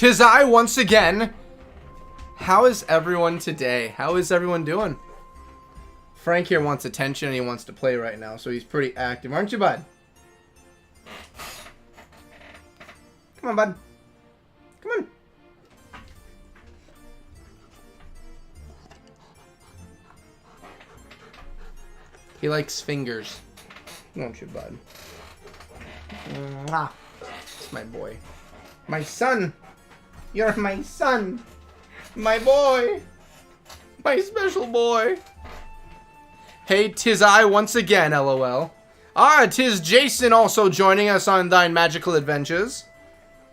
'tis I once again. How is everyone today? How is everyone doing? Frank here wants attention and he wants to play right now, so he's pretty active. Aren't you, bud? Come on, bud. Come on. He likes fingers. Won't you, bud? Mwah. It's my boy. My son. You're my son. My boy. My special boy. Hey, 'tis I once again, LOL. Ah, 'tis Jason also joining us on thine magical adventures.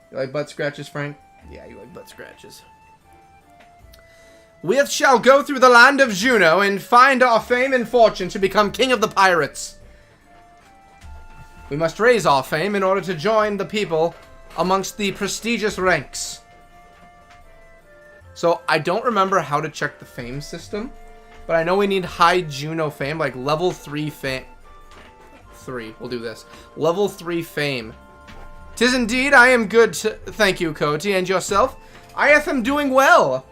You like butt scratches, Frank? Yeah, you like butt scratches. We shall go through the land of Jueno and find our fame and fortune to become king of the pirates. We must raise our fame in order to join the people amongst the prestigious ranks. So, I don't remember how to check the fame system, but I know we need high Jueno fame, like level 3 fame. 3, we'll do this. Level 3 fame. 'Tis indeed, I am good, thank you, Cody, and yourself? I am doing well.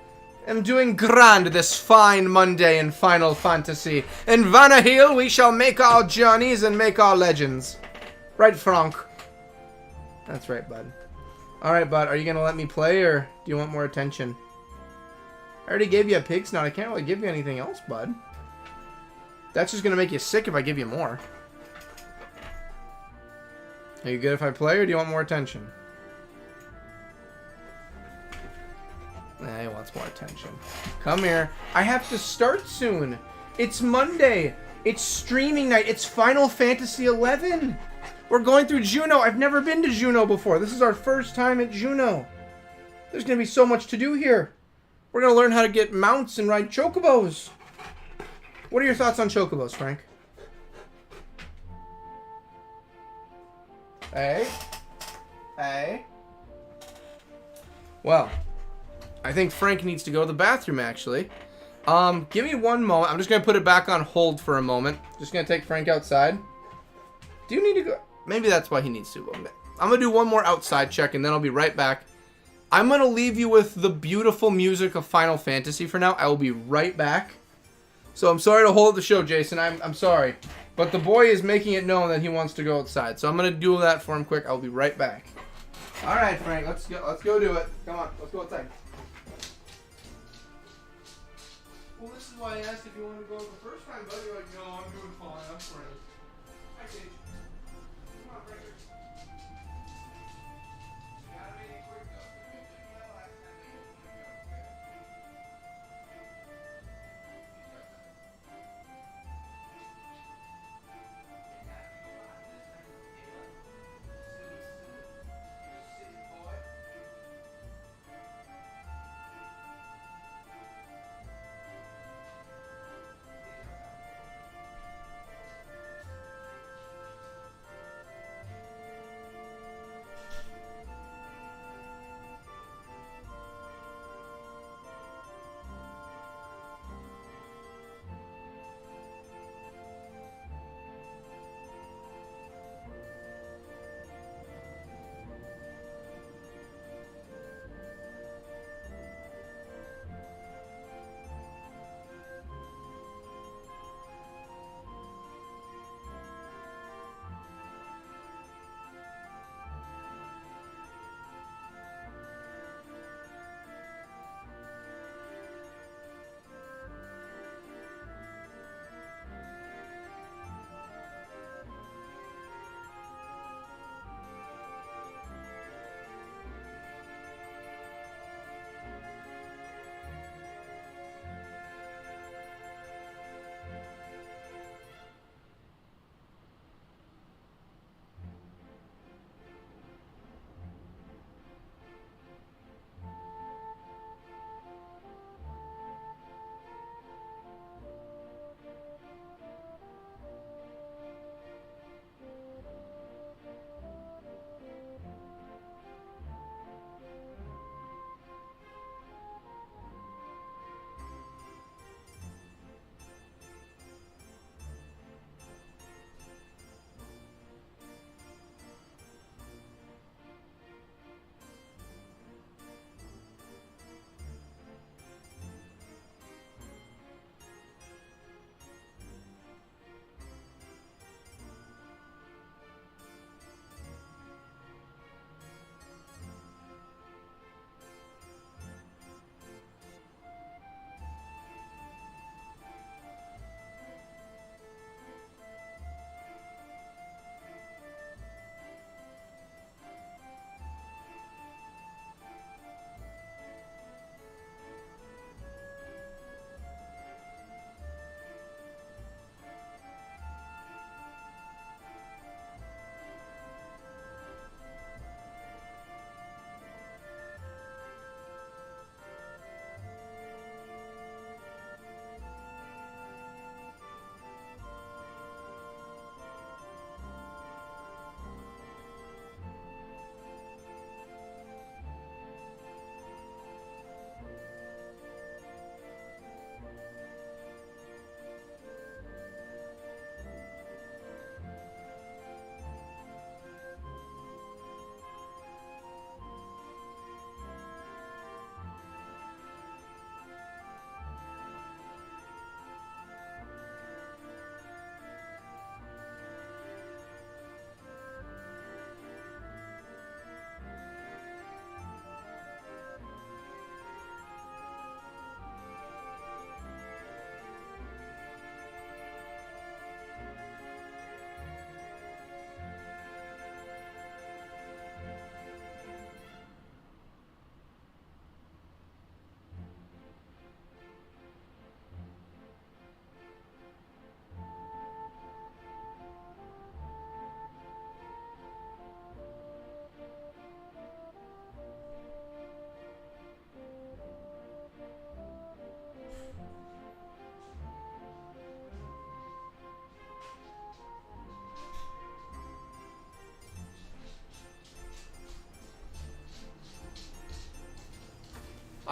I'm doing grand this fine Monday in Final Fantasy. In Vanahil, we shall make our journeys and make our legends. Right, Frank? That's right, bud. Alright, bud, are you gonna let me play, or do you want more attention? I already gave you a pig snout. I can't really give you anything else, bud. That's just gonna make you sick if I give you more. Are you good if I play, or do you want more attention? Nah, he wants more attention. Come here. I have to start soon. It's Monday. It's streaming night. It's Final Fantasy XI. We're going through Jueno. I've never been to Jueno before. This is our first time at Jueno. There's going to be so much to do here. We're going to learn how to get mounts and ride chocobos. What are your thoughts on chocobos, Frank? Hey? Hey? Well, I think Frank needs to go to the bathroom, actually. Give me one moment. I'm just going to put it back on hold for a moment. Just going to take Frank outside. Do you need to go? Maybe that's why he needs to go. I'm going to do one more outside check, and then I'll be right back. I'm going to leave you with the beautiful music of Final Fantasy for now. I will be right back. So I'm sorry to hold the show, Jason. I'm sorry. But the boy is making it known that he wants to go outside. So I'm going to do that for him quick. I'll be right back. All right, Frank. Let's go do it. Come on. Let's go outside. Well, this is why I asked if you wanted to go the first time, buddy. You're like, no, I'm doing fine. I'm fine. Hi, Sage. Come on, Frank. Gotta make it quick, though.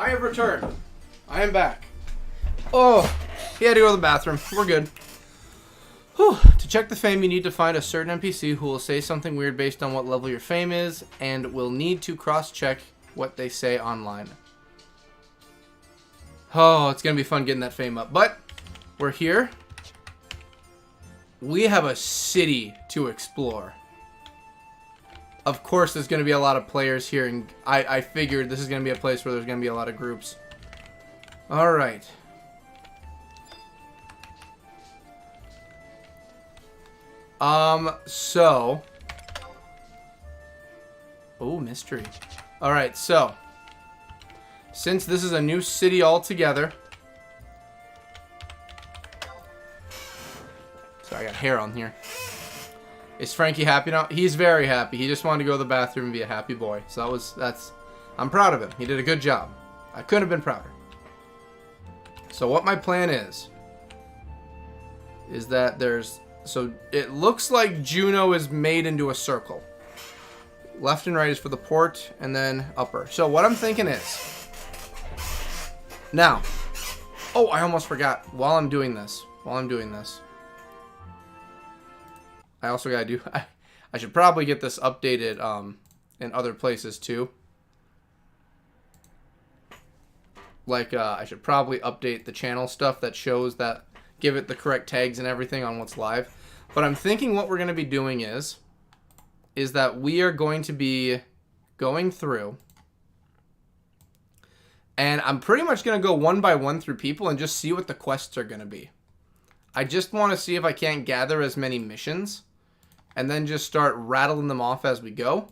I have returned. I am back. Oh, he had to go to the bathroom. We're good. Whew. To check the fame, you need to find a certain NPC who will say something weird based on what level your fame is, and will need to cross-check what they say online. Oh, it's going to be fun getting that fame up. But we're here. We have a city to explore. Of course, there's going to be a lot of players here, and I figured this is going to be a place where there's going to be a lot of groups. All right. So. Oh, mystery. All right, so. Since this is a new city altogether. Sorry, I got hair on here. Is Frankie happy now? He's very happy. He just wanted to go to the bathroom and be a happy boy. So I'm proud of him. He did a good job. I couldn't have been prouder. So what my plan is that so it looks like Jueno is made into a circle. Left and right is for the port, and then upper. So what I'm thinking is, now, oh, I almost forgot. While I'm doing this, I also gotta do. I should probably get this updated in other places too. Like I should probably update the channel stuff that shows that, give it the correct tags and everything on what's live. But I'm thinking what we're gonna be doing is that we are going to be going through, and I'm pretty much gonna go one by one through people and just see what the quests are gonna be. I just want to see if I can't gather as many missions, and then just start rattling them off as we go.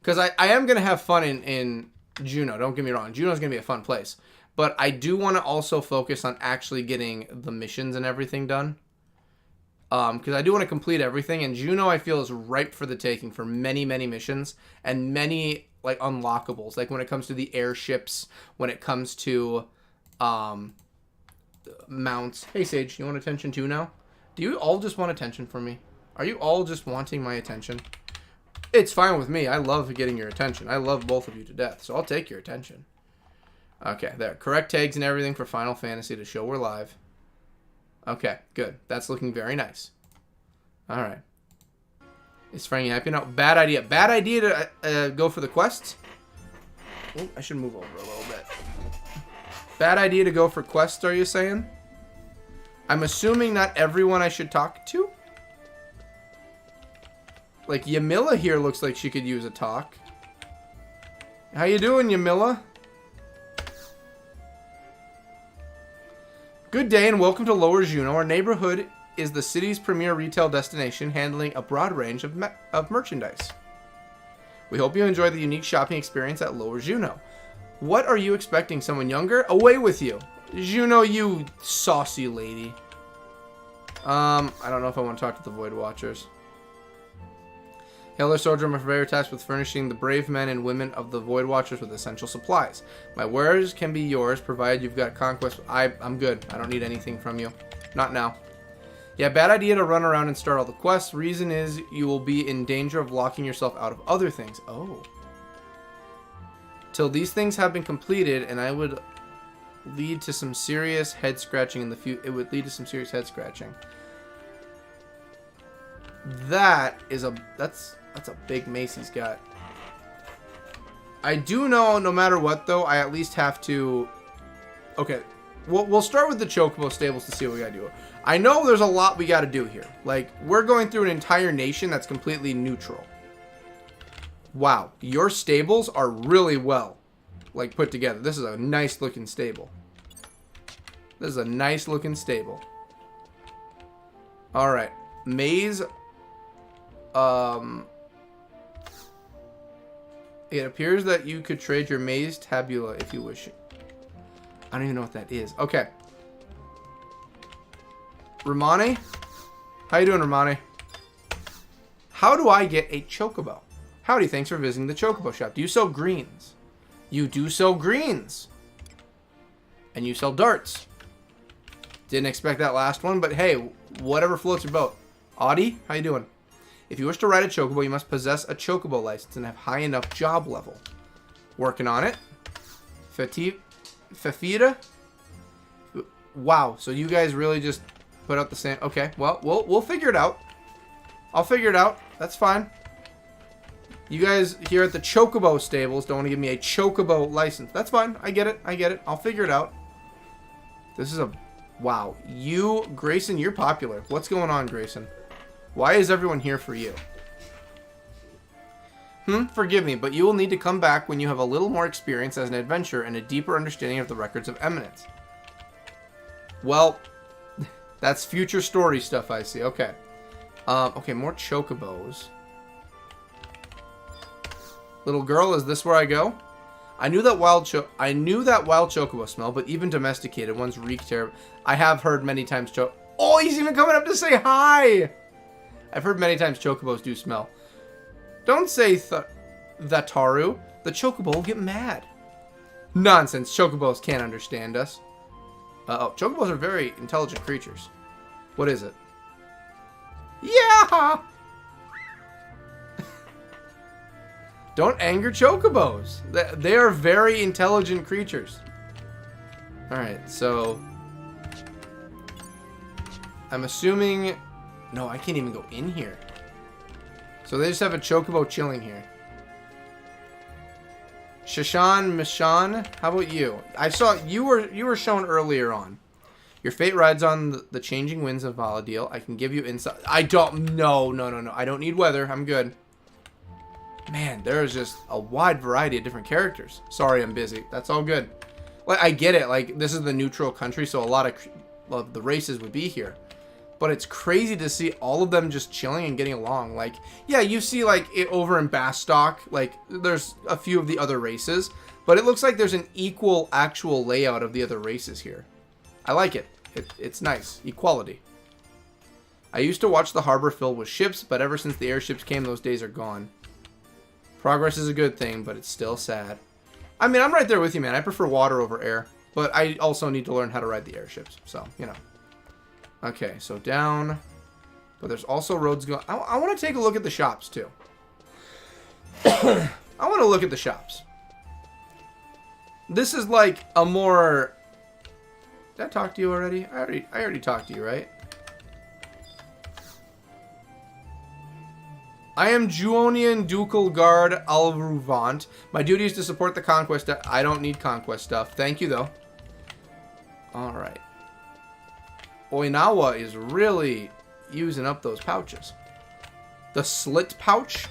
Because I am going to have fun in Jueno, don't get me wrong. Jueno's going to be a fun place. But I do want to also focus on actually getting the missions and everything done. Because I do want to complete everything. And Jueno, I feel, is ripe for the taking for many, many missions. And many, like, unlockables. Like, when it comes to the airships. When it comes to mounts. Hey, Sage, you want attention too now? Do you all just want attention from me? Are you all just wanting my attention? It's fine with me. I love getting your attention. I love both of you to death, so I'll take your attention. Okay, there. Correct tags and everything for Final Fantasy to show we're live. Okay, good. That's looking very nice. All right. Is Frankie happy now? Bad idea. Bad idea to go for the quests. Oh, I should move over a little bit. Bad idea to go for quests, are you saying? I'm assuming not everyone I should talk to? Like, Yamila here looks like she could use a talk. How you doing, Yamila? Good day and welcome to Lower Jueno. Our neighborhood is the city's premier retail destination, handling a broad range of merchandise. We hope you enjoy the unique shopping experience at Lower Jueno. What are you expecting? Someone younger? Away with you. Jueno, you saucy lady. I don't know if I want to talk to the Void Watchers. Hail, Soldier, I'm very tasked with furnishing the brave men and women of the Void Watchers with essential supplies. My wares can be yours, provided you've got conquest. I'm good. I don't need anything from you. Not now. Yeah, bad idea to run around and start all the quests. Reason is you will be in danger of locking yourself out of other things. Oh. Till these things have been completed, and I would lead to some serious head scratching in the future. It would lead to some serious head scratching. That's a big mace he's got. I do know, no matter what, though, I at least have to... Okay, we'll start with the Chocobo stables to see what we gotta do. I know there's a lot we gotta do here. Like, we're going through an entire nation that's completely neutral. Wow, your stables are really well, like, put together. This is a nice-looking stable. This is a nice-looking stable. Alright, maze... It appears that you could trade your maze tabula if you wish. I don't even know what that is. Okay. Romani? How you doing, Romani? How do I get a Chocobo? Howdy, thanks for visiting the Chocobo shop. Do you sell greens? You do sell greens. And you sell darts. Didn't expect that last one, but hey, whatever floats your boat. Audie, how you doing? If you wish to ride a Chocobo, you must possess a Chocobo license and have high enough job level. Working on it. Fafita? Wow, so you guys really just put out the same... Okay, well, we'll figure it out. I'll figure it out. That's fine. You guys here at the Chocobo stables don't want to give me a Chocobo license. That's fine. I get it. I get it. I'll figure it out. This is a... Wow. You, Grayson, you're popular. What's going on, Grayson? Why is everyone here for you? Forgive me, but you will need to come back when you have a little more experience as an adventurer and a deeper understanding of the records of eminence. Well, that's future story stuff, I see. Okay. Okay, more Chocobos. Little girl, is this where I go? I knew that wild Chocobo smell, but even domesticated ones reek terrible. I have heard many times Oh, he's even coming up to say hi! I've heard many times Chocobos do smell. Don't say Thataru. The Chocobo will get mad. Nonsense. Chocobos can't understand us. Uh-oh. Chocobos are very intelligent creatures. What is it? Yeah! Don't anger Chocobos. They are very intelligent creatures. Alright, so... I'm assuming... No, I can't even go in here. So they just have a Chocobo chilling here. Shashan, Mishan, how about you? I saw you were shown earlier on. Your fate rides on the changing winds of Valadil. I can give you insight. I don't... No. I don't need weather. I'm good. Man, there is just a wide variety of different characters. Sorry, I'm busy. That's all good. Like, I get it. Like, this is the neutral country, so a lot of the races would be here. But it's crazy to see all of them just chilling and getting along. Like, yeah, you see, like, it over in Bastock, like, there's a few of the other races. But it looks like there's an equal actual layout of the other races here. I like it. It's nice. Equality. I used to watch the harbor filled with ships, but ever since the airships came, those days are gone. Progress is a good thing, but it's still sad. I mean, I'm right there with you, man. I prefer water over air. But I also need to learn how to ride the airships. So, you know. Okay, so down. But there's also roads going... I want to take a look at the shops, too. I want to look at the shops. This is like a more... Did I talk to you already? I already talked to you, right? I am Juonian Ducal Guard Alruvant. My duty is to support the conquest. I don't need conquest stuff. Thank you, though. Alright. Oinawa is really using up those pouches. The slit pouch?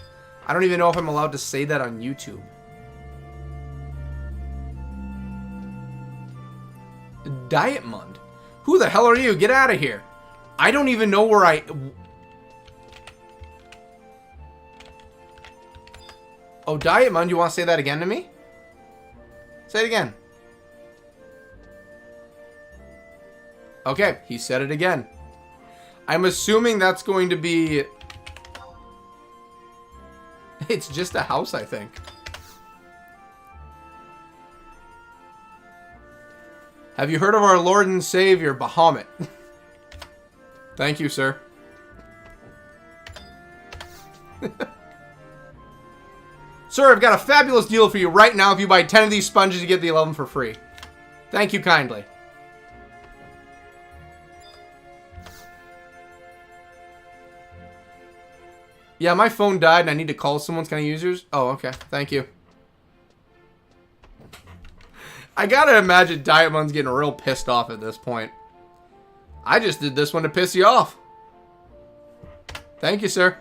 I don't even know if I'm allowed to say that on YouTube. Dietmund? Who the hell are you? Get out of here. I don't even know where I... Oh, Dietmund, you want to say that again to me? Say it again. Okay, he said it again. I'm assuming that's going to be... It's just a house, I think. Have you heard of our Lord and Savior, Bahamut? Thank you, sir. Sir, I've got a fabulous deal for you right now. If you buy 10 of these sponges, you get the 11 for free. Thank you kindly. Yeah, my phone died and I need to call someone. Can I use yours? Oh, okay. Thank you. I gotta imagine Diamond's getting real pissed off at this point. I just did this one to piss you off. Thank you, sir.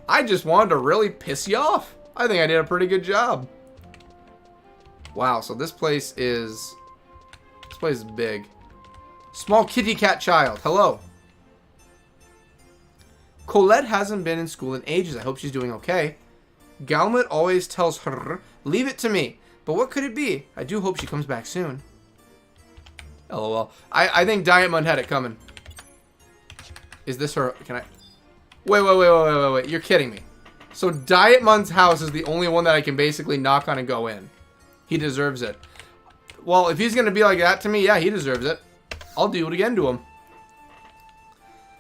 I just wanted to really piss you off. I think I did a pretty good job. Wow, so this place is big. Small kitty cat child. Hello. Colette hasn't been in school in ages. I hope she's doing okay. Galmut always tells her, leave it to me. But what could it be? I do hope she comes back soon. LOL. I think Diamond had it coming. Is this her? Can I? Wait. You're kidding me. So Diamond's house is the only one that I can basically knock on and go in. He deserves it. Well, if he's going to be like that to me, yeah, he deserves it. I'll do it again to him.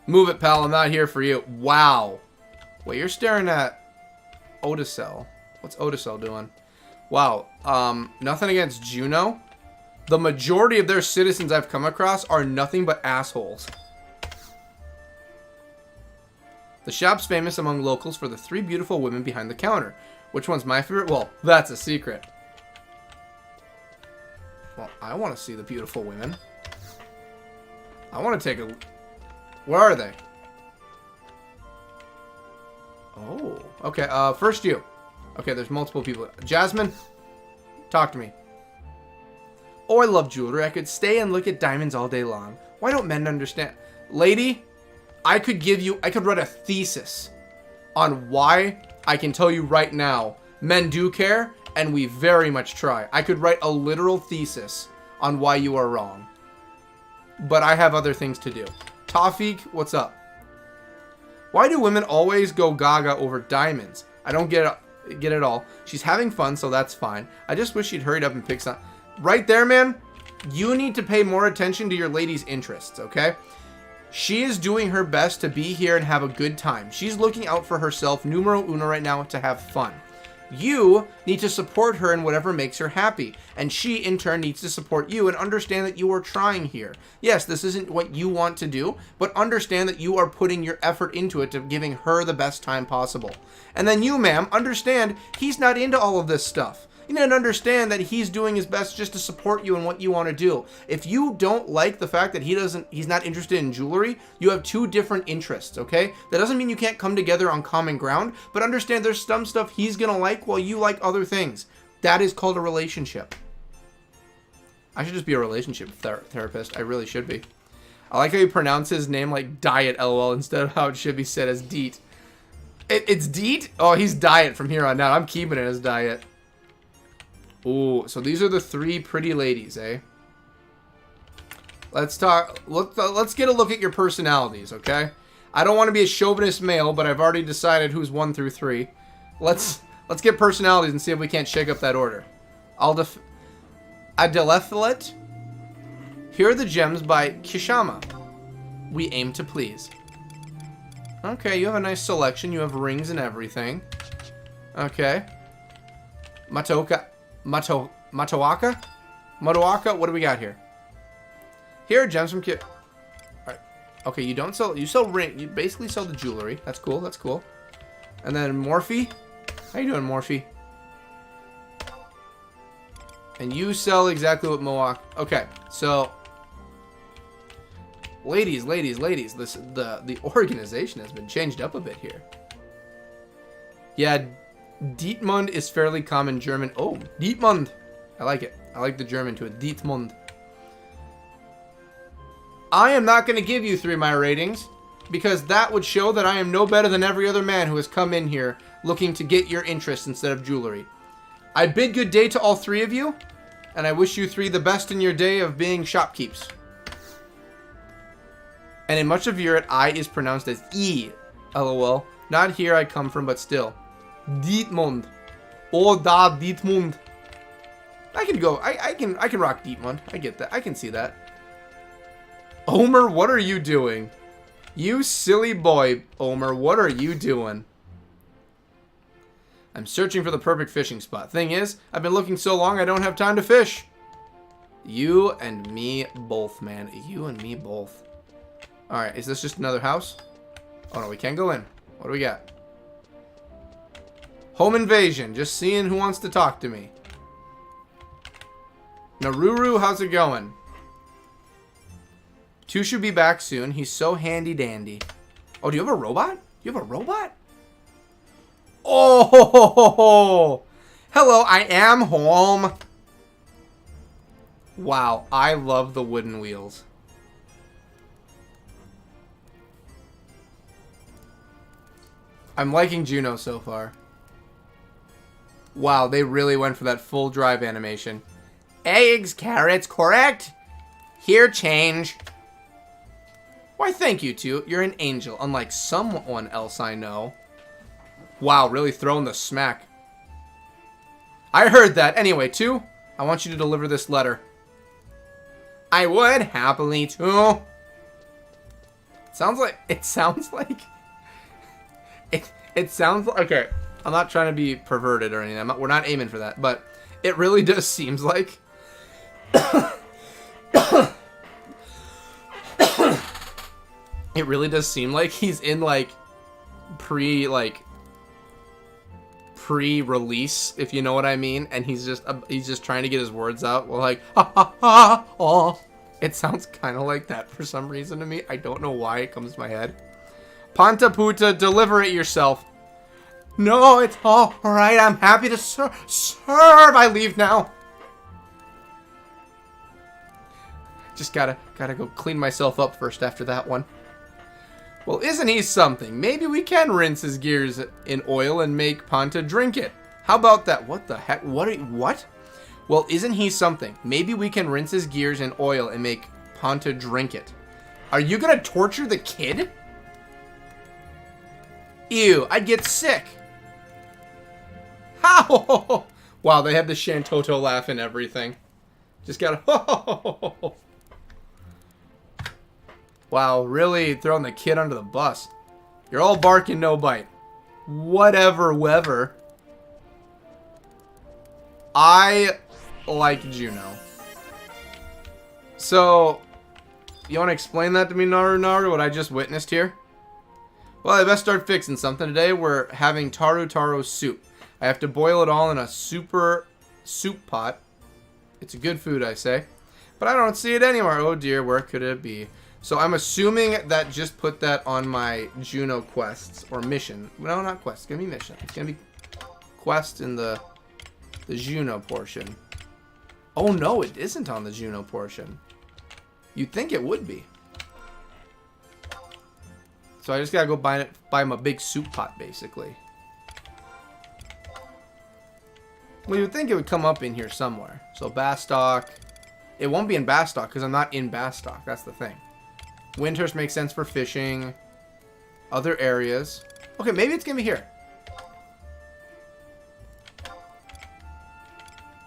Move it, pal. I'm not here for you. Wow. Wait, you're staring at Otisel. What's Otisel doing? Wow. Nothing against Jueno. The majority of their citizens I've come across are nothing but assholes. The shop's famous among locals for the 3 beautiful women behind the counter. Which one's my favorite? Well, that's a secret. Well, I want to see the beautiful women. I want to take a... Where are they? Oh, okay. First you. Okay, there's multiple people. Jasmine, talk to me. Oh, I love jewelry. I could stay and look at diamonds all day long. Why don't men understand? Lady, I could write a thesis on why I can tell you right now men do care, and we very much try. I could write a literal thesis on why you are wrong. But I have other things to do. Tawfiq, what's up? Why do women always go gaga over diamonds? I don't get it all. She's having fun, so that's fine. I just wish she'd hurried up and pick some... Right there, man, you need to pay more attention to your lady's interests, okay? She is doing her best to be here and have a good time. She's looking out for herself, numero uno right now, to have fun. You need to support her in whatever makes her happy. And she, in turn, needs to support you and understand that you are trying here. Yes, this isn't what you want to do, but understand that you are putting your effort into it to giving her the best time possible. And then you, ma'am, understand he's not into all of this stuff. You need to understand that he's doing his best just to support you in what you want to do. If you don't like the fact that he's not interested in jewelry, you have 2 different interests, okay? That doesn't mean you can't come together on common ground, but understand there's some stuff he's gonna like while you like other things. That is called a relationship. I should just be a relationship therapist. I really should be. I like how you pronounce his name like Diet, LOL, instead of how it should be said as Deet. It's Deet? Oh, he's Diet from here on out. I'm keeping it as Diet. Ooh, so these are the 3 pretty ladies, eh? Let's talk. Let's get a look at your personalities, okay? I don't want to be a chauvinist male, but I've already decided who's 1 through 3. Let's get personalities and see if we can't shake up that order. Adelephilet. Here are the gems by Kishama. We aim to please. Okay, you have a nice selection. You have rings and everything. Okay. Matawaka? What do we got here? Here are gems from Alright. Okay, you sell ring. You basically sell the jewelry. That's cool, that's cool. And then Morphe. How you doing, Morphe? And you sell exactly what Moak. Okay, so ladies. The organization has been changed up a bit here. Yeah, Dietmund is fairly common German. Oh, Dietmund. I like it. I like the German to it. Dietmund. I am not going to give you 3 of my ratings because that would show that I am no better than every other man who has come in here looking to get your interest instead of jewelry. I bid good day to all 3 of you, and I wish you 3 the best in your day of being shopkeeps. And in much of Europe, I is pronounced as E. LOL. Not here I come from, but still. Dietmund. Oh, da Dietmund. I can go. I can rock Dietmund. I get that. I can see that. Omer, what are you doing? You silly boy, Omer. What are you doing? I'm searching for the perfect fishing spot. Thing is, I've been looking so long I don't have time to fish. You and me both, man. You and me both. Alright, is this just another house? Oh no, we can't go in. What do we got? Home invasion. Just seeing who wants to talk to me. Naruru, how's it going? 2 should be back soon. He's so handy dandy. Oh, do you have a robot? You have a robot? Oh, hello, I am home. Wow, I love the wooden wheels. I'm liking Jueno so far. Wow, they really went for that full drive animation. Eggs, carrots, correct? Here, change. Why, thank you, two. You're an angel, unlike someone else I know. Wow, really throwing the smack. I heard that. Anyway, two, I want you to deliver this letter. I would happily, too. It sounds like... Okay, I'm not trying to be perverted or anything. We're not aiming for that. But It really does seems like. It really does seem like he's in like pre-release, if you know what I mean, and he's just trying to get his words out. Well, like, ha ha ha, oh. It sounds kind of like that for some reason to me. I don't know why it comes to my head. Panta puta, deliver it yourself. No, it's all right. I'm happy to serve. I leave now. Just gotta go clean myself up first after that one. Well, isn't he something? Maybe we can rinse his gears in oil and make Panta drink it. How about that? What the heck? What? Well, isn't he something? Maybe we can rinse his gears in oil and make Panta drink it. Are you gonna torture the kid? Ew, I'd get sick. How? Wow, they have the Shantoto laugh and everything. Just gotta... Wow, really throwing the kid under the bus. You're all bark and no bite. Whatever, weather. I like Jueno. So, you want to explain that to me, Naru, what I just witnessed here? Well, I best start fixing something. Today we're having taro soup. I have to boil it all in a super soup pot. It's a good food, I say. But I don't see it anywhere. Oh dear, where could it be? So I'm assuming that just put that on my Jueno quests or mission. No, not quests. It's gonna be mission. It's gonna be quest in the Jueno portion. Oh no, it isn't on the Jueno portion. You'd think it would be. So I just gotta go buy him a big soup pot, basically. Well, you would think it would come up in here somewhere. So Bastock. It won't be in Bastock because I'm not in Bastock. That's the thing. Windhurst makes sense for fishing. Other areas. Okay, maybe it's gonna be here.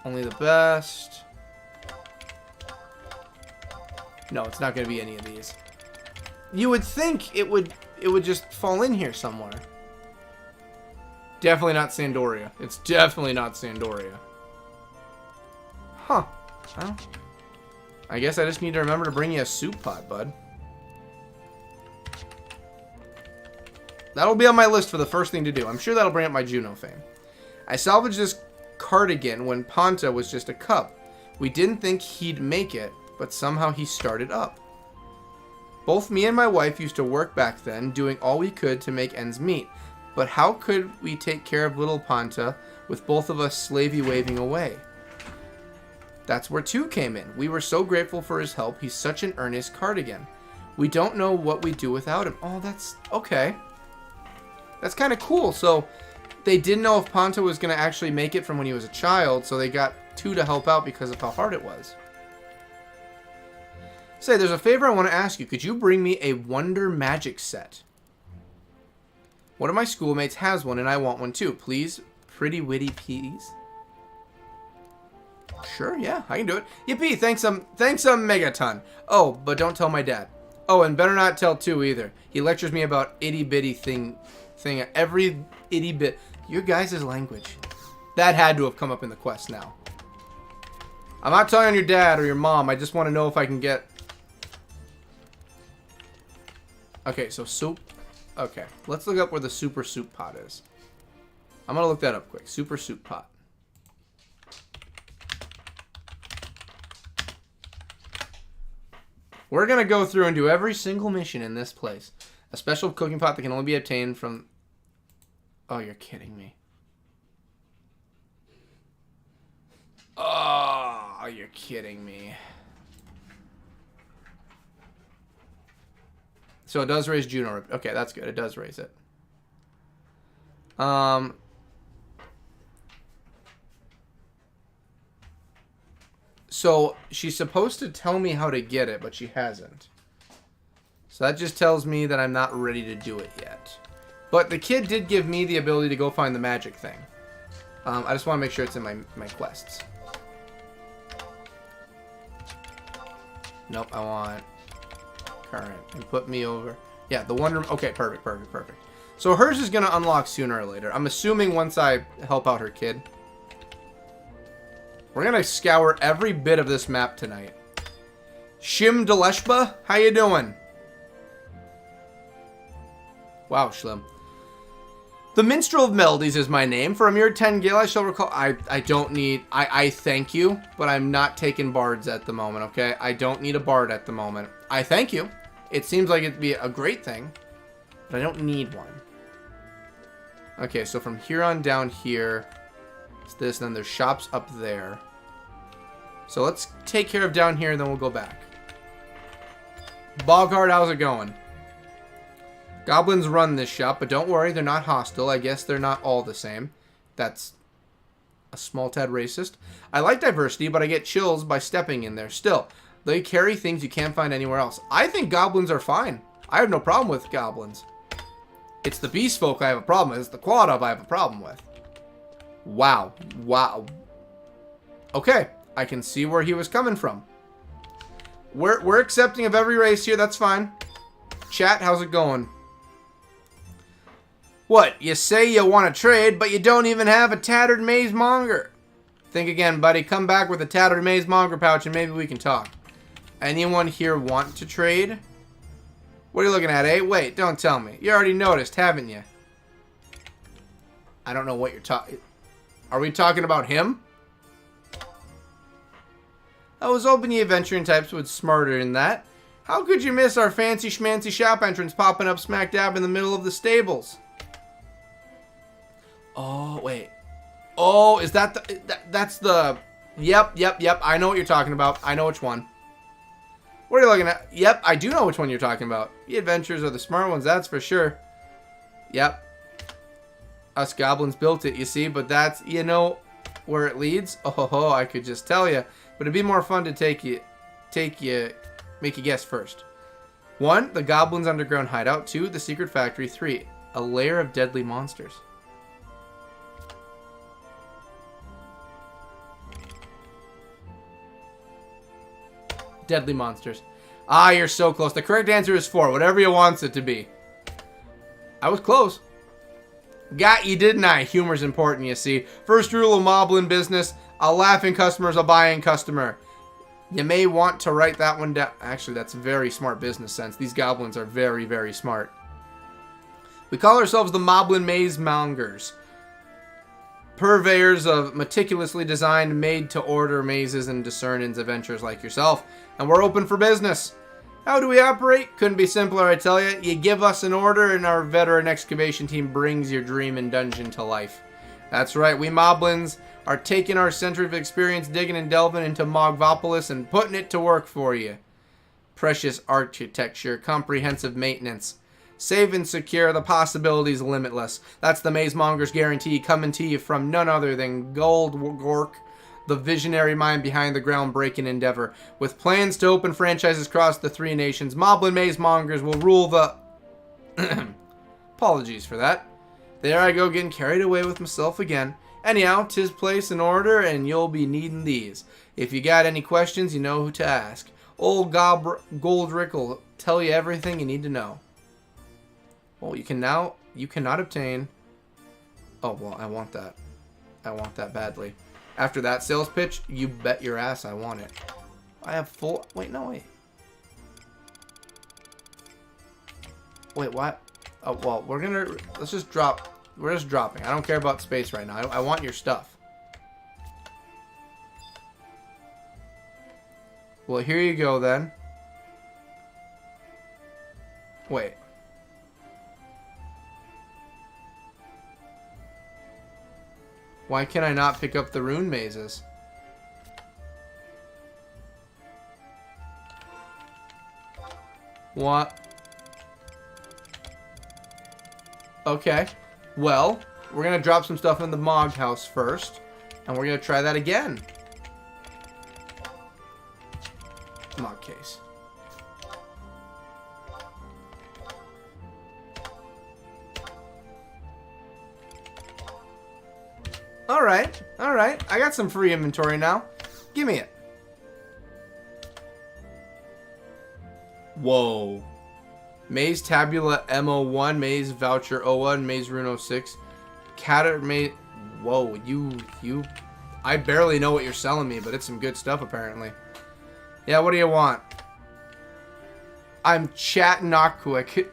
Only the best. No, it's not gonna be any of these. You would think it would just fall in here somewhere. Definitely not Sandoria. It's definitely not Sandoria. Huh. Well, I guess I just need to remember to bring you a soup pot, bud. That'll be on my list for the first thing to do. I'm sure that'll bring up my Jueno fame. I salvaged this cardigan when Panta was just a cub. We didn't think he'd make it, but somehow he started up. Both me and my wife used to work back then, doing all we could to make ends meet. But how could we take care of little Panta with both of us slavey waving away? That's where 2 came in. We were so grateful for his help. He's such an earnest cardigan. We don't know what we'd do without him. Oh, that's okay. That's kind of cool. So they didn't know if Panta was going to actually make it from when he was a child, so they got 2 to help out because of how hard it was. Say, there's a favor I want to ask you. Could you bring me a Wonder Magic set? One of my schoolmates has one, and I want one too. Please, pretty witty peas. Sure, yeah, I can do it. Yippee, thanks a megaton. Oh, but don't tell my dad. Oh, and better not tell 2 either. He lectures me about itty-bitty thing, every itty-bit. Your guys' language. That had to have come up in the quest now. I'm not telling on your dad or your mom. I just want to know if I can get... Okay, so soup. Okay, let's look up where the super soup pot is. I'm going to look that up quick. Super soup pot. We're going to go through and do every single mission in this place. A special cooking pot that can only be obtained from... Oh, you're kidding me. Oh, you're kidding me. So it does raise Jueno. Okay, that's good. It does raise it. So she's supposed to tell me how to get it, but she hasn't. So that just tells me that I'm not ready to do it yet. But the kid did give me the ability to go find the magic thing. I just want to make sure it's in my quests. Nope, I want current and put me over. Yeah, the wonder. Okay, perfect. So hers is going to unlock sooner or later. I'm assuming once I help out her kid. We're gonna scour every bit of this map tonight. Shim Deleshba, how you doing? Wow, Schlim. The Minstrel of Melodies is my name. For a mere 10 gil, I shall recall... I don't need... I thank you, but I'm not taking bards at the moment, okay? I don't need a bard at the moment. I thank you. It seems like it'd be a great thing, but I don't need one. Okay, so from here on down here, it's this, and then there's shops up there. So let's take care of down here, and then we'll go back. Boghart, how's it going? Goblins run this shop, but don't worry, they're not hostile. I guess they're not all the same. That's a small tad racist. I like diversity, but I get chills by stepping in there. Still, they carry things you can't find anywhere else. I think goblins are fine. I have no problem with goblins. It's the beast folk I have a problem with. It's the quad up I have a problem with. Wow. Wow. Okay, I can see where he was coming from. We're accepting of every race here. That's fine. Chat, how's it going? What? You say you want to trade, but you don't even have a tattered maze monger. Think again, buddy. Come back with a tattered maze monger pouch and maybe we can talk. Anyone here want to trade? What are you looking at, eh? Wait, don't tell me. You already noticed, haven't you? I don't know what you're talking... Are we talking about him? I was hoping you adventuring types would smarter than that. How could you miss our fancy schmancy shop entrance popping up smack dab in the middle of the stables? Oh, wait. Oh, is that the... that's the... Yep. I know what you're talking about. I know which one. What are you looking at? Yep, I do know which one you're talking about. The adventures are the smart ones, that's for sure. Yep. Us goblins built it, you see, but that's, you know, where it leads. Oh, I could just tell you. But it'd be more fun to make you guess first. 1, the Goblins' Underground Hideout. 2, the Secret Factory. 3, a lair of deadly monsters. Deadly monsters. Ah, you're so close. The correct answer is 4, whatever you wants it to be. I was close. Got you, didn't I? Humor's important, you see. First rule of moblin business, a laughing customer is a buying customer. You may want to write that one down. Actually, that's very smart business sense. These goblins are very, very smart. We call ourselves the Moblin Maze Mongers. Purveyors of meticulously designed, made-to-order mazes and discernins adventures like yourself. And we're open for business. How do we operate? Couldn't be simpler, I tell you. You give us an order and our veteran excavation team brings your dream and dungeon to life. That's right, we Moblins are taking our century of experience digging and delving into Mogvopolis and putting it to work for you. Precious architecture, comprehensive maintenance. Safe and secure, the possibilities limitless. That's the Maze Monger's guarantee coming to you from none other than Gold Gork, the visionary mind behind the groundbreaking endeavor. With plans to open franchises across the 3 nations, Moblin Maze Mongers will rule the... Apologies for that. There I go getting carried away with myself again. Anyhow, 'tis place in order and you'll be needing these. If you got any questions, you know who to ask. Old Goldrick will tell you everything you need to know. Well, you cannot obtain... Oh, well, I want that. I want that badly. After that sales pitch, you bet your ass I want it. I have full... Wait, no, wait. Wait, what? Oh, well, we're gonna... Let's just drop... We're just dropping. I don't care about space right now. I want your stuff. Well, here you go, then. Wait. Why can I not pick up the rune mazes? What? Okay. Well, we're going to drop some stuff in the Mog house first. And we're going to try that again. Mog case. Alright, alright. I got some free inventory now. Give me it. Whoa. Maze Tabula MO1, Maze Voucher 01, Maze Rune 06. Maze... Whoa, you... I barely know what you're selling me, but it's some good stuff apparently. Yeah, what do you want? I'm Chat Not Quick,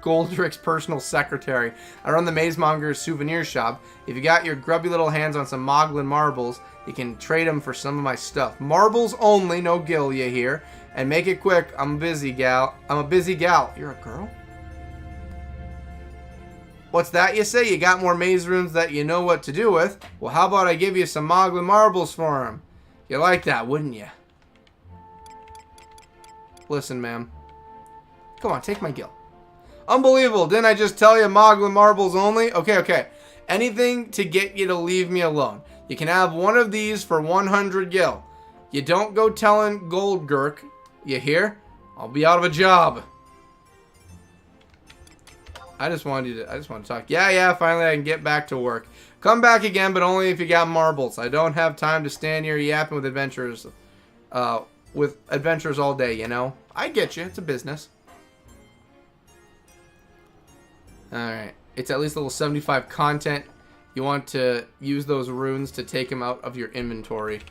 Goldrick's personal secretary. I run the Mazemonger's souvenir shop. If you got your grubby little hands on some Moglin marbles, you can trade them for some of my stuff. Marbles only, no gill, you hear? And make it quick. I'm a busy gal. You're a girl? What's that you say? You got more maze rooms that you know what to do with? Well, how about I give you some Moglin marbles for them? You like that, wouldn't you? Listen, ma'am. Come on, take my gill. Unbelievable. Didn't I just tell you Moglin marbles only? Okay. Anything to get you to leave me alone. You can have one of these for 100 gil. You don't go telling Goldgurk. You hear? I'll be out of a job. I just want to talk. Yeah, finally I can get back to work. Come back again, but only if you got marbles. I don't have time to stand here yapping with adventurers. All day, you know? I get you. It's a business. Alright. It's at least level 75 content. You want to use those runes to take them out of your inventory.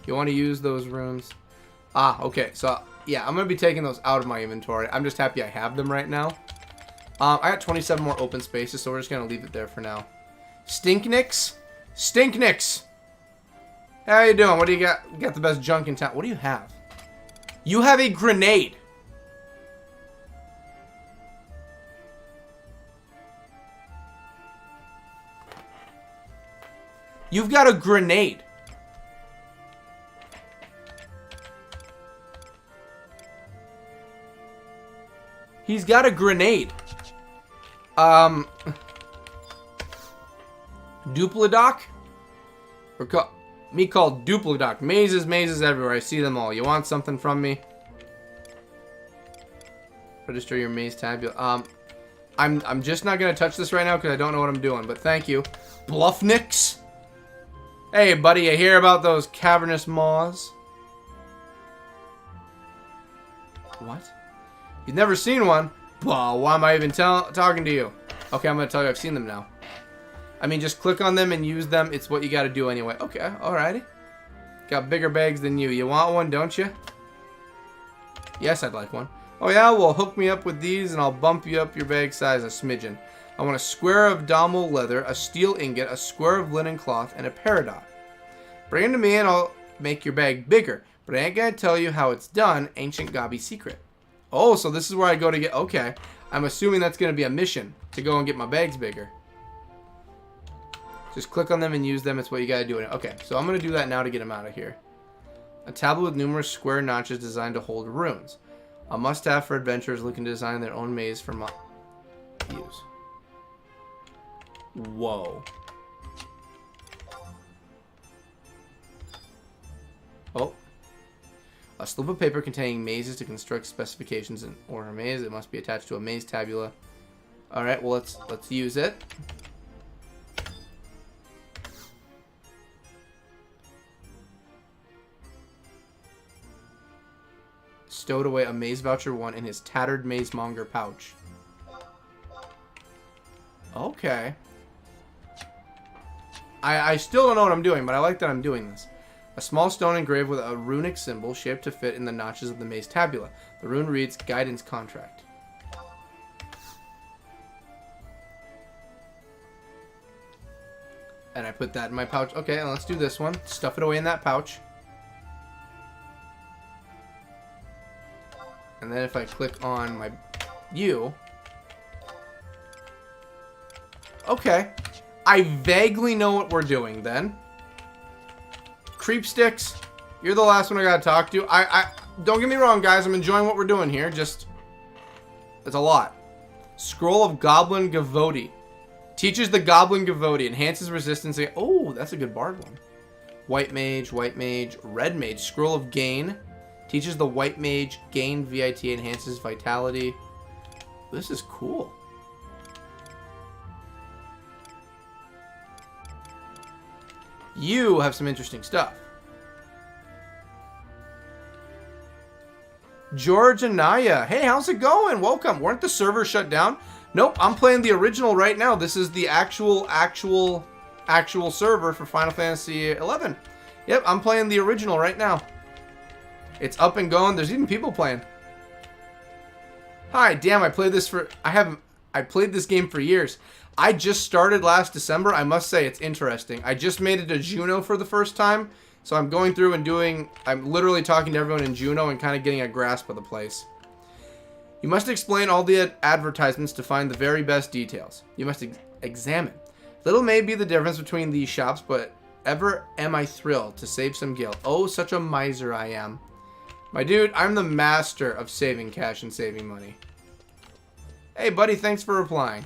You want to use those runes. Ah, okay. So, yeah, I'm going to be taking those out of my inventory. I'm just happy I have them right now. I got 27 more open spaces, so we're just going to leave it there for now. Stinknicks? Stinknicks! How you doing? What do you got? You got the best junk in town. What do you have? You have a grenade. You've got a grenade. He's got a grenade. Duplidoc? Or me called Duplidoc. Mazes everywhere. I see them all. You want something from me? Register your maze tabula. I'm just not gonna touch this right now because I don't know what I'm doing. But thank you, Bluffnicks. Hey, buddy, you hear about those cavernous maws? What? You've never seen one? Well, why am I even talking to you? Okay, I'm gonna tell you I've seen them now. I mean, just click on them and use them. It's what you gotta do anyway. Okay, alrighty. Got bigger bags than you. You want one, don't you? Yes, I'd like one. Oh yeah, well, hook me up with these and I'll bump you up your bag size a smidgen. I want a square of Dommel leather, a steel ingot, a square of linen cloth, and a peridot. Bring them to me and I'll make your bag bigger. But I ain't gonna tell you how it's done. Ancient Gobby secret. Oh, so this is where I go to get... Okay. I'm assuming that's gonna be a mission to go and get my bags bigger. Just click on them and use them. It's what you gotta do. Okay, so I'm gonna do that now to get them out of here. A tablet with numerous square notches designed to hold runes. A must-have for adventurers looking to design their own maze for use. Whoa. Oh. A slip of paper containing mazes to construct specifications in order maze. It must be attached to a maze tabula. Alright, well let's use it. Stowed away a maze voucher 1 in his tattered mazemonger pouch. Okay. I still don't know what I'm doing, but I like that I'm doing this. A small stone engraved with a runic symbol shaped to fit in the notches of the maze tabula. The rune reads, Guidance Contract. And I put that in my pouch. Okay, and let's do this one. Stuff it away in that pouch. And then if I click on my U... Okay. I vaguely know what we're doing then. Creep sticks, you're the last one I gotta talk to. I don't get me wrong, guys. I'm enjoying what we're doing here. Just, it's a lot. Scroll of Goblin Gavoti. Teaches the Goblin Gavoti. Enhances resistance. Oh, that's a good bard one. White Mage, Red Mage. Scroll of Gain. Teaches the White Mage Gain VIT. Enhances Vitality. This is cool. You have some interesting stuff. George and Naya. Hey, how's it going? Welcome. Weren't the servers shut down? Nope, I'm playing the original right now. This is the actual actual server for Final Fantasy 11. Yep, I'm playing the original right now. It's up and going. There's even people playing. Hi, damn, I played this for... I played this game for years. I just started last December. I must say, it's interesting. I just made it to Jueno for the first time. So I'm going through and doing... I'm literally talking to everyone in Jueno and kind of getting a grasp of the place. You must explain all the advertisements to find the very best details. You must examine. Little may be the difference between these shops, but ever am I thrilled to save some guilt. Oh, such a miser I am. My dude, I'm the master of saving cash and saving money. Hey, buddy, thanks for replying.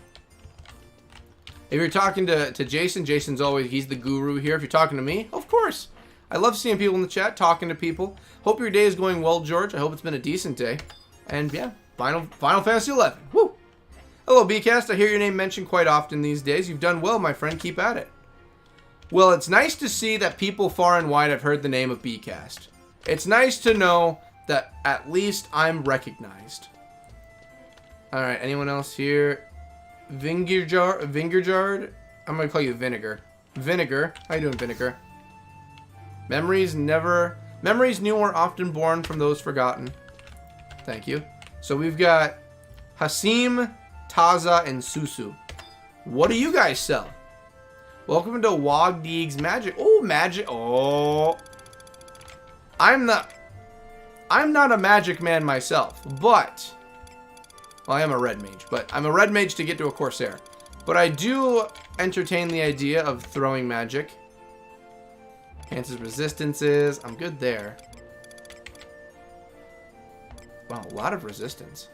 If you're talking to Jason, Jason's always, he's the guru here. If you're talking to me, of course. I love seeing people in the chat, talking to people. Hope your day is going well, George. I hope it's been a decent day. And yeah, Final Fantasy 11. Woo! Hello, BCast. I hear your name mentioned quite often these days. You've done well, my friend. Keep at it. Well, it's nice to see that people far and wide have heard the name of BCast. It's nice to know that at least I'm recognized. Alright, anyone else here? Vingerjard? I'm going to call you Vinegar. Vinegar. How you doing, Vinegar? Memories new are often born from those forgotten. Thank you. So we've got Hasim, Taza, and Susu. What do you guys sell? Welcome to Wogdeeg's Magic. Oh, magic. Oh. I'm not a magic man myself, but... Well, I am a red mage, but I'm a red mage to get to a Corsair. But I do entertain the idea of throwing magic. Enhances resistances. I'm good there. Wow, a lot of resistance.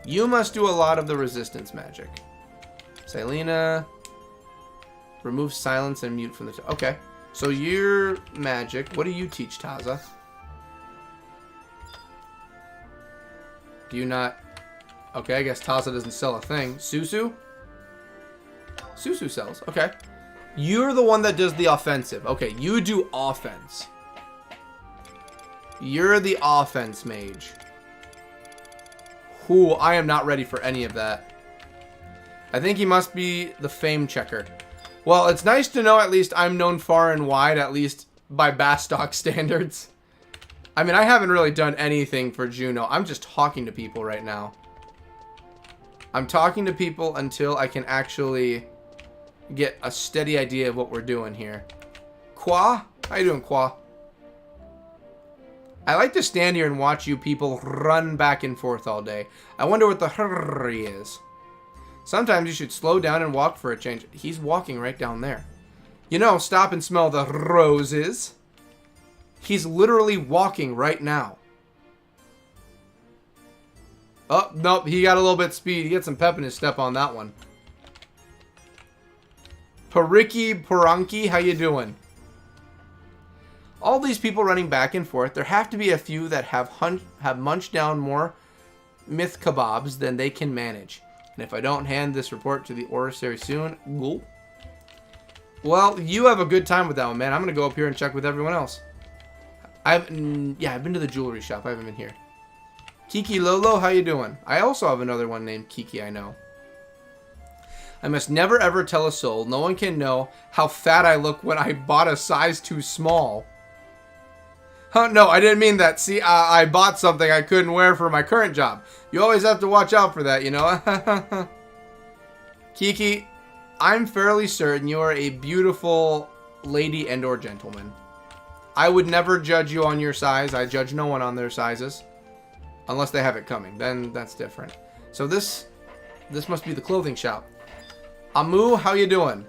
You must do a lot of the resistance magic. Silena. Remove silence and mute from the... Okay. So your magic. What do you teach, Taza? Do you not... Okay, I guess Taza doesn't sell a thing. Susu? Susu sells. Okay. You're the one that does the offensive. Okay, you do offense. You're the offense mage. Ooh, I am not ready for any of that. I think he must be the fame checker. Well, it's nice to know at least I'm known far and wide, at least by Bastock standards. I mean, I haven't really done anything for Jueno. I'm just talking to people right now. I'm talking to people until I can actually get a steady idea of what we're doing here. Qua? How you doing, Qua? I like to stand here and watch you people run back and forth all day. I wonder what the hurry is. Sometimes you should slow down and walk for a change. He's walking right down there. You know, stop and smell the roses. He's literally walking right now. Oh, nope, he got a little bit speed. He got some pep in his step on that one. Pariki Paranki, how you doing? All these people running back and forth, there have to be a few that have munched down more myth kebabs than they can manage. And if I don't hand this report to the Orrery soon, gulp. Well, you have a good time with that one, man. I'm going to go up here and check with everyone else. I've been to the jewelry shop. I haven't been here. Kiki Lolo, how you doing? I also have another one named Kiki, I know. I must never ever tell a soul. No one can know how fat I look when I bought a size too small. Huh, no, I didn't mean that. See, I bought something I couldn't wear for my current job. You always have to watch out for that, you know? Kiki, I'm fairly certain you are a beautiful lady and or gentleman. I would never judge you on your size. I judge no one on their sizes. Unless they have it coming. Then that's different. So this must be the clothing shop. Amu, how you doing?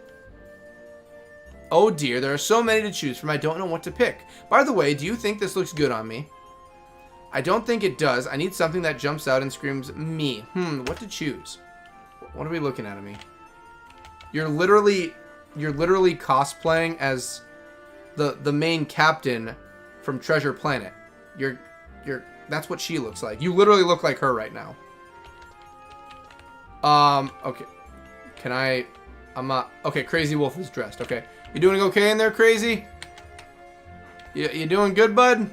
Oh dear, there are so many to choose from. I don't know what to pick. By the way, do you think this looks good on me? I don't think it does. I need something that jumps out and screams me. What to choose? What are we looking at me? You're literally cosplaying as the main captain from Treasure Planet. That's what she looks like. You literally look like her right now. Okay. I'm not... Okay, Crazy Wolf is dressed. Okay. You doing okay in there, Crazy? You doing good, bud?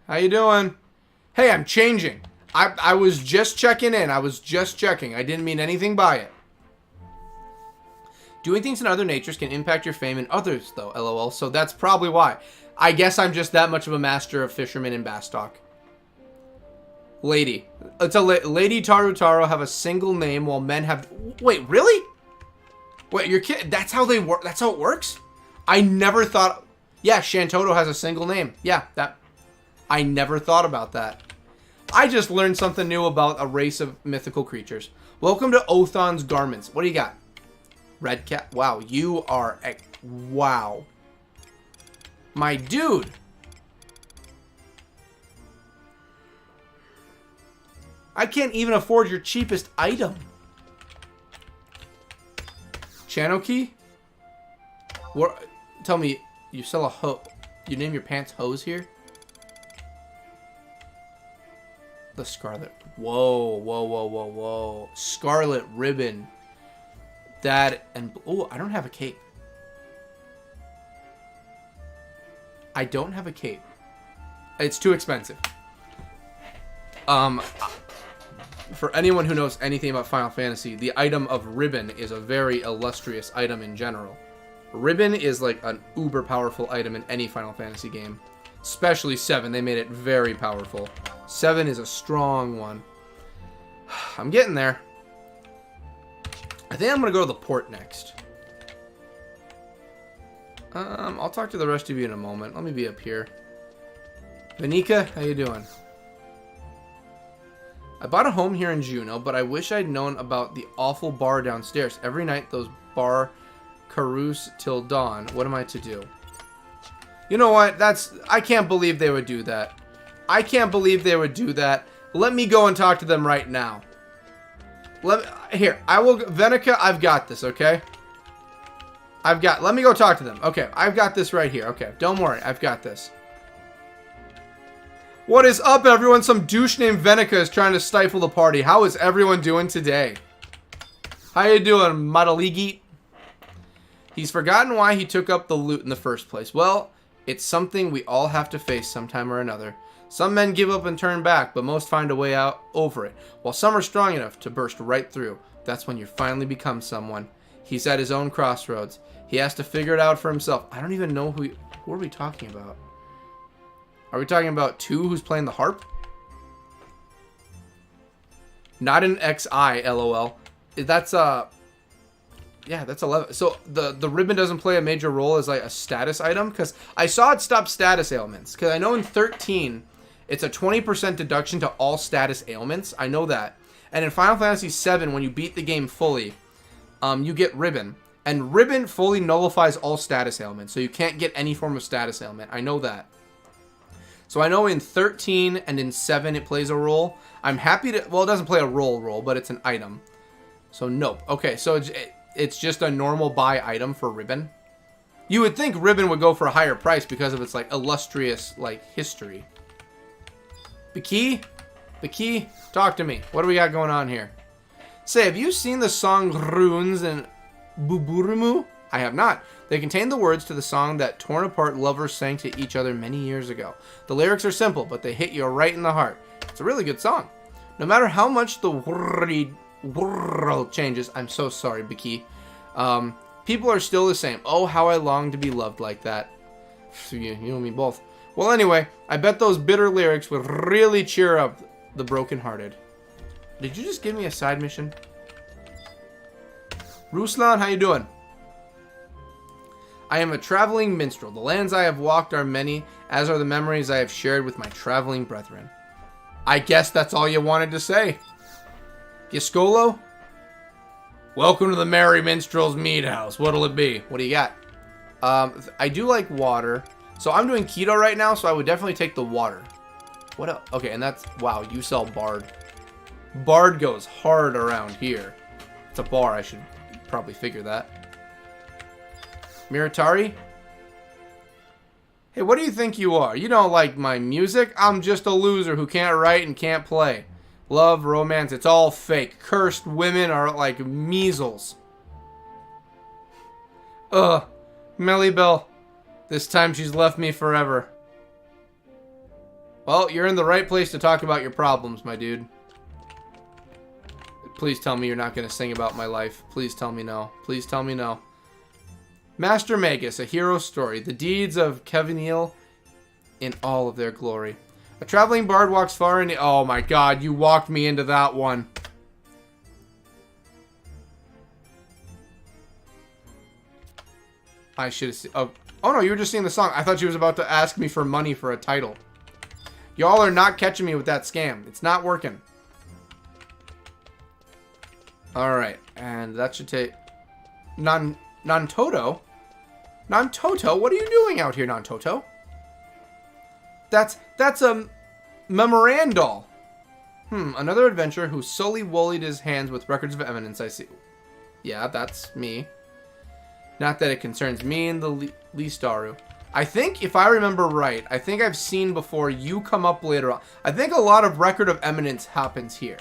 How you doing? Hey, I'm changing. I was just checking in. I was just checking. I didn't mean anything by it. Doing things in other natures can impact your fame in others, though, lol. So that's probably why. I guess I'm just that much of a master of fisherman and bass talk. Lady. It's a Lady Tarutaro have a single name while men have... Wait, really? Wait, you're kidding? That's how they work? That's how it works? I never thought... Yeah, Shantoto has a single name. Yeah, that... I never thought about that. I just learned something new about a race of mythical creatures. Welcome to Othon's Garments. What do you got? Red cat. Wow, you are a... Wow. My dude. I can't even afford your cheapest item. Channel key? What? Tell me, you sell a hoe. You name your pants hose here? The Scarlet. Whoa, whoa, whoa, whoa, whoa. Scarlet ribbon. That and... Oh, I don't have a cape. I don't have a cape. It's too expensive. For anyone who knows anything about Final Fantasy, the item of ribbon is a very illustrious item in general. Ribbon is like an uber powerful item in any Final Fantasy game. Especially 7, they made it very powerful. 7 is a strong one. I'm getting there. I think I'm going to go to the port next. I'll talk to the rest of you in a moment. Let me be up here. Vanika, how you doing? I bought a home here in Jueno, but I wish I'd known about the awful bar downstairs. Every night those bar carouse till dawn. What am I to do? You know what? I can't believe they would do that. I can't believe they would do that. Let me go and talk to them right now. Venica, I've got this, okay? Let me go talk to them. Okay, I've got this right here. Okay, don't worry, I've got this. What is up, everyone? Some douche named Venica is trying to stifle the party. How is everyone doing today? How you doing, Madaligi? He's forgotten why he took up the loot in the first place. Well, it's something we all have to face sometime or another. Some men give up and turn back, but most find a way out over it, while some are strong enough to burst right through. That's when you finally become someone. He's at his own crossroads. He has to figure it out for himself. I don't even know who are we talking about? Are we talking about 2 who's playing the harp? Not an XI, lol. That's yeah, that's 11. So the ribbon doesn't play a major role as like a status item, because I saw it stop status ailments. Because I know in 13, it's a 20% deduction to all status ailments. I know that. And in Final Fantasy VII, when you beat the game fully, you get ribbon. And ribbon fully nullifies all status ailments, so you can't get any form of status ailment. I know that. So I know in 13 and in 7 it plays a role. I'm happy to... Well, it doesn't play a role, but it's an item. So nope. Okay, so it's just a normal buy item for ribbon. You would think ribbon would go for a higher price because of its like illustrious like history. Baki, talk to me. What do we got going on here? Say, have you seen the song Runes and Buburumu? I have not. They contain the words to the song that torn apart lovers sang to each other many years ago. The lyrics are simple, but they hit you right in the heart. It's a really good song. No matter how much the world changes, I'm so sorry, Baki. People are still the same. Oh, how I long to be loved like that. You and me both. Well, anyway, I bet those bitter lyrics would really cheer up the brokenhearted. Did you just give me a side mission? Ruslan, how you doing? I am a traveling minstrel. The lands I have walked are many, as are the memories I have shared with my traveling brethren. I guess that's all you wanted to say. Giscolo? Welcome to the Merry Minstrel's Mead House. What'll it be? What do you got? I do like water. So I'm doing keto right now, so I would definitely take the water. What else? Okay, and that's... Wow, you sell Bard. Bard goes hard around here. It's a bar, I should probably figure that. Miritari? Hey, what do you think you are? You don't like my music? I'm just a loser who can't write and can't play. Love, romance, it's all fake. Cursed women are like measles. Ugh. Mellibel. This time she's left me forever. Well, you're in the right place to talk about your problems, my dude. Please tell me you're not going to sing about my life. Please tell me no. Please tell me no. Master Magus, a hero story. The deeds of Kevinil in all of their glory. A traveling bard walks far in... Oh my god, you walked me into that one. I should have seen... Oh no, you were just singing the song. I thought you was about to ask me for money for a title. Y'all are not catching me with that scam. It's not working. Alright, and that should take... Non-Toto? Non-Toto? What are you doing out here, Non-Toto? That's a memorandal. Another adventurer who sully-woollied his hands with records of eminence, I see. Yeah, that's me. Not that it concerns me and the Listaru. I think, if I remember right, I think I've seen before you come up later on. I think a lot of record of eminence happens here.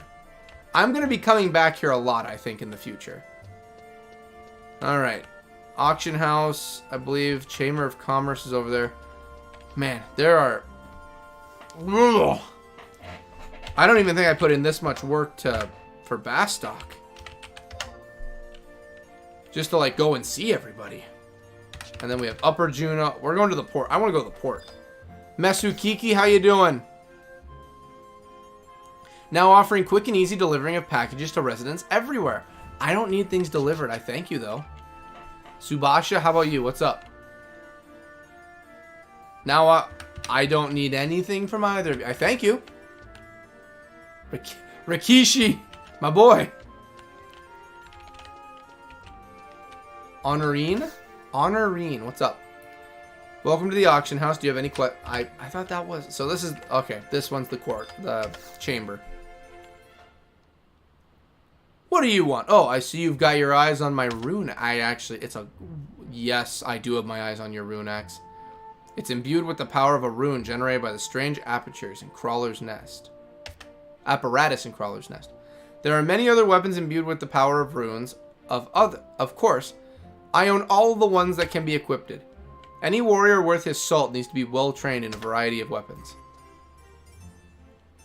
I'm going to be coming back here a lot, I think, in the future. Alright. Auction house, I believe. Chamber of Commerce is over there. Man, there are... Ugh. I don't even think I put in this much work for Bastock. Just to, like, go and see everybody. And then we have Upper Juno. We're going to the port. I want to go to the port. Mesukiki, how you doing? Now offering quick and easy delivering of packages to residents everywhere. I don't need things delivered. I thank you, though. Subasha, how about you? What's up? Now, I don't need anything from either of you. I thank you. Rikishi, my boy. Honorine? Honorine, what's up? Welcome to the auction house. Do you have any I thought that was... So this is... Okay, this one's the court. The chamber. What do you want? Oh, I see you've got your eyes on my rune. It's a... Yes, I do have my eyes on your rune axe. It's imbued with the power of a rune generated by the strange apertures in Crawler's Nest. Apparatus in Crawler's Nest. There are many other weapons imbued with the power of runes. Of course, I own all of the ones that can be equipped. Any warrior worth his salt needs to be well trained in a variety of weapons.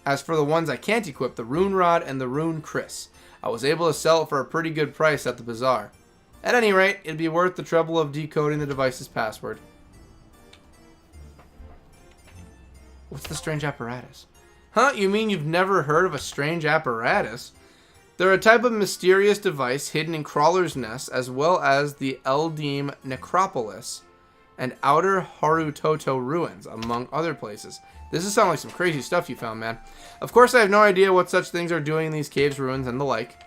As for the ones I can't equip, the Rune Rod and the Rune Kris, I was able to sell it for a pretty good price at the bazaar. At any rate, it'd be worth the trouble of decoding the device's password. What's the strange apparatus? Huh? You mean you've never heard of a strange apparatus? They're a type of mysterious device hidden in Crawler's Nest, as well as the Eldim Necropolis and Outer Harutoto ruins, among other places. This is sounding like some crazy stuff you found, man. Of course, I have no idea what such things are doing in these caves, ruins, and the like.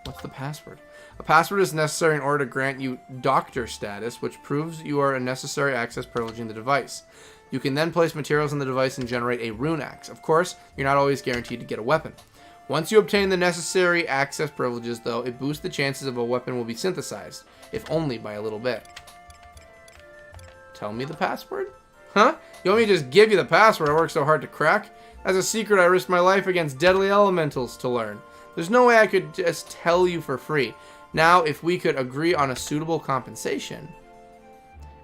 What's the password? A password is necessary in order to grant you doctor status, which proves you are a necessary access privilege in the device. You can then place materials in the device and generate a rune axe. Of course, you're not always guaranteed to get a weapon. Once you obtain the necessary access privileges, though, it boosts the chances of a weapon will be synthesized, if only by a little bit. Tell me the password? Huh? You want me to just give you the password I worked so hard to crack? As a secret, I risked my life against deadly elementals to learn. There's no way I could just tell you for free. Now, if we could agree on a suitable compensation...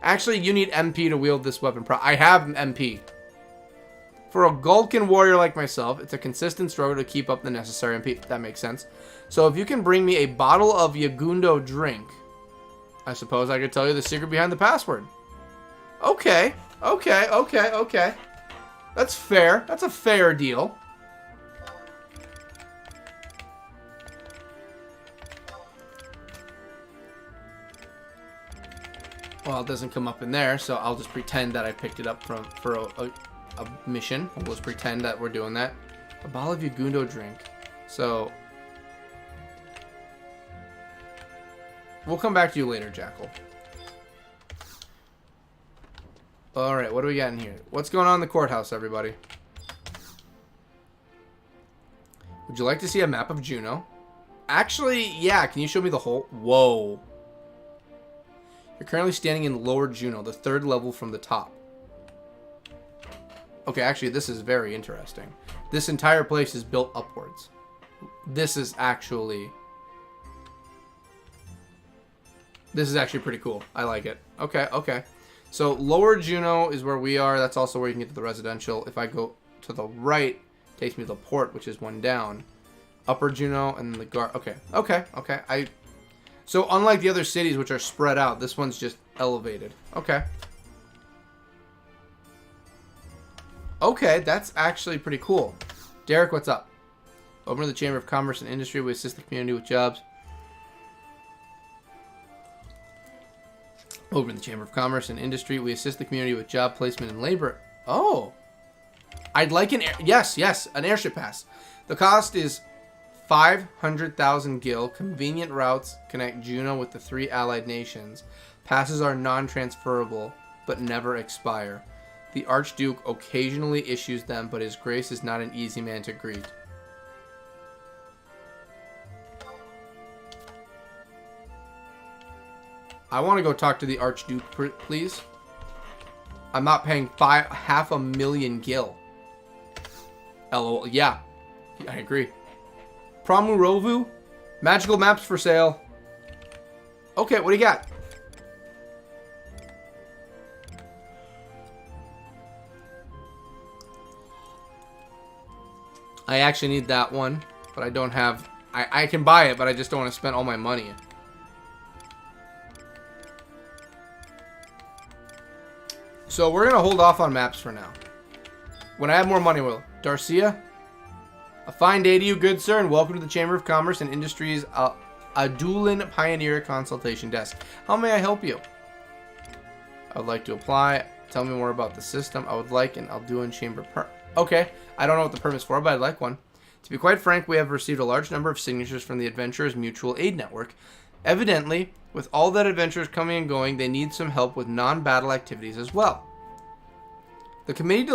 Actually, you need MP to wield this weapon. I have MP. For a Gulkin warrior like myself, it's a consistent struggle to keep up the necessary MP. That makes sense. So if you can bring me a bottle of Yagundo drink, I suppose I could tell you the secret behind the password. Okay. Okay. That's fair. That's a fair deal. Well, it doesn't come up in there, so I'll just pretend that I picked it up for a mission. We'll just pretend that we're doing that. A bottle of Yagundo drink. So, we'll come back to you later, Jackal. Alright, what do we got in here? What's going on in the courthouse, everybody? Would you like to see a map of Juno? Actually, yeah. Can you show me the whole... Whoa. You're currently standing in Lower Juno, the 3rd level from the top. Okay, actually, this is very interesting. This entire place is built upwards. This is actually pretty cool. I like it. Okay. So, Lower Juno is where we are. That's also where you can get to the residential. If I go... to the right takes me to the port, which is one down. Upper Juno and then the guard. Okay. So unlike the other cities, which are spread out, this one's just elevated. Okay. Okay, that's actually pretty cool. Derek, what's up? Over to the Chamber of Commerce and Industry, we assist the community with jobs. Over in the Chamber of Commerce and Industry, we assist the community with job placement and labor. Oh. I'd like an an airship pass. The cost is 500,000 gil. Convenient routes connect Juno with the 3 allied nations. Passes are non-transferable, but never expire. The Archduke occasionally issues them, but his grace is not an easy man to greet. I want to go talk to the Archduke, please. I'm not paying 500,000 gil. LOL. Yeah, I agree. Pramurovu, magical maps for sale. Okay, what do you got? I actually need that one, but I don't have... I can buy it, but I just don't want to spend all my money. So we're going to hold off on maps for now. When I have more money, we'll... Darcia? A fine day to you, good sir, and welcome to the Chamber of Commerce and Industries Adulan Pioneer Consultation Desk. How may I help you? I would like to apply. Tell me more about the system. I would like an Alduin Chamber Okay, I don't know what the permit's for, but I'd like one. To be quite frank, we have received a large number of signatures from the Adventurers Mutual Aid Network. Evidently, with all that adventurers coming and going, they need some help with non-battle activities as well. The committee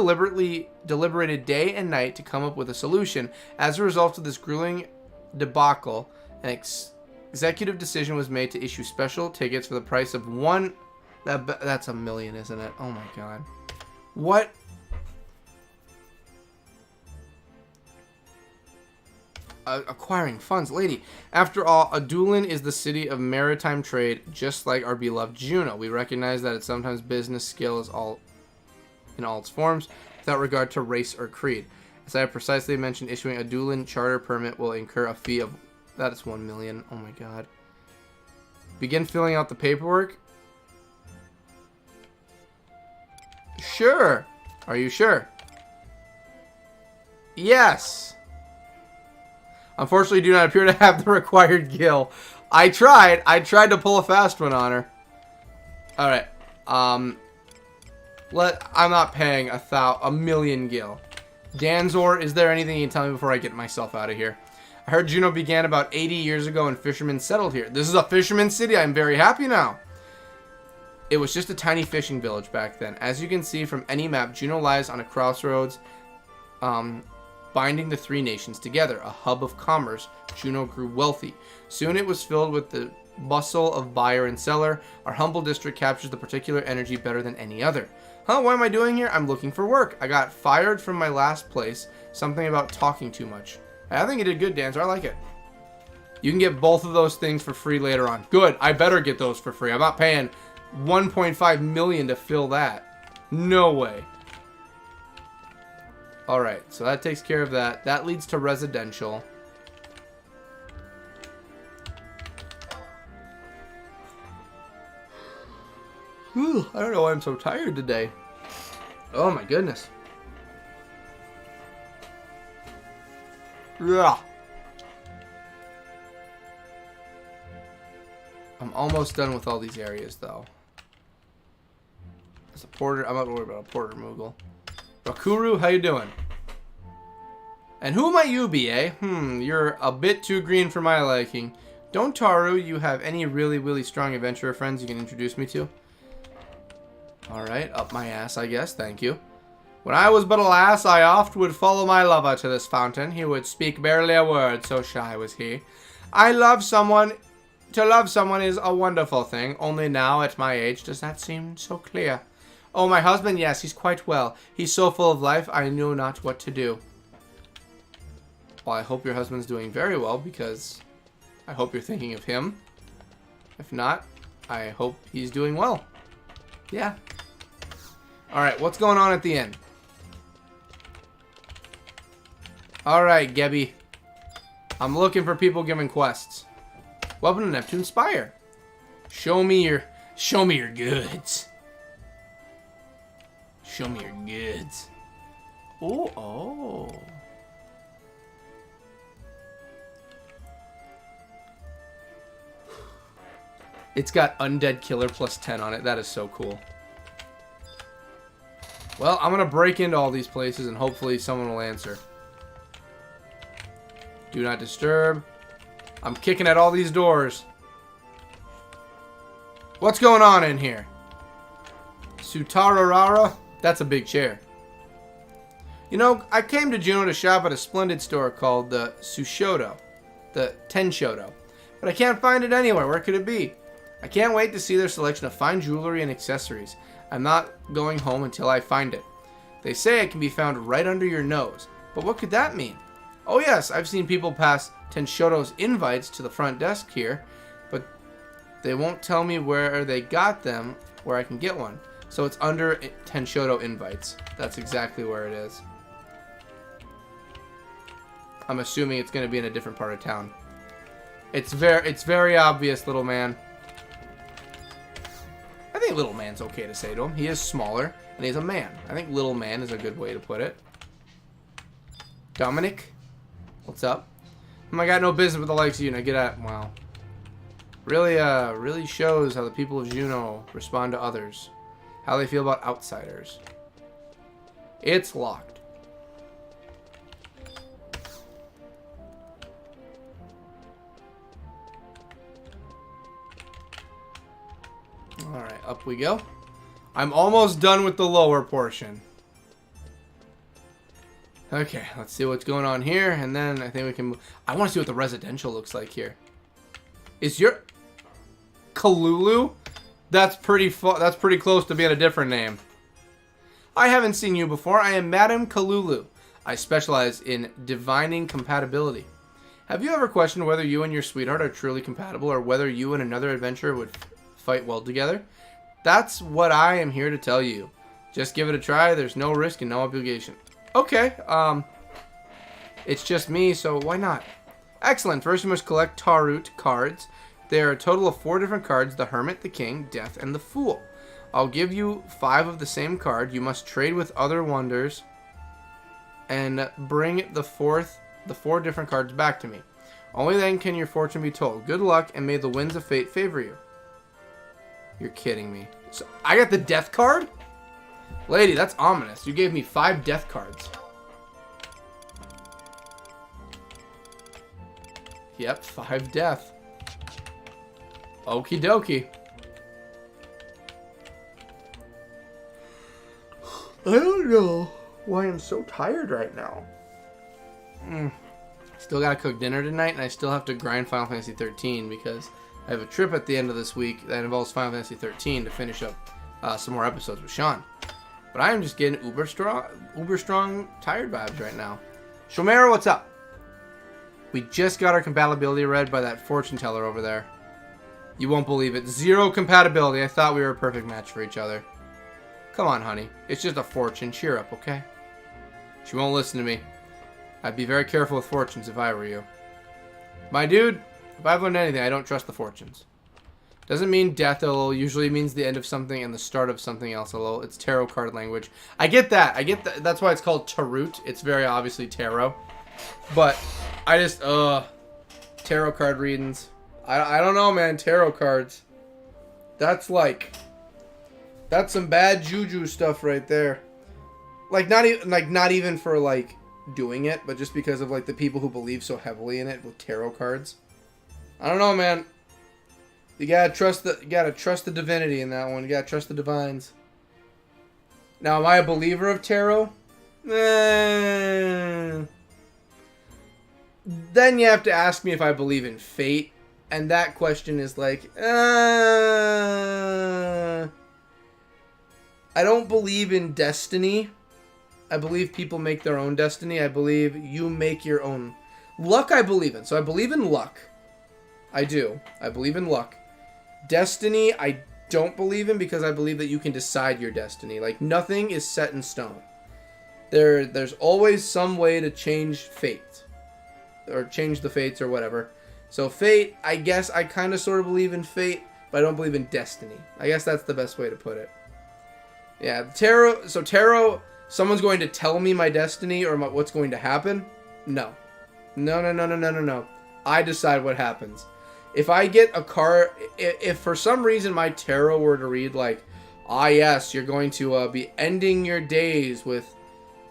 deliberated day and night to come up with a solution. As a result of this grueling debacle, an executive decision was made to issue special tickets for the price of one... That's $1 million, isn't it? Oh my god. What? Acquiring funds, lady. After all, Adulan is the city of maritime trade, just like our beloved Juno. We recognize that it's sometimes business skill is all in all its forms, without regard to race or creed. As I have precisely mentioned, issuing a Adulan charter permit will incur a fee of... That is $1 million. Oh my god. Begin filling out the paperwork. Sure. Are you sure? Yes. Unfortunately, you do not appear to have the required gil. I tried to pull a fast one on her. Alright. I'm not paying $1 million gil. Danzor, is there anything you can tell me before I get myself out of here? I heard Juno began about 80 years ago and fishermen settled here. This is a fisherman's city. I'm very happy now. It was just a tiny fishing village back then. As you can see from any map, Juno lies on a crossroads, binding the 3 nations together. A hub of commerce, Juno grew wealthy. Soon it was filled with the bustle of buyer and seller. Our humble district captures the particular energy better than any other. Huh, what am I doing here? I'm looking for work. I got fired from my last place. Something about talking too much. I think you did good, Dancer. I like it. You can get both of those things for free later on. Good. I better get those for free. I'm not paying 1.5 million to fill that. No way. Alright, so that takes care of that. That leads to residential. Whew, I don't know why I'm so tired today. Oh my goodness. Yeah. I'm almost done with all these areas though. As a porter, I'm not worried about a porter Moogle. Rakuru, how you doing? And who might you be, eh? You're a bit too green for my liking. Don't Taru, you have any really strong adventurer friends you can introduce me to? Alright, up my ass, I guess. Thank you. When I was but a lass, I oft would follow my lover to this fountain. He would speak barely a word, so shy was he. To love someone is a wonderful thing. Only now, at my age, does that seem so clear. Oh, my husband, yes, he's quite well. He's so full of life, I know not what to do. Well, I hope your husband's doing very well, because I hope you're thinking of him. If not, I hope he's doing well. Yeah. Alright, what's going on at the end? Alright, Gebby. I'm looking for people giving quests. Welcome to Neptune Spire. Show me your goods. Show me your goods. Oh. It's got Undead Killer plus 10 on it. That is so cool. Well, I'm going to break into all these places and hopefully someone will answer. Do not disturb. I'm kicking at all these doors. What's going on in here? Sutararara? That's a big chair. You know, I came to Juno to shop at a splendid store called the Sushodo. The Tenshodo. But I can't find it anywhere. Where could it be? I can't wait to see their selection of fine jewelry and accessories. I'm not going home until I find it. They say it can be found right under your nose. But what could that mean? Oh yes, I've seen people pass Tenshodo's invites to the front desk here, but they won't tell me where they got them, where I can get one. So it's under Tenshodo invites. That's exactly where it is. I'm assuming it's going to be in a different part of town. It's very obvious, little man. I think little man's okay to say to him. He is smaller, and he's a man. I think little man is a good way to put it. Dominic? What's up? I got no business with the likes of you. Now get out. Wow. Really shows how the people of Juno respond to others. How they feel about outsiders. It's locked. Alright, up we go. I'm almost done with the lower portion. Okay, let's see what's going on here, and then I think we can move. I want to see what the residential looks like here. Is your Kalulu? That's pretty close to being a different name. I haven't seen you before. I am Madame Kalulu. I specialize in divining compatibility. Have you ever questioned whether you and your sweetheart are truly compatible, or whether you and another adventurer would fight well together? That's what I am here to tell you. Just give it a try. There's no risk and no obligation. Okay, it's just me, so why not? Excellent. First, you must collect Tarot cards. There are a total of 4 different cards: the Hermit, the King, Death, and the Fool. I'll give you 5 of the same card. You must trade with other wonders and bring the 4 different cards back to me. Only then can your fortune be told. Good luck, and may the winds of fate favor you. You're kidding me. So I got the Death card? Lady, that's ominous. You gave me 5 Death cards. Yep, 5 Death. Okie dokie. I don't know why I'm so tired right now. Still gotta cook dinner tonight, and I still have to grind Final Fantasy 13 because I have a trip at the end of this week that involves Final Fantasy 13 to finish up some more episodes with Sean. But I am just getting uber strong tired vibes right now. Shomera, what's up? We just got our compatibility read by that fortune teller over there. You won't believe it. 0 compatibility. I thought we were a perfect match for each other. Come on, honey. It's just a fortune. Cheer up, okay? She won't listen to me. I'd be very careful with fortunes if I were you. My dude, if I've learned anything, I don't trust the fortunes. Doesn't mean death, although usually means the end of something and the start of something else, although it's tarot card language. I get that. That's why it's called tarot. It's very obviously tarot. But I just, tarot card readings. I don't know, man. Tarot cards. That's some bad juju stuff right there. Not even for doing it, but just because of the people who believe so heavily in it with tarot cards. I don't know, man. You gotta trust the divinity in that one. You gotta trust the divines. Now, am I a believer of tarot? Then you have to ask me if I believe in fate, and that question is I don't believe in destiny. I believe people make their own destiny. I believe you make your own. Luck I believe in. So I believe in luck. I do. I believe in luck. Destiny I don't believe in because I believe that you can decide your destiny. Nothing is set in stone. There's always some way to change fate. Or change the fates or whatever. So fate, I guess I kind of sort of believe in fate, but I don't believe in destiny. I guess that's the best way to put it. Yeah, tarot, so tarot, someone's going to tell me my destiny or what's going to happen? No. No. I decide what happens. If I get a card, if for some reason my tarot were to read like, ah yes, you're going to be ending your days with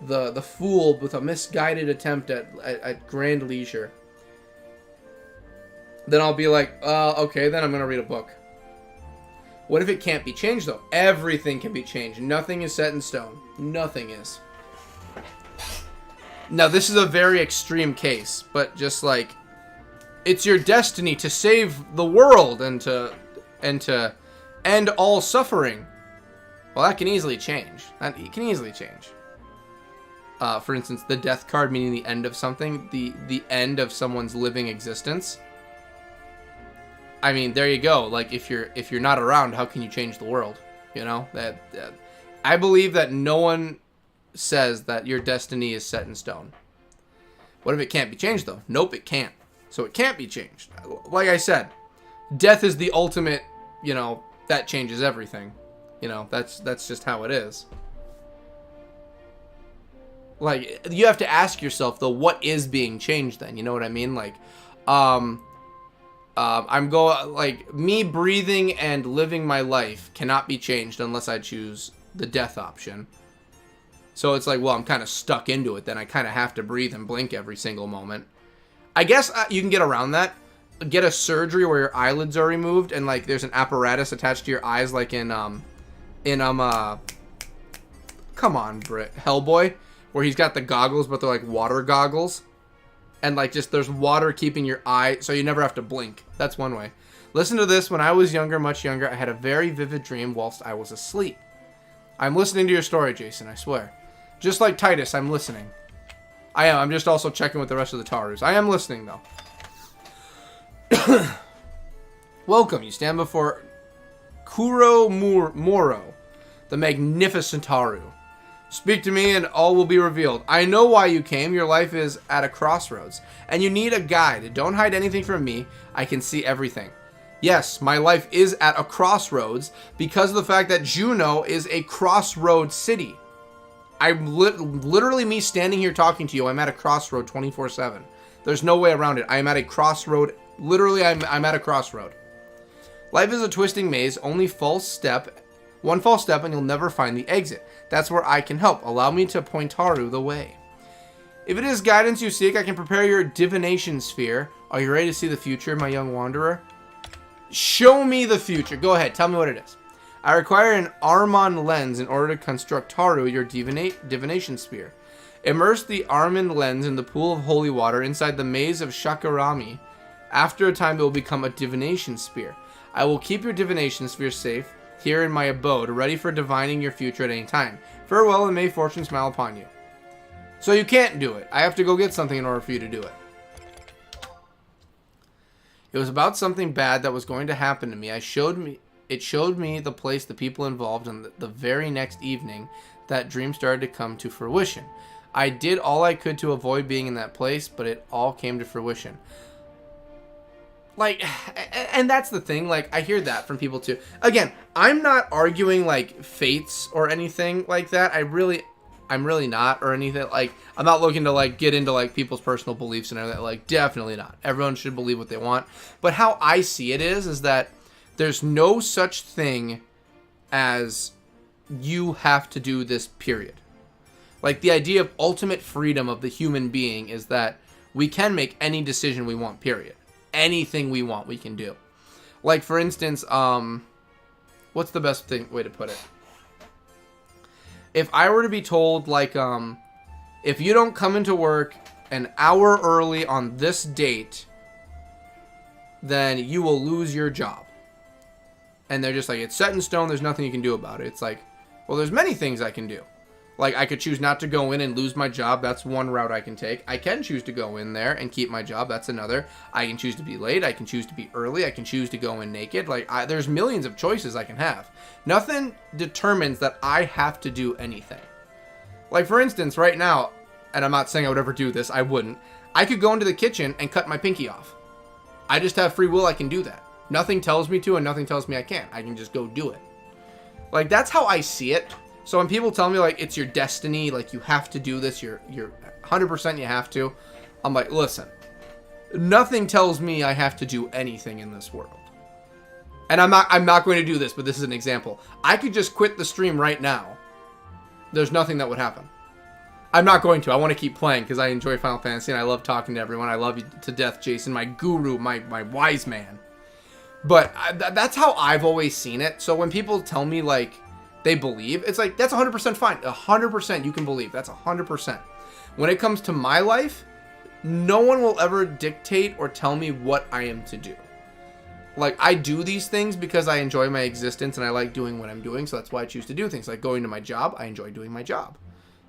the fool with a misguided attempt at grand leisure, then I'll be like, okay, then I'm going to read a book. What if it can't be changed, though? Everything can be changed. Nothing is set in stone. Nothing is. Now, this is a very extreme case, but just like, it's your destiny to save the world and to end all suffering. Well, that can easily change. It can easily change. For instance, the death card, meaning the end of something, the end of someone's living existence. I mean, there you go. Like, if you're not around, how can you change the world? You know, that I believe that no one says that your destiny is set in stone. What if it can't be changed, though? Nope, it can't. So it can't be changed. Like I said, death is the ultimate, you know, that changes everything. You know, that's just how it is. Like, you have to ask yourself, though, what is being changed then? You know what I mean? Like, me breathing and living my life cannot be changed unless I choose the death option. So it's like, well, I'm kind of stuck into it. Then I kind of have to breathe and blink every single moment. I guess you can get around that. Get a surgery where your eyelids are removed and like there's an apparatus attached to your eyes, like in come on, Brit, Hellboy, where he's got the goggles, but they're like water goggles. And like just there's water keeping your eye, so you never have to blink. That's one way. Listen to this. When I was younger, much younger, I had a very vivid dream whilst I was asleep. I'm listening to your story, Jason, I swear. Just like Titus, I'm listening. I am. I'm just also checking with the rest of the Tarus. I am listening, though. Welcome. You stand before Kuro Moro, the magnificent Taru. Speak to me and all will be revealed. I know why you came. Your life is at a crossroads, and you need a guide. Don't hide anything from me. I can see everything. Yes, my life is at a crossroads because of the fact that Jueno is a crossroad city. I'm literally me standing here talking to you. I'm at a crossroad 24/7. There's no way around it. I am at a crossroad. Literally, I'm at a crossroad. Life is a twisting maze. One false step and you'll never find the exit. That's where I can help. Allow me to point Taru the way. If it is guidance you seek, I can prepare your divination sphere. Are you ready to see the future, my young wanderer? Show me the future. Go ahead. Tell me what it is. I require an Armand lens in order to construct Taru, your divination sphere. Immerse the Armand lens in the pool of holy water inside the maze of Shakarami. After a time, it will become a divination sphere. I will keep your divination sphere safe here in my abode, ready for divining your future at any time. Farewell, and may fortune smile upon you. So you can't do it. I have to go get something in order for you to do it. It was about something bad that was going to happen to me. It showed me the place, the people involved, and the very next evening, that dream started to come to fruition. I did all I could to avoid being in that place, but it all came to fruition. Like, and that's the thing, like, I hear that from people too. Again, I'm not arguing, like, fates or anything like that. I'm really not, or anything. Like, I'm not looking to, like, get into, like, people's personal beliefs and everything. Like, definitely not. Everyone should believe what they want. But how I see it is that there's no such thing as you have to do this, period. Like, the idea of ultimate freedom of the human being is that we can make any decision we want, period. Anything we want, we can do. Like, for instance, what's the best way to put it? If I were to be told, like, if you don't come into work an hour early on this date, then you will lose your job. And they're just like, it's set in stone, there's nothing you can do about it. It's like, well, there's many things I can do. Like, I could choose not to go in and lose my job. That's one route I can take. I can choose to go in there and keep my job. That's another. I can choose to be late. I can choose to be early. I can choose to go in naked. Like, there's millions of choices I can have. Nothing determines that I have to do anything. Like, for instance, right now, and I'm not saying I would ever do this, I wouldn't. I could go into the kitchen and cut my pinky off. I just have free will, I can do that. Nothing tells me to, and nothing tells me I can't. I can just go do it. Like, that's how I see it. So when people tell me, like, it's your destiny, like, you have to do this, you're 100% you have to, I'm like, listen, nothing tells me I have to do anything in this world. And I'm not going to do this, but this is an example. I could just quit the stream right now. There's nothing that would happen. I'm not going to. I want to keep playing because I enjoy Final Fantasy and I love talking to everyone. I love you to death, Jason, my guru, my wise man. But that's how I've always seen it. So when people tell me, like, they believe, it's like, that's 100% fine. 100% you can believe. That's 100%. When it comes to my life, no one will ever dictate or tell me what I am to do. Like, I do these things because I enjoy my existence and I like doing what I'm doing. So that's why I choose to do things. Like going to my job, I enjoy doing my job.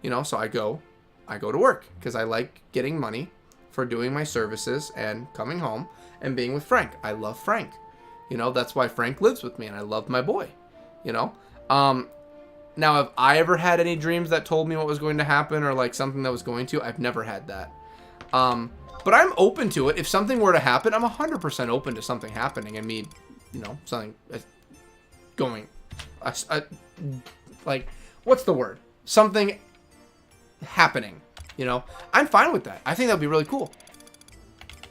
You know, so I go to work because I like getting money for doing my services and coming home and being with Frank. I love Frank. You know, that's why Frank lives with me and I love my boy, you know. Now, have I ever had any dreams that told me what was going to happen or like something that was going to? I've never had that. But I'm open to it. If something were to happen, I'm 100% open to something happening and me, you know, something going, like, what's the word? Something happening, you know. I'm fine with that. I think that'd be really cool.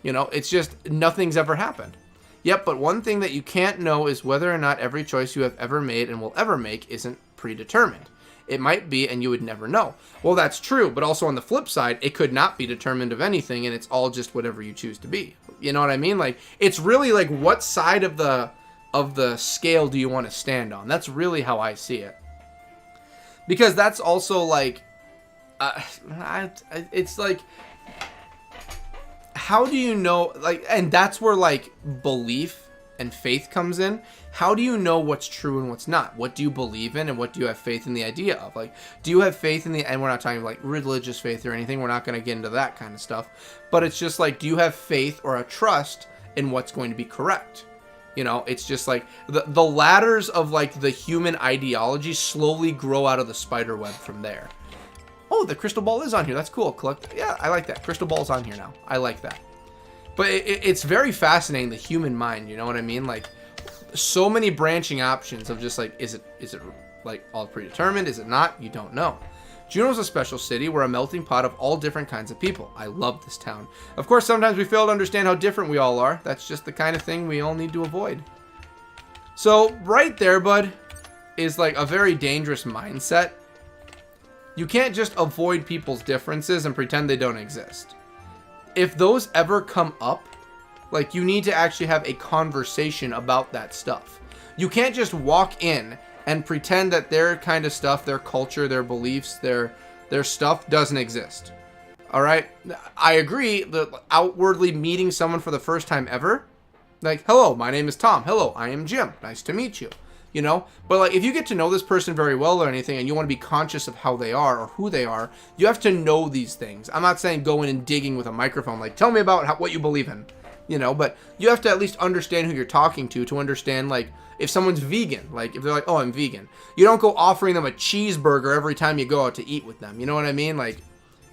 You know, it's just nothing's ever happened. Yep, but one thing that you can't know is whether or not every choice you have ever made and will ever make isn't predetermined. It might be, and you would never know. Well, that's true, but also on the flip side, it could not be determined of anything, and it's all just whatever you choose to be. You know what I mean? Like, it's really like, what side of the scale do you want to stand on? That's really how I see it. Because that's also like, it's like, how do you know, like, and that's where like belief and faith comes in. How do you know what's true and what's not? What do you believe in and what do you have faith in the idea of? Like, do you have faith in the, and we're not talking like religious faith or anything, we're not going to get into that kind of stuff, but it's just like, do you have faith or a trust in what's going to be correct? You know, it's just like the ladders of like the human ideology slowly grow out of the spider web from there. Oh, the crystal ball is on here. That's cool. Collect. Yeah, I like that. Crystal ball's on here now. I like that. But it's very fascinating, the human mind. You know what I mean? Like, so many branching options of just like, is it like all predetermined? Is it not? You don't know. Juneau's a special city. We're a melting pot of all different kinds of people. I love this town. Of course, sometimes we fail to understand how different we all are. That's just the kind of thing we all need to avoid. So right there, bud, is like a very dangerous mindset. You can't just avoid people's differences and pretend they don't exist. If those ever come up, like, you need to actually have a conversation about that stuff. You can't just walk in and pretend that their kind of stuff, their culture, their beliefs, their stuff doesn't exist. All right? I agree that outwardly meeting someone for the first time ever, like, hello, my name is Tom. Hello, I am Jim. Nice to meet you. You know? But like, if you get to know this person very well or anything and you want to be conscious of how they are or who they are, you have to know these things. I'm not saying go in and digging with a microphone, like, tell me about what you believe in. You know, but you have to at least understand who you're talking to understand, like, if someone's vegan, like, if they're like, oh, I'm vegan. You don't go offering them a cheeseburger every time you go out to eat with them. You know what I mean? Like,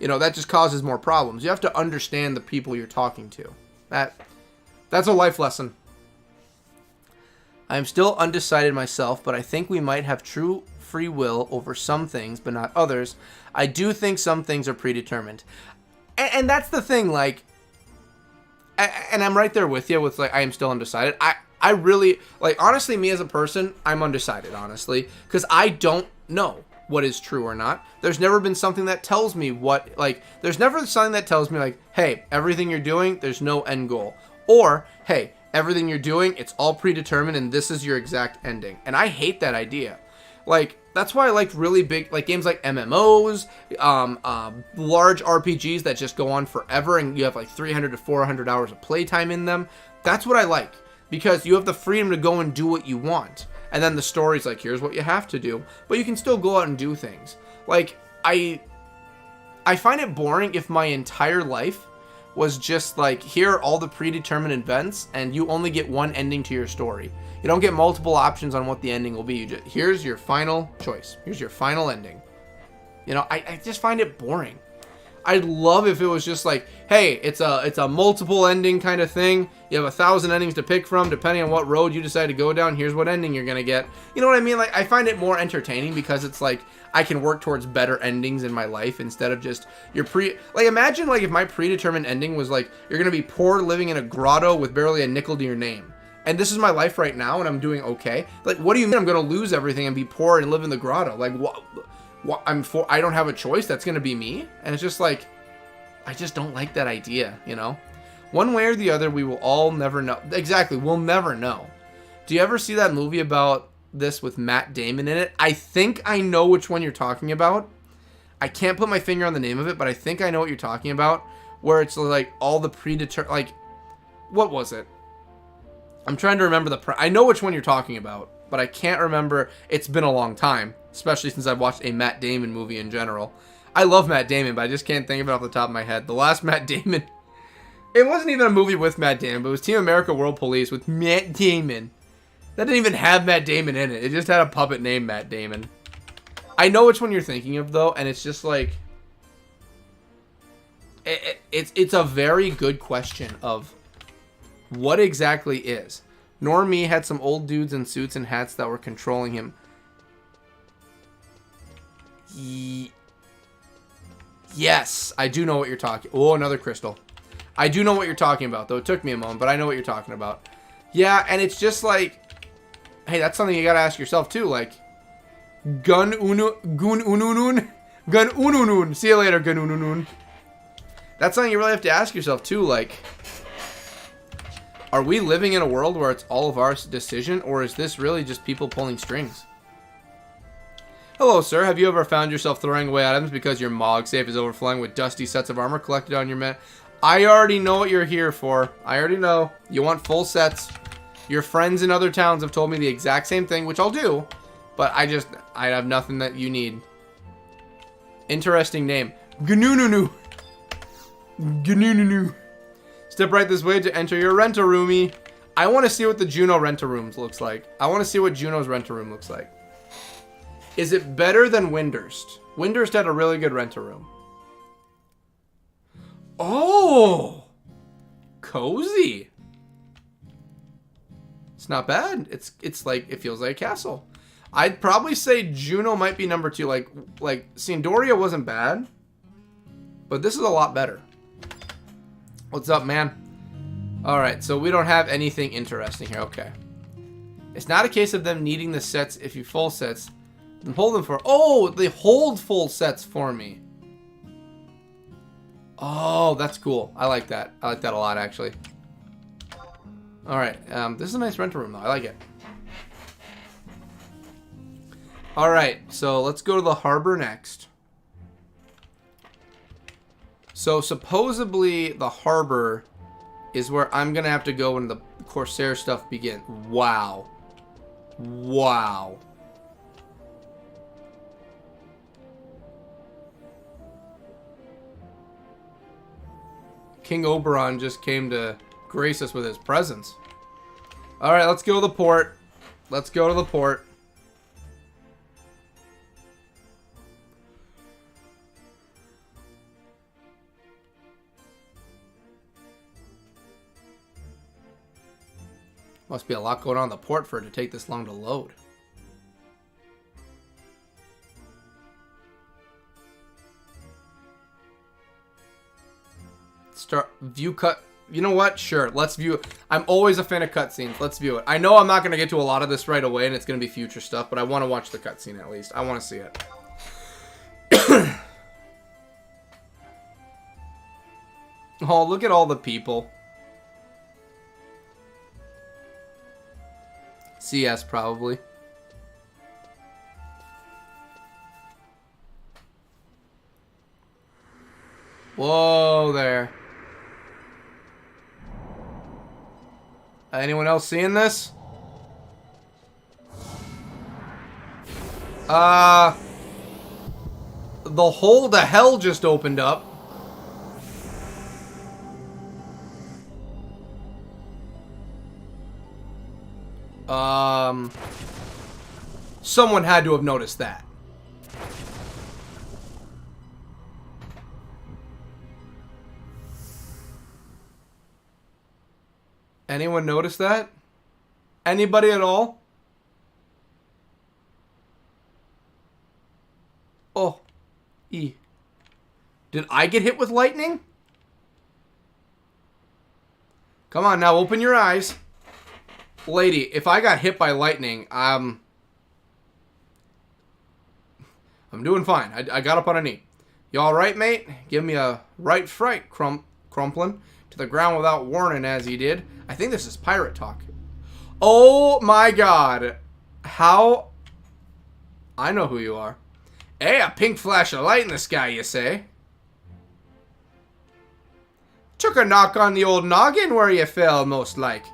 you know, that just causes more problems. You have to understand the people you're talking to. That's a life lesson. I am still undecided myself, but I think we might have true free will over some things, but not others. I do think some things are predetermined. And that's the thing, like, and I'm right there with you with, like, I am still undecided. I really, like, honestly, me as a person, I'm undecided, honestly, because I don't know what is true or not. There's never been something that tells me what, like, there's never something that tells me, like, hey, everything you're doing, there's no end goal. Or, hey, everything you're doing, it's all predetermined and this is your exact ending. And I hate that idea. Like, that's why I like really big, like, games like MMOs, large RPGs that just go on forever and you have like 300 to 400 hours of playtime in them. That's what I like, because you have the freedom to go and do what you want. And then the story's like, here's what you have to do, but you can still go out and do things. Like, I find it boring if my entire life was just like, here are all the predetermined events and you only get one ending to your story. You don't get multiple options on what the ending will be. Here's your final choice. Here's your final ending. You know, I just find it boring. I'd love if it was just like, hey, it's a multiple ending kind of thing. You have 1,000 endings to pick from, depending on what road you decide to go down. Here's what ending you're gonna get. You know what I mean? Like, I find it more entertaining because it's like I can work towards better endings in my life instead of just like, imagine like if my predetermined ending was like you're gonna be poor living in a grotto with barely a nickel to your name. And this is my life right now, and I'm doing okay. Like, what do you mean I'm gonna lose everything and be poor and live in the grotto? Like, what? I don't have a choice. That's gonna be me. And it's just like, I just don't like that idea, you know? One way or the other, we will all never know. Exactly, we'll never know. Do you ever see that movie about this with Matt Damon in it? I think I know which one you're talking about. I can't put my finger on the name of it, but I think I know what you're talking about. Where it's like all the predetermined, like, what was it? I'm trying to remember I know which one you're talking about, but I can't remember. It's been a long time, especially since I've watched a Matt Damon movie in general. I love Matt Damon, but I just can't think of it off the top of my head. The last Matt Damon, it wasn't even a movie with Matt Damon, but it was Team America World Police with Matt Damon. That didn't even have Matt Damon in it. It just had a puppet named Matt Damon. I know which one you're thinking of, though, and it's just like, it's a very good question of what exactly is. Normie had some old dudes in suits and hats that were controlling him. Yes, I do know what you're talking. Oh, another crystal. I do know what you're talking about, though. It took me a moment, but I know what you're talking about. Yeah, and it's just like, hey, that's something you gotta ask yourself too. Like, gun ununun. See you later, gun ununun. That's something you really have to ask yourself too. Like, are we living in a world where it's all of our decision, or is this really just people pulling strings? Hello, sir. Have you ever found yourself throwing away items because your Mog safe is overflowing with dusty sets of armor collected on your met? I already know what you're here for. I already know. You want full sets. Your friends in other towns have told me the exact same thing, which I'll do. But I have nothing that you need. Interesting name. Gnununu. Gnununu. Step right this way to enter your rent-a-roomie. I want to see what the Jueno rent-a-rooms looks like. I want to see what Jueno's rent-a-room looks like. Is it better than Windurst? Windurst had a really good rent-a-room. Oh! Cozy. It's not bad. It's like, it feels like a castle. I'd probably say Jueno might be number 2. Like Cindoria wasn't bad. But this is a lot better. What's up, man? Alright, so we don't have anything interesting here. Okay. It's not a case of them needing the sets if you full sets. Then hold them for... Oh, they hold full sets for me. Oh, that's cool. I like that. I like that a lot, actually. Alright, this is a nice rental room, though. I like it. Alright, so let's go to the harbor next. So, supposedly, the harbor is where I'm going to have to go when the Corsair stuff begins. Wow. Wow. King Oberon just came to grace us with his presence. Alright, let's go to the port. Let's go to the port. Must be a lot going on in the port for it to take this long to load. Start view cut. You know what? Sure, let's view. I'm always a fan of cutscenes. Let's view it. I know I'm not going to get to a lot of this right away, and it's going to be future stuff, but I want to watch the cutscene at least. I want to see it. Oh, look at all the people. CS probably. Whoa there. Anyone else seeing this? The hole to hell just opened up. Someone had to have noticed that. Anyone notice that? Anybody at all? Oh. E. Did I get hit with lightning? Come on now, open your eyes. Lady, if I got hit by lightning, I'm doing fine. I got up on a knee. You alright, mate? Give me a right fright, Crumplin. To the ground without warning as he did. I think this is pirate talk. Oh my god. How? I know who you are. Hey, a pink flash of light in the sky, you say? Took a knock on the old noggin where you fell, most like.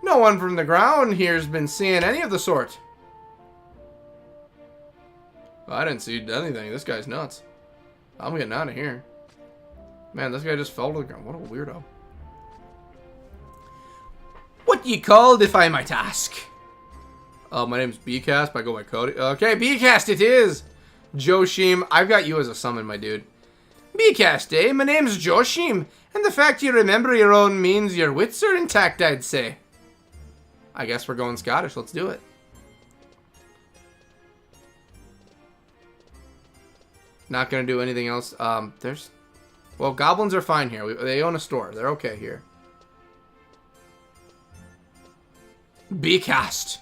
No one from the ground here's been seeing any of the sort. Well, I didn't see anything. This guy's nuts. I'm getting out of here. Man, this guy just fell to the ground. What a weirdo. What ye called, if I might ask? My name's BCast. I go by Cody. Okay, BCast it is. Joshim, I've got you as a summon, my dude. BCast, eh? My name's Joshim, and the fact you remember your own means your wits are intact, I'd say. I guess we're going Scottish. Let's do it. Not gonna do anything else. Well, goblins are fine here. They own a store. They're okay here. BCast.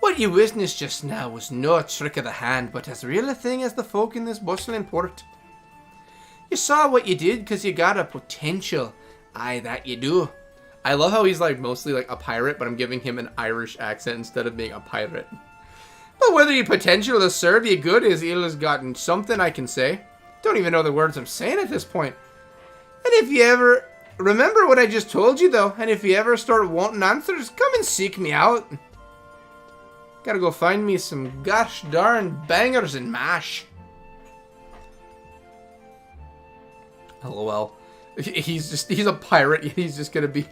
What you witnessed just now was no trick of the hand, but as real a thing as the folk in this bustling port. You saw what you did because you got a potential. Aye, that you do. I love how he's like mostly like a pirate, but I'm giving him an Irish accent instead of being a pirate. But whether your potential to serve you good is ill has gotten something I can say. Don't even know the words I'm saying at this point. And if you ever... Remember what I just told you though, and if you ever start wanting answers, come and seek me out. Gotta go find me some gosh darn bangers and mash. LOL. He's a pirate. He's just gonna be...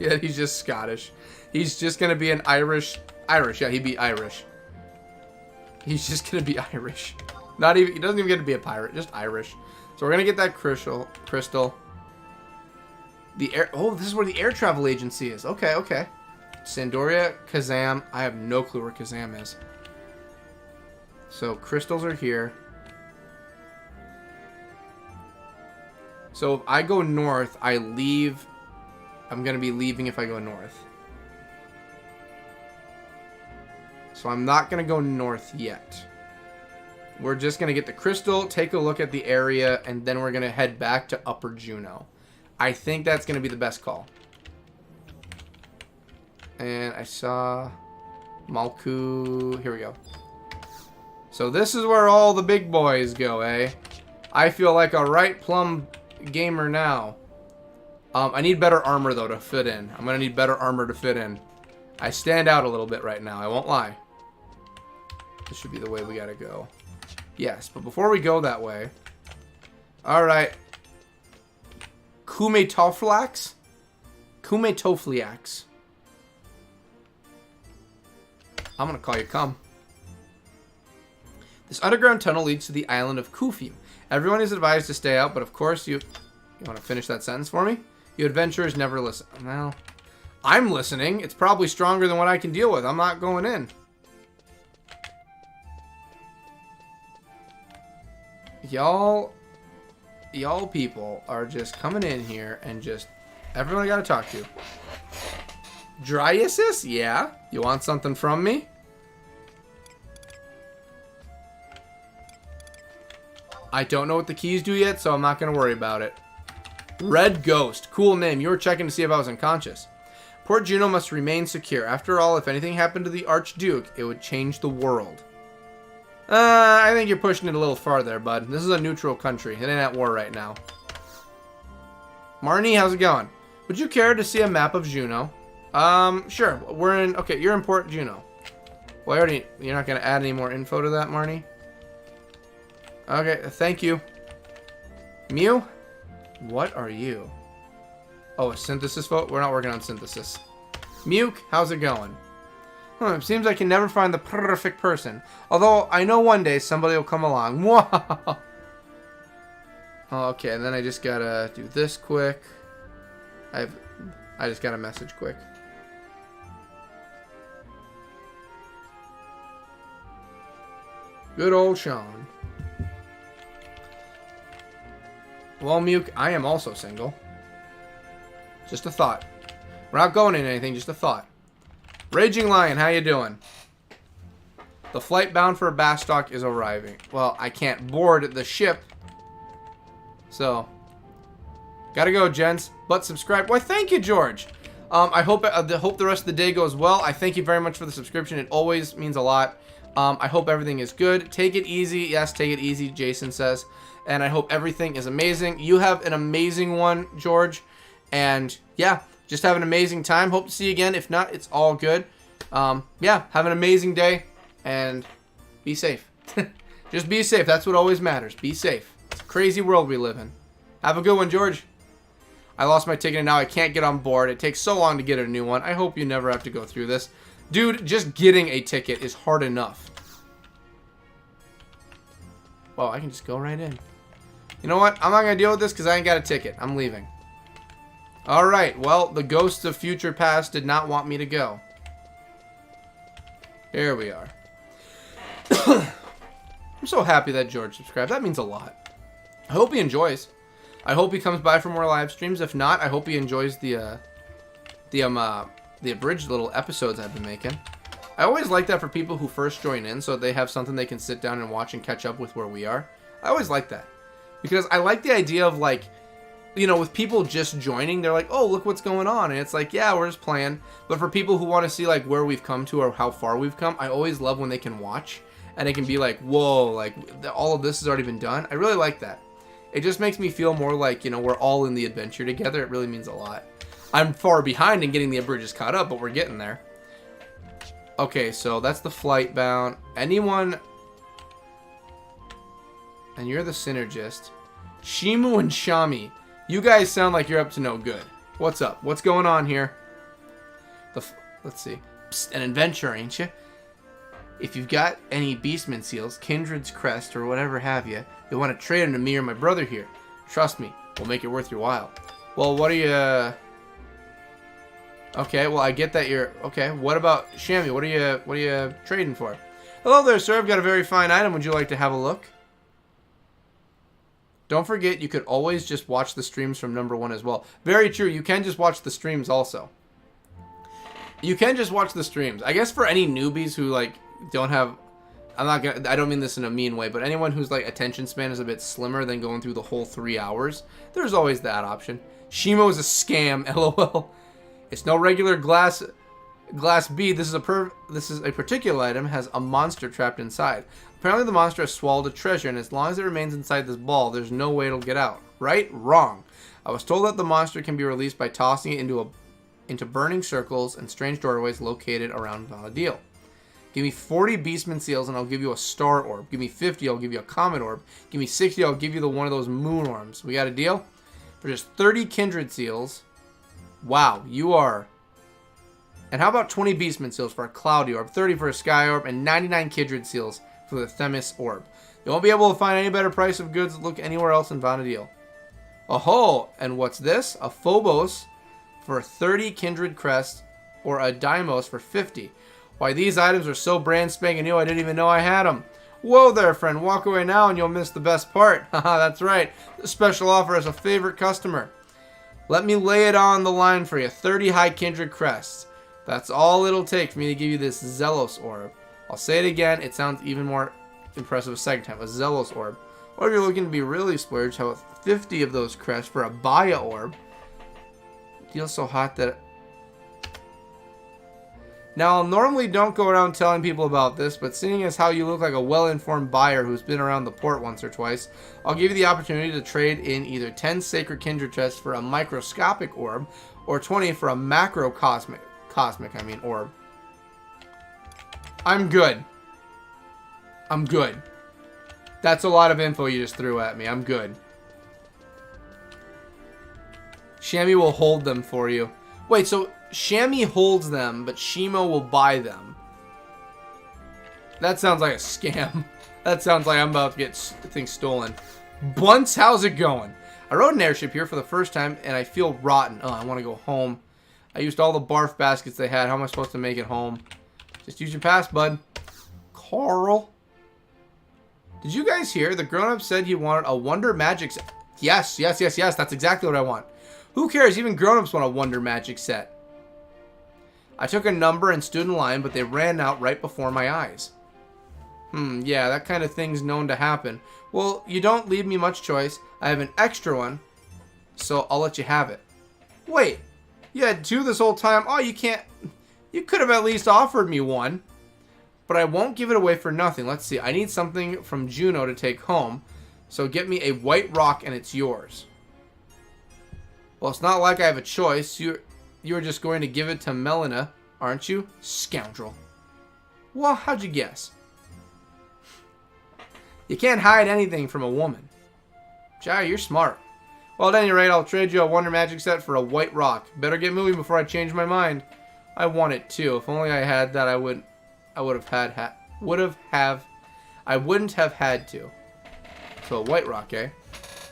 Yeah, he's just Scottish. He's just gonna be an Irish... Yeah, he'd be Irish. He's just gonna be Irish. Not even... He doesn't even get to be a pirate. Just Irish. So we're gonna get that crystal. The air... Oh, this is where the air travel agency is. Okay, okay. Sandoria, Kazam. I have no clue where Kazam is. So, crystals are here. So, if I go north, I leave... I'm going to be leaving if I go north. So, I'm not going to go north yet. We're just going to get the crystal, take a look at the area, and then we're going to head back to Upper Juno. I think that's going to be the best call. And I saw Malku. Here we go. So this is where all the big boys go, eh? I feel like a right plumb gamer now. I need better armor, though, to fit in. I'm going to need better armor to fit in. I stand out a little bit right now. I won't lie. This should be the way we got to go. Yes, but before we go that way... Alright. Kume Toflax? Kume Tofliax. I'm going to call you Cum. This underground tunnel leads to the island of Kufium. Everyone is advised to stay out, but of course you want to finish that sentence for me? You adventurers never listen. Well, I'm listening. It's probably stronger than what I can deal with. I'm not going in. Y'all people are just coming in here and just... Everyone I gotta talk to. Dryasis? Yeah? You want something from me? I don't know what the keys do yet, so I'm not going to worry about it. Red Ghost. Cool name. You were checking to see if I was unconscious. Port Juno must remain secure. After all, if anything happened to the Archduke, it would change the world. I think you're pushing it a little far there, bud. This is a neutral country. It ain't at war right now. Marnie, how's it going? Would you care to see a map of Juno? Sure. We're in... Okay, you're in Port Juno. Well, you're not going to add any more info to that, Marnie? Okay, thank you. Mew? What are you? Oh, a synthesis vote? We're not working on synthesis. Muke, how's it going? It seems I can never find the perfect person. Although, I know one day somebody will come along. Okay, and then I just gotta do this quick. I just gotta message quick. Good old Sean. Well, Muke, I am also single. Just a thought. We're not going in anything, just a thought. Raging Lion, how you doing? The flight bound for Bastock is arriving. Well, I can't board the ship. So, gotta go, gents. But subscribe. Why, thank you, George. I hope the rest of the day goes well. I thank you very much for the subscription. It always means a lot. I hope everything is good. Take it easy. Yes, take it easy, Jason says. And I hope everything is amazing. You have an amazing one, George. And yeah, just have an amazing time. Hope to see you again. If not, it's all good. Yeah, have an amazing day. And be safe. Just be safe. That's what always matters. Be safe. It's a crazy world we live in. Have a good one, George. I lost my ticket and now I can't get on board. It takes so long to get a new one. I hope you never have to go through this. Dude, just getting a ticket is hard enough. Well, I can just go right in. You know what? I'm not going to deal with this because I ain't got a ticket. I'm leaving. Alright, well, the ghosts of future past did not want me to go. Here we are. I'm so happy that George subscribed. That means a lot. I hope he enjoys. I hope he comes by for more live streams. If not, I hope he enjoys the abridged little episodes I've been making. I always like that for people who first join in, so they have something they can sit down and watch and catch up with where we are. I always like that. Because I like the idea of, like, you know, with people just joining, they're like, oh, look what's going on. And it's like, yeah, we're just playing. But for people who want to see, like, where we've come to or how far we've come, I always love when they can watch. And they can be like, whoa, like, all of this has already been done. I really like that. It just makes me feel more like, you know, we're all in the adventure together. It really means a lot. I'm far behind in getting the abridges caught up, but we're getting there. Okay, so that's the flight bound. Anyone... And you're the synergist. Shimu and Shami. You guys sound like you're up to no good. What's up? What's going on here? Let's see. Psst, an adventure, ain't you? If you've got any Beastman seals, Kindred's Crest, or whatever have you, you'll want to trade them to me or my brother here. Trust me, we'll make it worth your while. Well, what are you... Okay, well, I get that you're... Okay, what about Shami? What are you trading for? Hello there, sir. I've got a very fine item. Would you like to have a look? Don't forget, you could always just watch the streams from #1 as well. Very true. You can just watch the streams also. You can just watch the streams. I guess for any newbies who, like, don't have... I don't mean this in a mean way, but anyone whose, like, attention span is a bit slimmer than going through the whole 3 hours, there's always that option. Shimo is a scam, lol. It's no regular glass bead. This is a particular item, has a monster trapped inside. Apparently the monster has swallowed a treasure, and as long as it remains inside this ball, there's no way it'll get out. Right? Wrong. I was told that the monster can be released by tossing it into burning circles and strange doorways located around Valadil. Give me 40 Beastman seals and I'll give you a star orb. Give me 50, I'll give you a comet orb. Give me 60, I'll give you one of those moon orbs. We got a deal? For just 30 kindred seals. Wow, you are... And how about 20 Beastman seals for a cloudy orb, 30 for a sky orb, and 99 kindred seals for the Themis orb. You won't be able to find any better price of goods look anywhere else in Valadil. Oh, and what's this? A Phobos for 30 kindred crests, or a Deimos for 50. Why, these items are so brand spanking new, I didn't even know I had them. Whoa there, friend. Walk away now and you'll miss the best part. Haha, that's right. This special offer is a favorite customer. Let me lay it on the line for you. 30 high kindred crests. That's all it'll take for me to give you this Zelos orb. I'll say it again. It sounds even more impressive a second time. A Zelos orb. Or if you're looking to be really splurged, how about 50 of those crests for a Baya orb? Deal's so hot that... Now, I normally don't go around telling people about this, but seeing as how you look like a well-informed buyer who's been around the port once or twice, I'll give you the opportunity to trade in either 10 Sacred Kindred chests for a microscopic orb, or 20 for a macrocosmic orb. I'm good. I'm good. That's a lot of info you just threw at me. I'm good. Shami will hold them for you. Wait, so Shami holds them, but Shimo will buy them. That sounds like a scam. That sounds like I'm about to get things stolen. Bunce, how's it going? I rode an airship here for the first time, and I feel rotten. Oh, I want to go home. I used all the barf baskets they had. How am I supposed to make it home? Just use your pass, bud. Carl. Did you guys hear? The grown-up said he wanted a Wonder Magic set. Yes, yes, yes, yes. That's exactly what I want. Who cares? Even grown-ups want a Wonder Magic set. I took a number and stood in line, but they ran out right before my eyes. Yeah, that kind of thing's known to happen. Well, you don't leave me much choice. I have an extra one, so I'll let you have it. Wait, you had two this whole time? Oh, you can't... You could have at least offered me one. But I won't give it away for nothing. Let's see. I need something from Jueno to take home. So get me a white rock and it's yours. Well, it's not like I have a choice. You're just going to give it to Melina, aren't you? Scoundrel. Well, how'd you guess? You can't hide anything from a woman. Jai, you're smart. Well, at any rate, I'll trade you a Wonder Magic set for a white rock. Better get moving before I change my mind. I want it too. If only I had that, I wouldn't have had to. So a white rock, eh?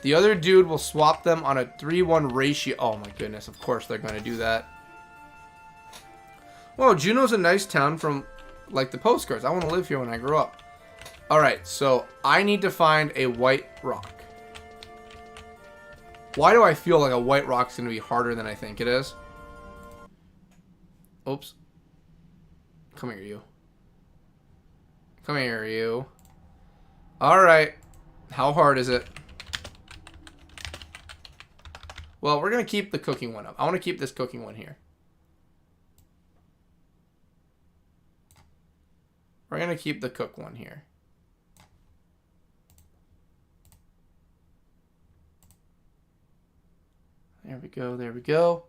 The other dude will swap them on a 3-1 ratio. Oh my goodness, of course they're going to do that. Whoa, Juneau's a nice town from, like, the postcards. I want to live here when I grow up. Alright, so I need to find a white rock. Why do I feel like a white rock's going to be harder than I think it is? Oops. Come here, you. Come here, you. Alright. How hard is it? Well, we're going to keep the cooking one up. I want to keep this cooking one here. We're going to keep the cook one here. There we go, there we go.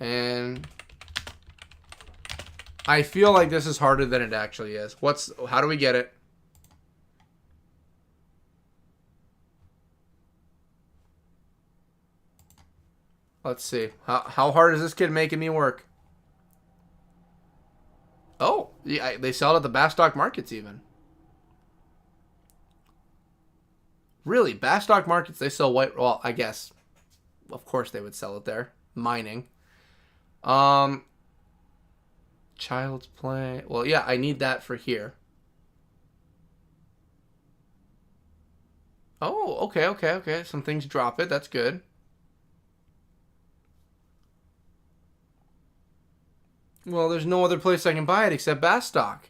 And I feel like this is harder than it actually is. How do we get it? Let's see. How hard is this kid making me work? Oh, yeah, they sell it at the Bastock markets even. Really, Bastock markets, they sell white, well, I guess. Of course they would sell it there. Mining. Child's Play. Well, yeah, I need that for here. Oh, okay. Some things drop it. That's good. Well, there's no other place I can buy it except Bastock.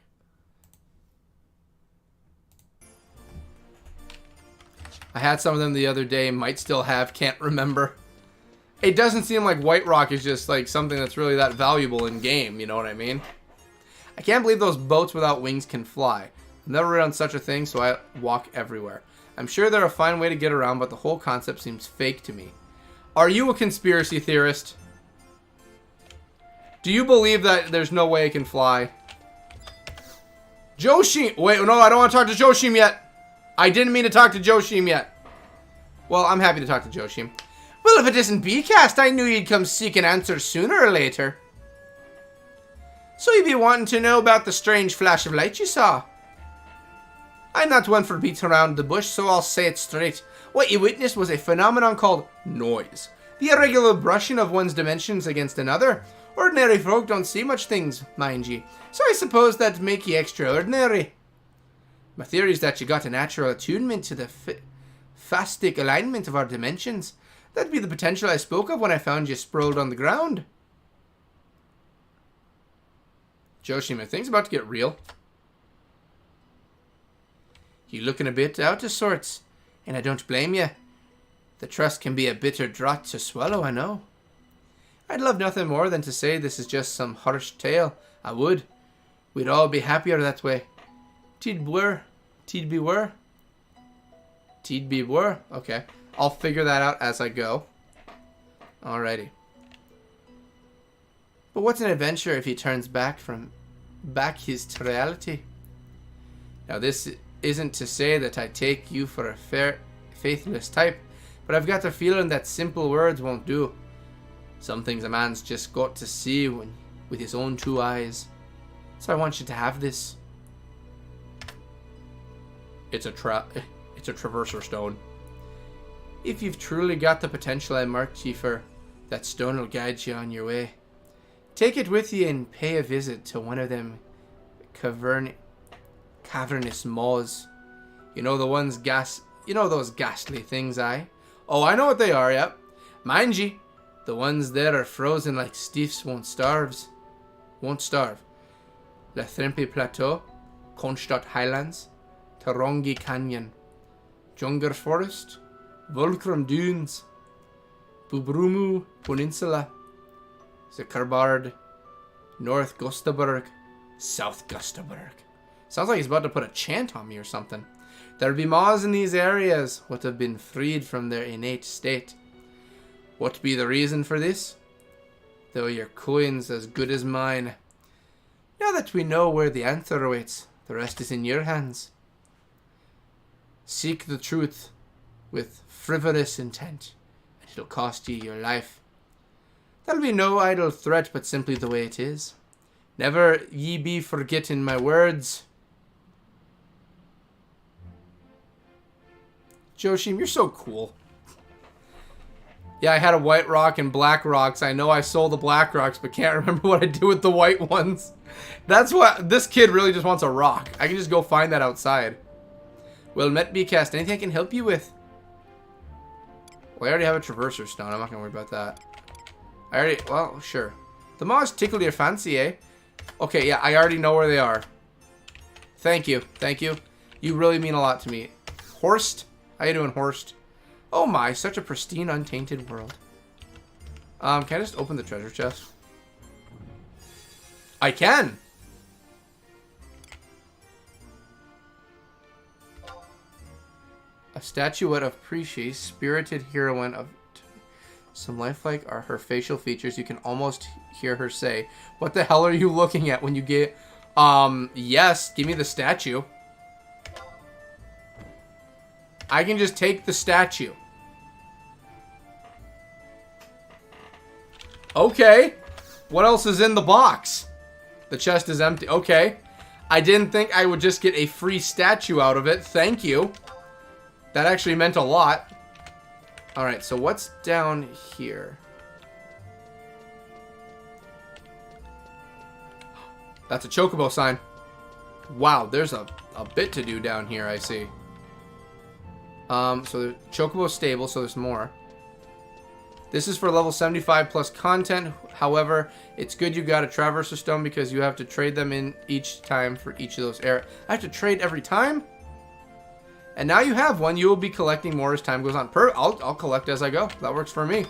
I had some of them the other day. Might still have. Can't remember. It doesn't seem like White Rock is just like something that's really that valuable in game. You know what I mean? I can't believe those boats without wings can fly. I've never read on such a thing, so I walk everywhere. I'm sure they're a fine way to get around, but the whole concept seems fake to me. Are you a conspiracy theorist? Do you believe that there's no way it can fly? Joshim! Wait, no, I don't want to talk to Joshim yet. I didn't mean to talk to Joshim yet. Well, I'm happy to talk to Joshim. Well, if it isn't BCast, I knew you'd come seek an answer sooner or later. So you'd be wanting to know about the strange flash of light you saw? I'm not one for beats around the bush, so I'll say it straight. What you witnessed was a phenomenon called noise. The irregular brushing of one's dimensions against another. Ordinary folk don't see much things, mind ye. So I suppose that'd make ye extraordinary. My theory is that you got a natural attunement to the fastic alignment of our dimensions. That'd be the potential I spoke of when I found you sprawled on the ground. Joshim, are things about to get real? You looking a bit out of sorts, and I don't blame you. The trust can be a bitter draught to swallow, I know. I'd love nothing more than to say this is just some harsh tale. I would. We'd all be happier that way. Teed be were. Okay. I'll figure that out as I go. Alrighty. But what's an adventure if he turns back his to reality? Now this isn't to say that I take you for a faithless type, but I've got a feeling that simple words won't do. Some things a man's just got to see with his own two eyes. So I want you to have this. It's a trap. It's a traverser stone. If you've truly got the potential I marked you for, that stone will guide you on your way. Take it with you and pay a visit to one of them cavernous maws. You know the ones those ghastly things, Oh, I know what they are, yep. Mind ye, the ones there are frozen like stiffs won't starve. La Thrempe Plateau, Kronstadt Highlands, Tarongi Canyon, Junger Forest, Volcrum Dunes, Bubrumu Peninsula, Zuckerbard, North Gustaberg, South Gustaberg. Sounds like he's about to put a chant on me or something. There be maws in these areas what have been freed from their innate state. What be the reason for this? Though your coin's as good as mine. Now that we know where the answer awaits, the rest is in your hands. Seek the truth with frivolous intent, and it'll cost ye your life. There'll be no idle threat, but simply the way it is. Never ye be forgetting my words. Joshim, you're so cool. Yeah, I had a white rock and black rocks. I know I sold the black rocks, but can't remember what I do with the white ones. That's what... This kid really just wants a rock. I can just go find that outside. Well met, BCast. Anything I can help you with? Well, I already have a traverser stone. I'm not going to worry about that. Well, sure. The moths tickle your fancy, eh? Okay, yeah, I already know where they are. Thank you. Thank you. You really mean a lot to me. Horst? How you doing, Horst? Oh my, such a pristine, untainted world. Can I just open the treasure chest? I can! A statuette of Precious, spirited heroine of... Some lifelike are her facial features. You can almost hear her say, "What the hell are you looking at?" when you get... Yes, give me the statue. I can just take the statue. Okay. What else is in the box? The chest is empty. Okay. I didn't think I would just get a free statue out of it. Thank you. That actually meant a lot. Alright, so what's down here? That's a chocobo sign. Wow, there's a bit to do down here, I see. So the chocobo stable, so there's more. This is for level 75 plus content. However, it's good you got a traverser stone because you have to trade them in each time for each of those areas. I have to trade every time? And now you have one. You will be collecting more as time goes on. I'll collect as I go. That works for me.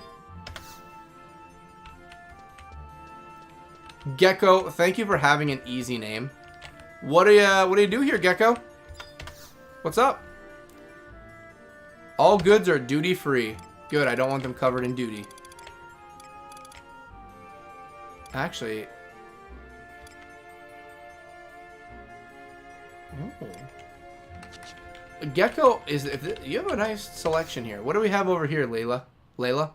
Gecko, thank you for having an easy name. What do you do here, Gecko? What's up? All goods are duty free. Good, I don't want them covered in duty. Actually. Oh. Gecko is... you have a nice selection here. What do we have over here, Layla? Layla?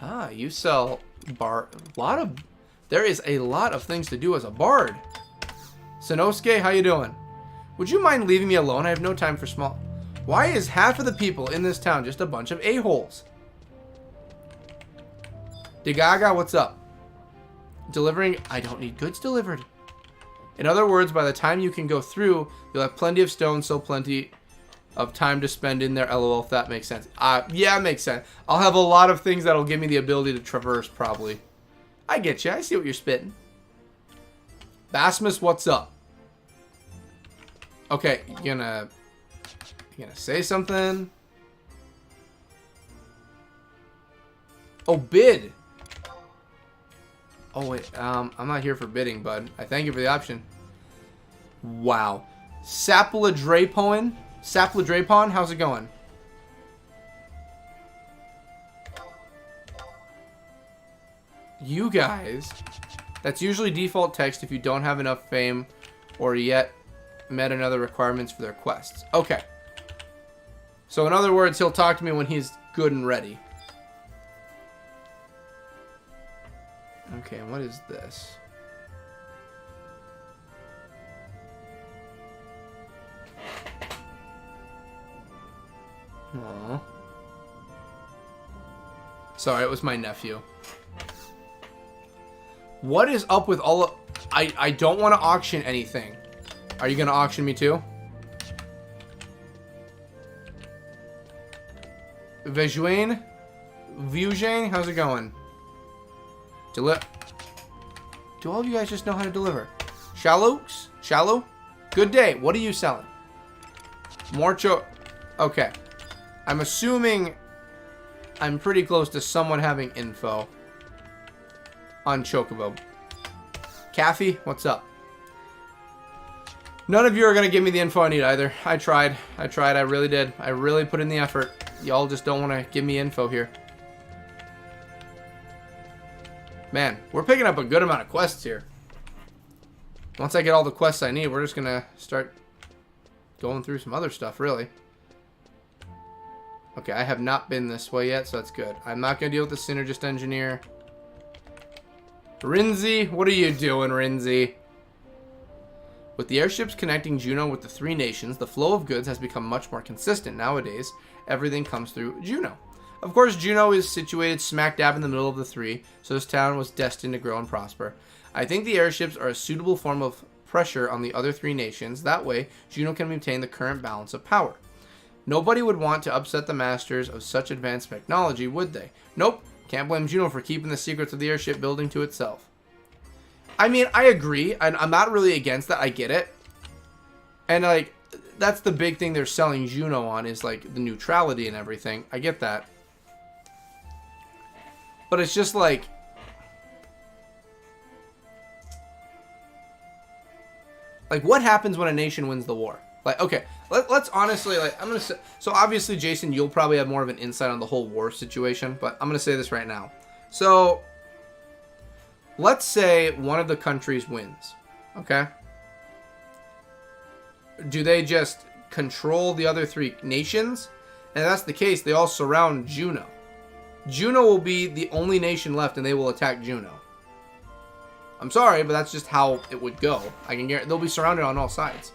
Ah, you sell there is a lot of things to do as a bard. Sanosuke, how you doing? Would you mind leaving me alone? I have no time for small... Why is half of the people in this town just a bunch of a-holes? Degaga, what's up? Delivering... I don't need goods delivered. In other words, by the time you can go through, you'll have plenty of stone, so plenty of time to spend in there. LOL, if that makes sense. Yeah, it makes sense. I'll have a lot of things that'll give me the ability to traverse, probably. I get you. I see what you're spitting. Basmus, what's up? Okay, you gonna say something? Oh, bid. Oh, wait. I'm not here for bidding, bud. I thank you for the option. Wow. Sapladrapon? Sapladrapon? How's it going? You guys. That's usually default text if you don't have enough fame or yet met another requirements for their quests. Okay. So in other words, he'll talk to me when he's good and ready. Okay, and what is this? Aww. Sorry, it was my nephew. What is up with all of... I don't want to auction anything. Are you going to auction me too? Vejuane? Vujane? How's it going? Do all of you guys just know how to deliver? Shallows? Shallow? Good day. What are you selling? More Okay. I'm assuming I'm pretty close to someone having info on Chocobo. Caffey, what's up? None of you are going to give me the info I need either. I tried. I really did. I really put in the effort. Y'all just don't want to give me info here. Man, we're picking up a good amount of quests here. Once I get all the quests I need, we're just going to start going through some other stuff, really. Okay, I have not been this way yet, so that's good. I'm not going to deal with the Synergist Engineer. Rinzi, what are you doing, Rinzi? With the airships connecting Juno with the three nations, the flow of goods has become much more consistent. Nowadays, everything comes through Juno. Of course, Juno is situated smack dab in the middle of the three, so this town was destined to grow and prosper. I think the airships are a suitable form of pressure on the other three nations. That way, Juno can maintain the current balance of power. Nobody would want to upset the masters of such advanced technology, would they? Nope. Can't blame Juno for keeping the secrets of the airship building to itself. I mean, I agree. I'm not really against that. I get it. And, like, that's the big thing they're selling Juno on is, like, the neutrality and everything. I get that. But it's just, like... Like, what happens when a nation wins the war? Like, okay, let's honestly, like, I'm going to say... So, obviously, Jason, you'll probably have more of an insight on the whole war situation. But I'm going to say this right now. So... Let's say one of the countries wins, okay? Do they just control the other three nations? And if that's the case, they all surround Juno. Juno will be the only nation left and they will attack Juno. I'm sorry, but that's just how it would go. I can guarantee they'll be surrounded on all sides.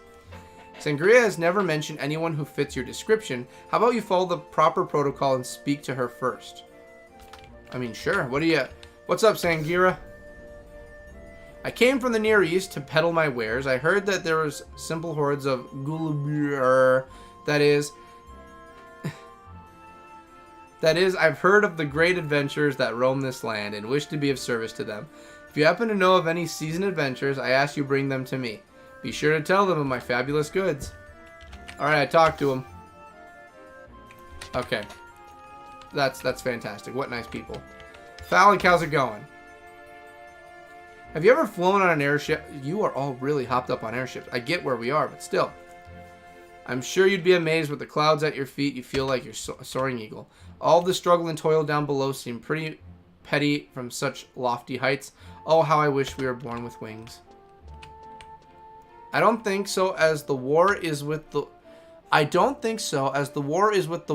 Sangria has never mentioned anyone who fits your description. How about you follow the proper protocol and speak to her first? I mean, sure. What's up, Sangira? I came from the Near East to peddle my wares. I heard that there was simple hordes of Gulubur. That is, I've heard of the great adventurers that roam this land and wish to be of service to them. If you happen to know of any seasoned adventurers, I ask you bring them to me. Be sure to tell them of my fabulous goods. Alright, I talked to him. Okay. That's fantastic. What nice people. Phallic, how's it going? Have you ever flown on an airship? You are all really hopped up on airships. I get where we are, but still. I'm sure you'd be amazed with the clouds at your feet. You feel like you're a soaring eagle. All the struggle and toil down below seem pretty petty from such lofty heights. Oh, how I wish we were born with wings. I don't think so, as the war is with the...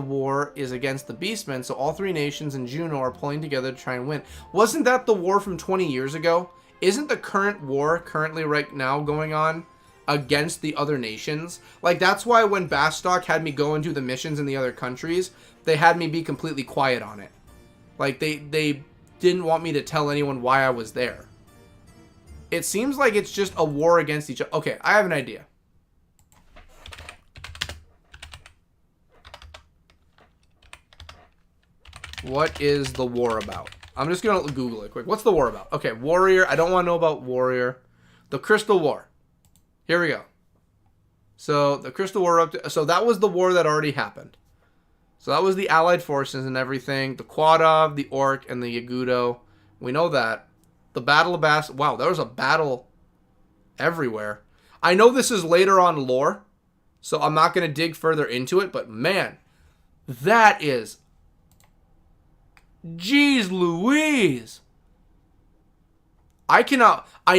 war is against the Beastmen, so all three nations and Juno are pulling together to try and win. Wasn't that the war from 20 years ago? Isn't the current war currently right now going on against the other nations? Like, that's why when Bastock had me go and do the missions in the other countries, they had me be completely quiet on it. Like, they didn't want me to tell anyone why I was there. It seems like it's just a war against each other. Okay, I have an idea. What is the war about? I'm just going to Google it quick. What's the war about? Okay, warrior. I don't want to know about warrior. The Crystal War. Here we go. So, the Crystal War so that was the war that already happened. So, that was the Allied forces and everything. The Quadov, the Orc, and the Yagudo. We know that. The Battle of Bass. Wow, there was a battle everywhere. I know this is later on lore, so I'm not going to dig further into it, but man, that is... Jeez Louise. I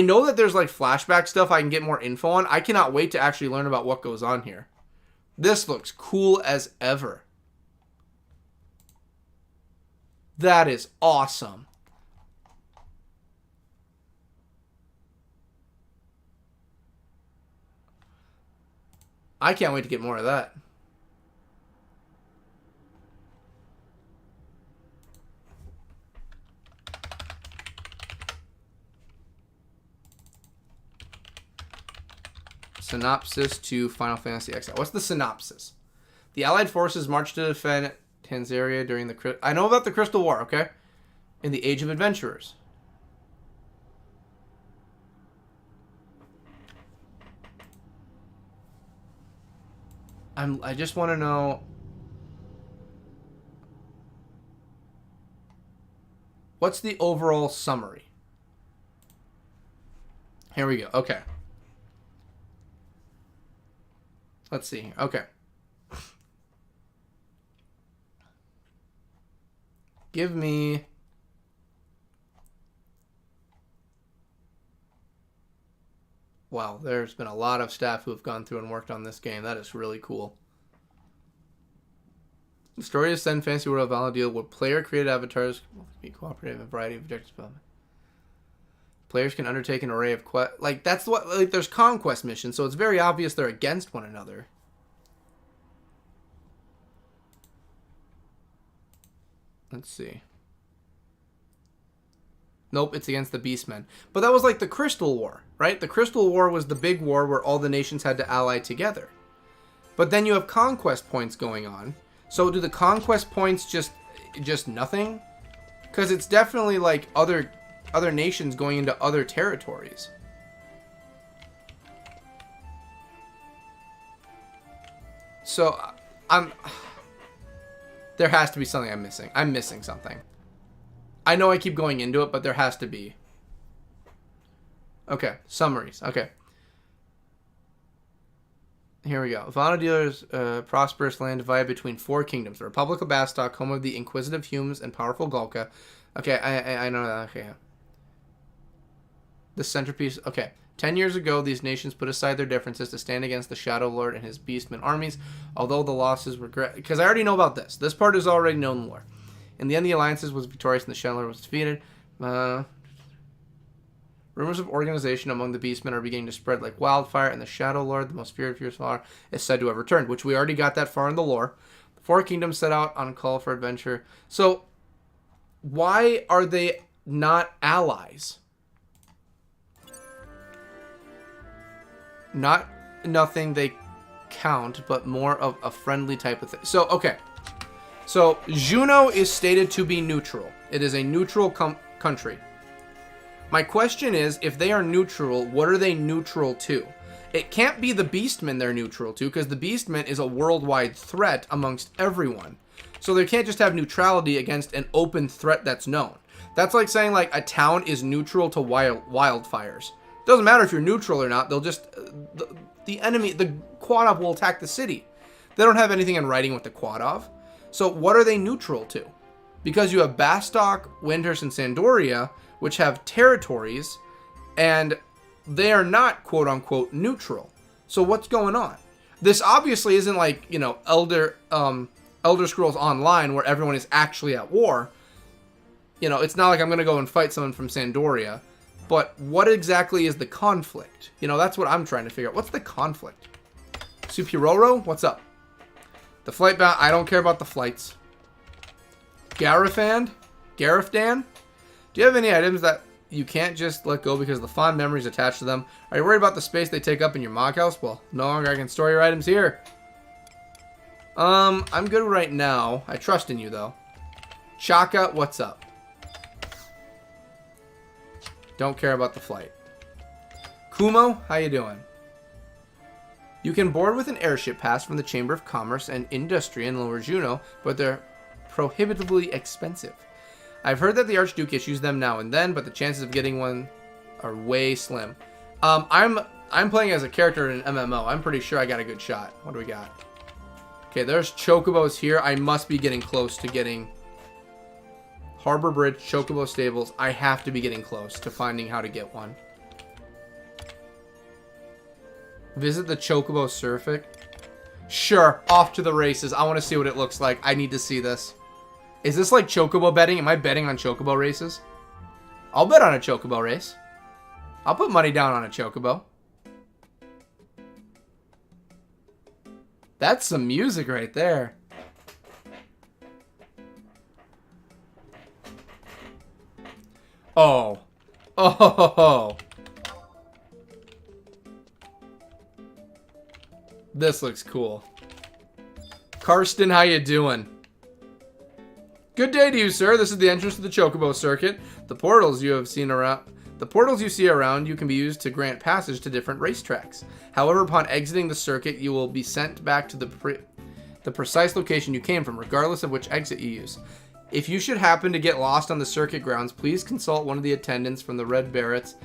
know that there's like flashback stuff I can get more info on. I cannot wait to actually learn about what goes on here. This looks cool as ever. That is awesome. I can't wait to get more of that. Synopsis to Final Fantasy XL. What's the synopsis? The Allied forces marched to defend Tanzaria during the... I know about the Crystal War, okay? In the Age of Adventurers. I just want to know... What's the overall summary? Here we go. Okay. Let's see. Okay. Give me... Wow, there's been a lot of staff who have gone through and worked on this game. That is really cool. The story is set in Fantasy World of Valadil, where player-created avatars will be cooperative in a variety of objectives development. Players can undertake an array of like that's what like there's conquest missions, so it's very obvious they're against one another. Let's see. Nope, it's against the Beastmen. But that was like the Crystal War, right? The Crystal War was the big war where all the nations had to ally together. But then you have conquest points going on. So do the conquest points just nothing? Because it's definitely like other nations going into other territories. So there has to be something I'm missing. I'm missing something. I know I keep going into it, but there has to be. Okay, summaries. Okay. Here we go. Vanadil's prosperous land divided between 4 kingdoms. The Republic of Bastok, home of the inquisitive Humes and powerful Golka. Okay, I know that. Okay. The centerpiece. Okay. 10 years ago, these nations put aside their differences to stand against the Shadow Lord and his Beastmen armies, although the losses were great. Because I already know about this. This part is already known lore. In the end, the alliances was victorious and the Shadow Lord was defeated. Rumors of organization among the Beastmen are beginning to spread like wildfire, and the Shadow Lord, the most feared fierce far, is said to have returned, which we already got that far in the lore. The 4 kingdoms set out on a call for adventure. So, why are they not allies? Not nothing they count, but more of a friendly type of thing. So, okay. So, Jueno is stated to be neutral. It is a neutral country. My question is, if they are neutral, what are they neutral to? It can't be the Beastmen they're neutral to, because the Beastmen is a worldwide threat amongst everyone. So they can't just have neutrality against an open threat that's known. That's like saying like a town is neutral to wildfires. It doesn't matter if you're neutral or not, they'll just... the enemy, the Quadov will attack the city. They don't have anything in writing with the Quadov. So what are they neutral to? Because you have Bastok, Windhurst, and Sandoria, which have territories, and they are not quote-unquote neutral. So what's going on? This obviously isn't like, you know, Elder Scrolls Online, where everyone is actually at war. You know, it's not like I'm going to go and fight someone from Sandoria. But what exactly is the conflict? You know, that's what I'm trying to figure out. What's the conflict? Supiroro? What's up? The flight bound. I don't care about the flights. Garifdan? Do you have any items that you can't just let go because of the fond memories attached to them? Are you worried about the space they take up in your mock house? Well, no longer I can store your items here. I'm good right now. I trust in you, though. Chaka, what's up? Don't care about the flight. Kumo, how you doing? You can board with an airship pass from the Chamber of Commerce and Industry in Lower Juno, but they're prohibitively expensive. I've heard that the Archduke issues them now and then, but the chances of getting one are way slim. I'm playing as a character in an MMO. I'm pretty sure I got a good shot. What do we got? Okay, there's Chocobos here. I must be getting close to getting Harbor Bridge, Chocobo Stables. I have to be getting close to finding how to get one. Visit the Chocobo Circuit. Sure, off to the races. I want to see what it looks like. I need to see this. Is this like Chocobo betting? Am I betting on Chocobo races? I'll bet on a Chocobo race. I'll put money down on a Chocobo. That's some music right there. Oh. Oh. This looks cool. Karsten, how you doing? Good day to you, sir. This is the entrance to the Chocobo Circuit. The portals you see around you can be used to grant passage to different racetracks. However, upon exiting the circuit, you will be sent back to the precise location you came from, regardless of which exit you use. If you should happen to get lost on the circuit grounds, please consult one of the attendants from the Red Barretts.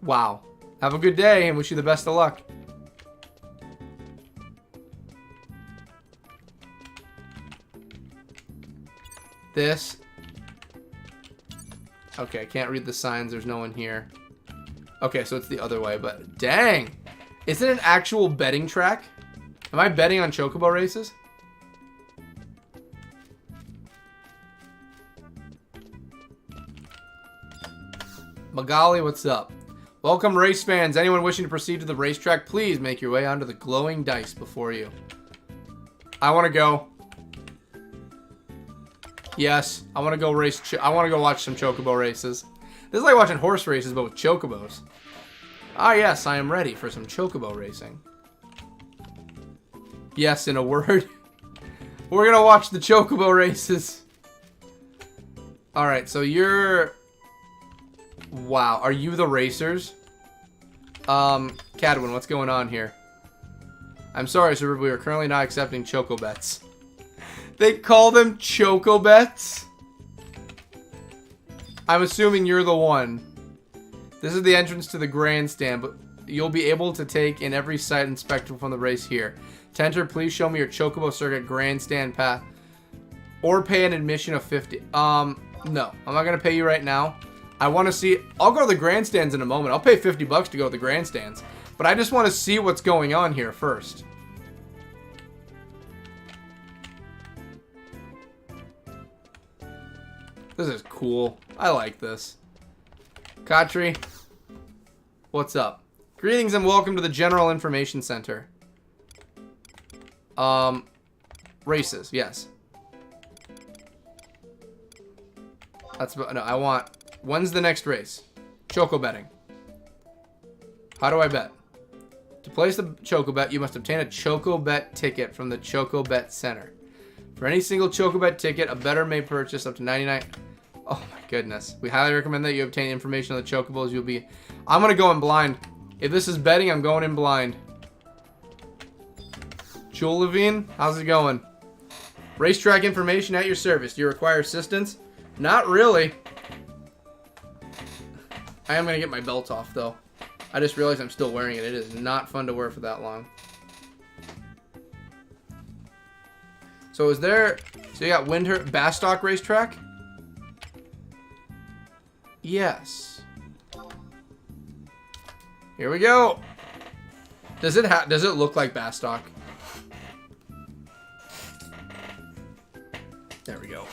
Wow. Have a good day and wish you the best of luck. This. Okay, I can't read the signs. There's no one here. Okay, so it's the other way, but dang. Is it an actual betting track? Am I betting on Chocobo races? Magali, what's up? Welcome, race fans. Anyone wishing to proceed to the racetrack, please make your way onto the glowing dice before you. I want to go. Yes, I want to go race. I want to go watch some Chocobo races. This is like watching horse races, but with Chocobos. Ah, yes, I am ready for some Chocobo racing. Yes, in a word. We're going to watch the Chocobo races. Alright, so you're... Wow, are you the racers? Cadwin, what's going on here? I'm sorry, sir, but we are currently not accepting Choco bets. They call them Choco bets? I'm assuming you're the one. This is the entrance to the grandstand, but you'll be able to take in every sight and spectacle from the race here. To enter, please show me your Chocobo Circuit grandstand pass. Or pay an admission of 50. No, I'm not going to pay you right now. I want to see... I'll go to the grandstands in a moment. I'll pay 50 bucks to go to the grandstands. But I just want to see what's going on here first. This is cool. I like this. Katri, what's up? Greetings and welcome to the General Information Center. Races, yes. That's... No, I want... When's the next race? Choco betting. How do I bet? To place the Choco bet, you must obtain a Choco bet ticket from the Choco bet center. For any single Choco bet ticket, a bettor may purchase up to 99... Oh my goodness. We highly recommend that you obtain information on the Chocobos. You'll be... I'm going to go in blind. If this is betting, I'm going in blind. Jewel Levine, how's it going? Racetrack information at your service. Do you require assistance? Not really. I am going to get my belt off, though. I just realized I'm still wearing it. It is not fun to wear for that long. So is there... So you got Windhurst Bastock Racetrack? Yes. Here we go. Does it look like Bastock? There we go.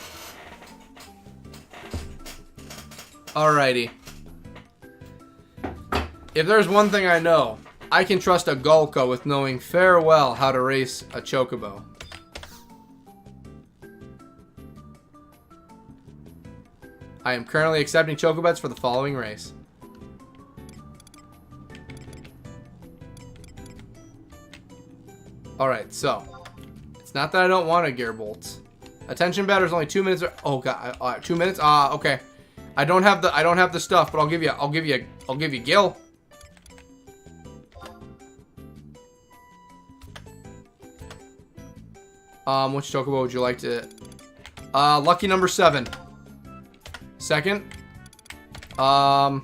Alrighty. If there's one thing I know, I can trust a Gulko with knowing fair well how to race a Chocobo. I am currently accepting Choco bets for the following race. Alright, so. It's not that I don't want a gear bolts. Attention batters, only 2 minutes. Oh god, 2 minutes? Okay. I don't have the stuff, but I'll give you Gil. Which Chocobo would you like to... lucky number 7. Second. Number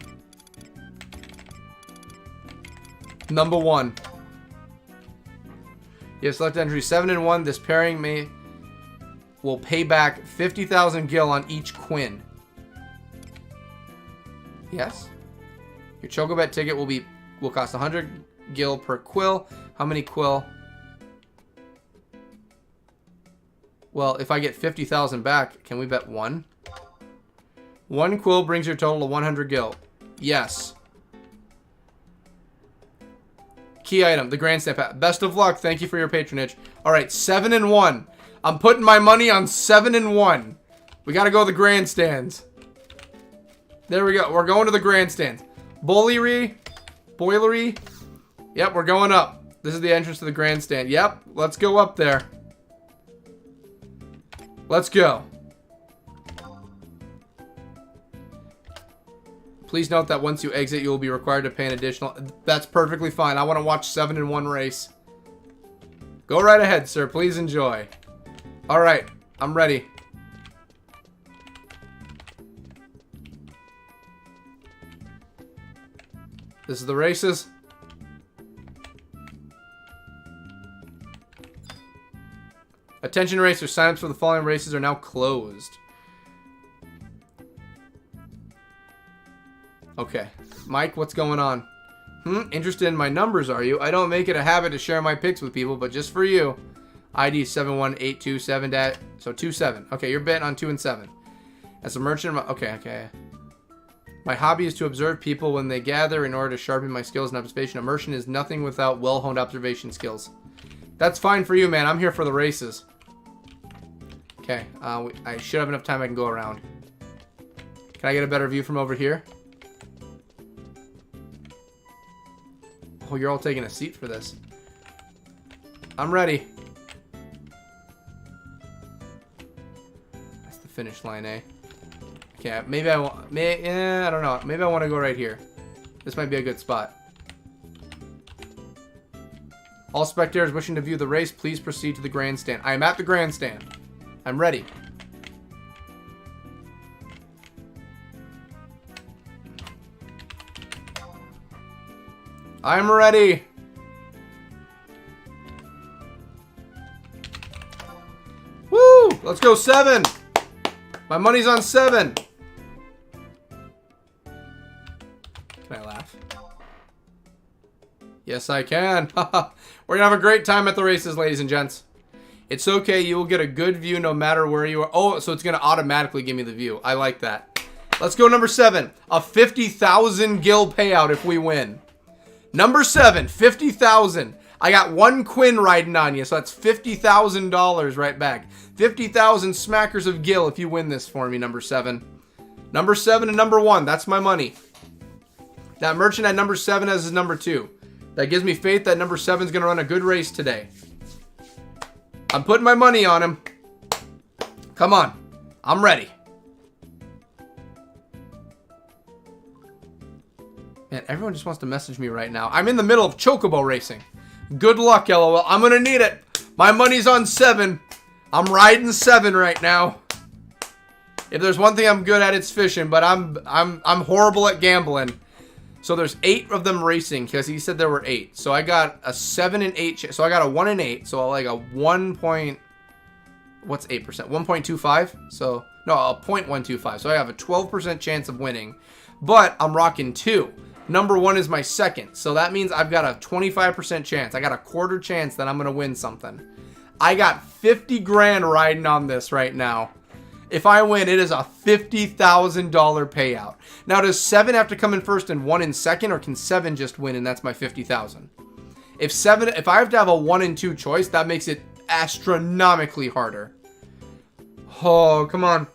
1. You have select entry 7 and 1. This pairing will pay back 50,000 gil on each Quinn. Yes. Your Chocobet ticket will cost 100 gil per quill. How many quill? Well, if I get 50,000 back, can we bet 1? 1 quill brings your total to 100 gil. Yes. Key item, the grandstand pass. Best of luck. Thank you for your patronage. All right, 7 and 1. I'm putting my money on 7 and 1. We got to go to the grandstands. There we go. We're going to the grandstands. Boilery. Yep, we're going up. This is the entrance to the grandstand. Yep, let's go up there. Let's go. Please note that once you exit, you will be required to pay an additional... That's perfectly fine. I want to watch 7 in one race. Go right ahead, sir. Please enjoy. Alright, I'm ready. This is the races. Attention racers, signups for the following races are now closed. Okay. Mike, what's going on? Interested in my numbers, are you? I don't make it a habit to share my picks with people, but just for you. ID 71827 so 27. Okay, you're betting on 2 and 7. As a merchant, okay. My hobby is to observe people when they gather in order to sharpen my skills and observation. Immersion is nothing without well-honed observation skills. That's fine for you, man. I'm here for the races. Okay, I should have enough time I can go around. Can I get a better view from over here? Oh, you're all taking a seat for this. I'm ready. That's the finish line, eh? Okay, maybe I want... I don't know. Maybe I want to go right here. This might be a good spot. All spectators wishing to view the race, please proceed to the grandstand. I am at the grandstand. I'm ready. I'm ready. Woo! Let's go 7. My money's on 7. Can I laugh? Yes, I can. We're gonna have a great time at the races, ladies and gents. It's okay. You will get a good view no matter where you are. Oh, so it's gonna automatically give me the view. I like that. Let's go number 7. A 50,000 gil payout if we win. Number 7, 50,000. I got 1 Quinn riding on you, so that's $50,000 right back. 50,000 smackers of gil if you win this for me, number 7. Number 7 and number 1, that's my money. That merchant at number 7 has his number 2. That gives me faith that number 7 is going to run a good race today. I'm putting my money on him. Come on. I'm ready. Man, everyone just wants to message me right now. I'm in the middle of chocobo racing. Good luck, LOL. I'm going to need it. My money's on 7. I'm riding 7 right now. If there's one thing I'm good at, it's fishing, but I'm horrible at gambling. So there's 8 of them racing because he said there were 8. So I got a 7 and 8. So I got a 1 and 8. So like a 1 point... What's 8%? 1.25? So, no, a 0.125. So I have a 12% chance of winning. But I'm rocking 2. Number 1 is my second. So that means I've got a 25% chance. I got a quarter chance that I'm going to win something. I got 50 grand riding on this right now. If I win, it is a $50,000 payout. Now, does 7 have to come in first and 1 in second, or can 7 just win and that's my 50,000? If I have to have a 1 and 2 choice, that makes it astronomically harder. Oh, come on.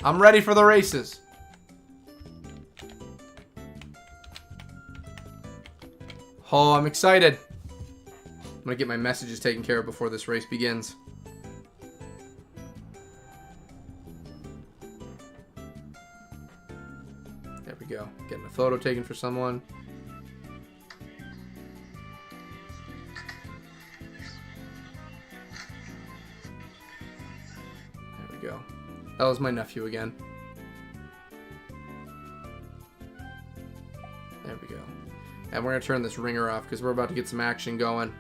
I'm ready for the races. Oh, I'm excited. I'm going to get my messages taken care of before this race begins. There we go. Getting a photo taken for someone. There we go. That was my nephew again. There we go. And we're going to turn this ringer off because we're about to get some action going.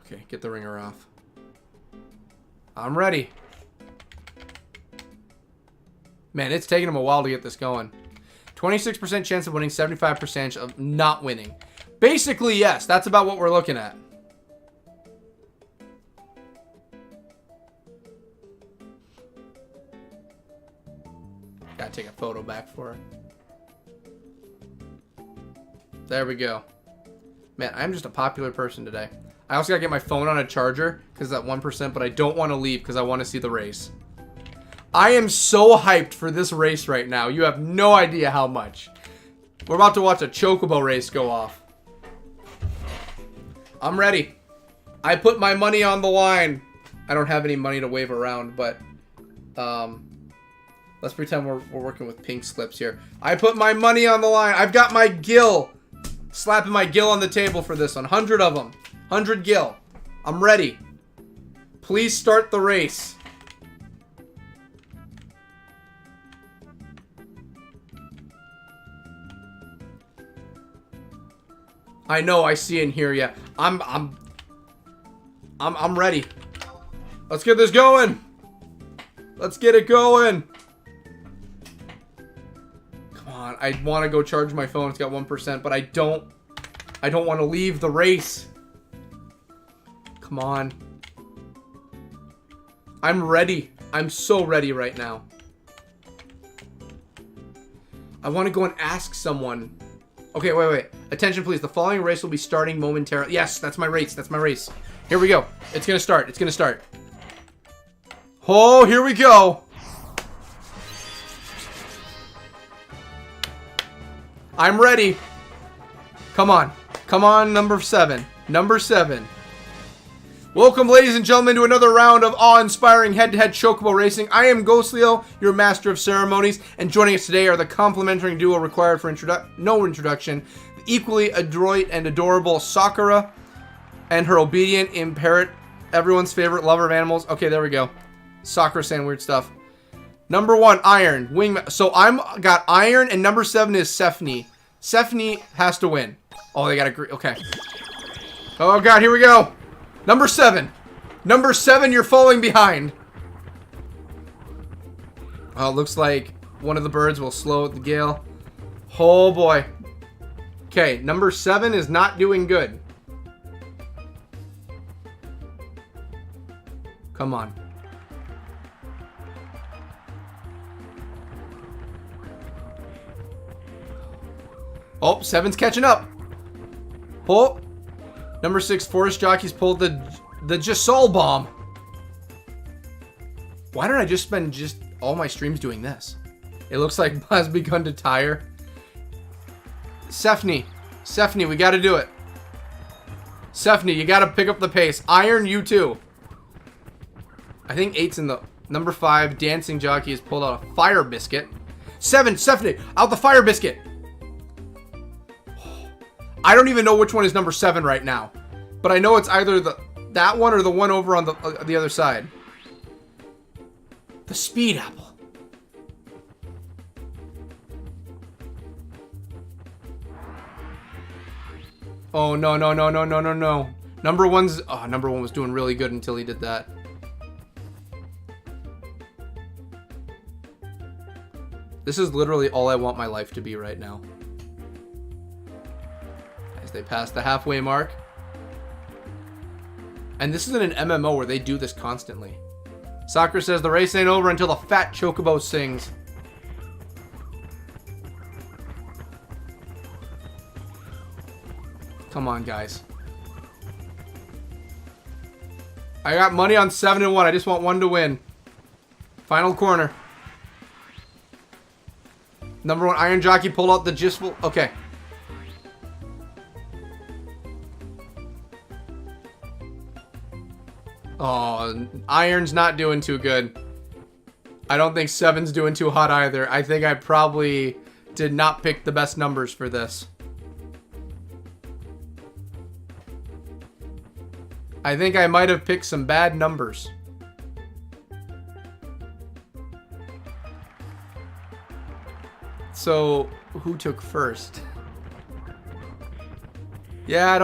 Okay, get the ringer off. I'm ready. Man, it's taking him a while to get this going. 26% chance of winning, 75% of not winning. Basically, yes, that's about what we're looking at. Gotta take a photo back for it. There we go. Man, I'm just a popular person today. I also gotta get my phone on a charger because it's at 1%, but I don't want to leave because I want to see the race. I am so hyped for this race right now. You have no idea how much. We're about to watch a chocobo race go off. I'm ready. I put my money on the line. I don't have any money to wave around, but let's pretend we're working with pink slips here. I put my money on the line. I've got my gill. Slapping my gill on the table for this one. 100 of them. 100 gill. I'm ready. Please start the race. I know, I see and hear ya. I'm ready. Let's get this going. Let's get it going. Come on, I want to go charge my phone. It's got 1%, but I don't want to leave the race. Come on. I'm ready. I'm so ready right now. I want to go and ask someone. Okay, wait. Attention, please. The following race will be starting momentarily. Yes, that's my race. That's my race. Here we go. It's going to start. It's going to start. Oh, here we go. I'm ready. Come on. Come on, number 7. Number 7. Welcome, ladies and gentlemen, to another round of awe-inspiring head-to-head chocobo racing. I am Ghostleo, your master of ceremonies, and joining us today are the complimentary duo required for no introduction, the equally adroit and adorable Sakura, and her obedient imparrot, everyone's favorite lover of animals. Okay, there we go. Sakura saying weird stuff. Number 1, Iron. So I'm got Iron, and number 7 is Stephanie. Stephanie has to win. Oh, they got to agree. Okay. Oh, God, here we go. Number 7. Number 7, you're falling behind. Oh, looks like one of the birds will slow the gale. Oh, boy. Okay, number 7 is not doing good. Come on. Oh, 7's catching up. Oh. Number 6, Forest Jockeys pulled the Jasol bomb. Why don't I just spend all my streams doing this? It looks like has begun to tire. Stephanie, we got to do it. Stephanie, you got to pick up the pace. Iron, you too. I think 8's in the... Number 5, Dancing Jockey has pulled out a Fire Biscuit. 7, Stephanie, out the Fire Biscuit. I don't even know which one is number 7 right now. But I know it's either that one or the one over on the other side. The Speed Apple. Oh, no. Number 1's... Oh, number 1 was doing really good until he did that. This is literally all I want my life to be right now. As they pass the halfway mark. And this isn't an MMO where they do this constantly. Sakura says the race ain't over until the fat chocobo sings. Come on, guys. I got money on 7 and 1. I just want 1 to win. Final corner. Number 1, Iron Jockey pulled out the Gisful. Okay. Oh, Iron's not doing too good. I don't think 7's doing too hot either. I think I probably did not pick the best numbers for this. I think I might have picked some bad numbers. So, who took first? Yeah,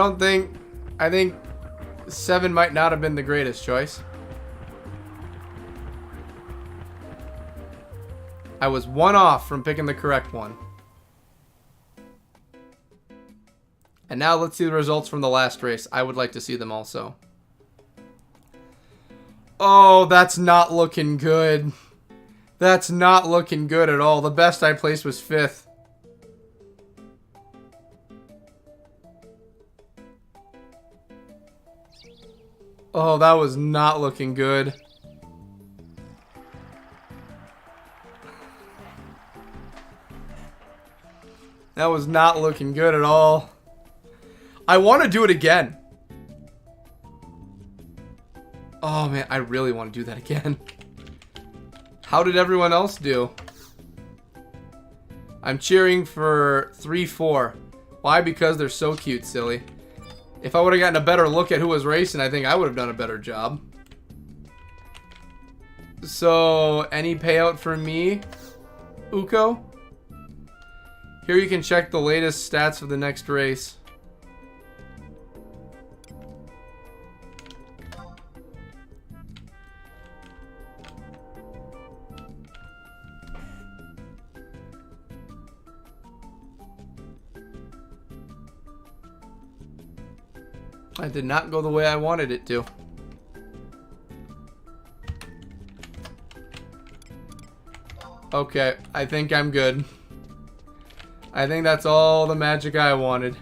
I think 7 might not have been the greatest choice. I was 1 off from picking the correct one. And now let's see the results from the last race. I would like to see them also. Oh, that's not looking good. That's not looking good at all. The best I placed was 5th. Oh, that was not looking good. That was not looking good at all. I want to do it again. Oh, man. I really want to do that again. How did everyone else do? I'm cheering for 3-4. Why? Because they're so cute, silly. If I would have gotten a better look at who was racing, I think I would have done a better job. So, any payout for me, Uko? Here you can check the latest stats of the next race. I did not go the way I wanted it to. Okay, I think I'm good. I think that's all the magic I wanted.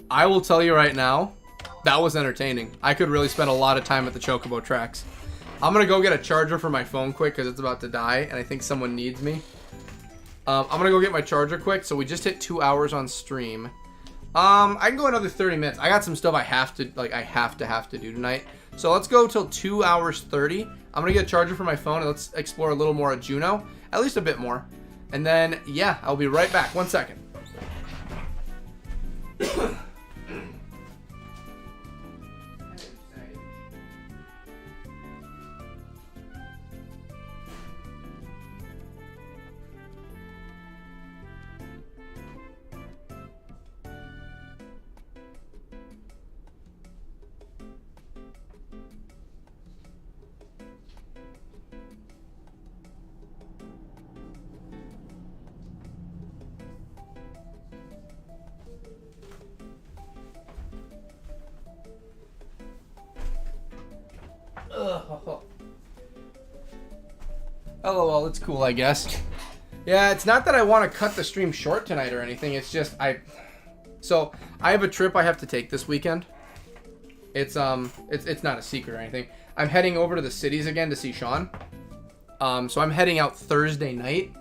I will tell you right now, that was entertaining. I could really spend a lot of time at the Chocobo tracks. I'm gonna go get a charger for my phone quick because it's about to die and I think someone needs me. I'm gonna go get my charger quick. So we just hit 2 hours on stream. I can go another 30 minutes. I got some stuff I have to do tonight. So let's go till 2 hours 30. I'm gonna get a charger for my phone and let's explore a little more at Jueno, at least a bit more. And then yeah, I'll be right back. 1 second. LOL, it's cool, I guess. Yeah, it's not that I want to cut the stream short tonight or anything. It's just So I have a trip I have to take this weekend. It's not a secret or anything. I'm heading over to the cities again to see Sean. So I'm heading out Thursday night.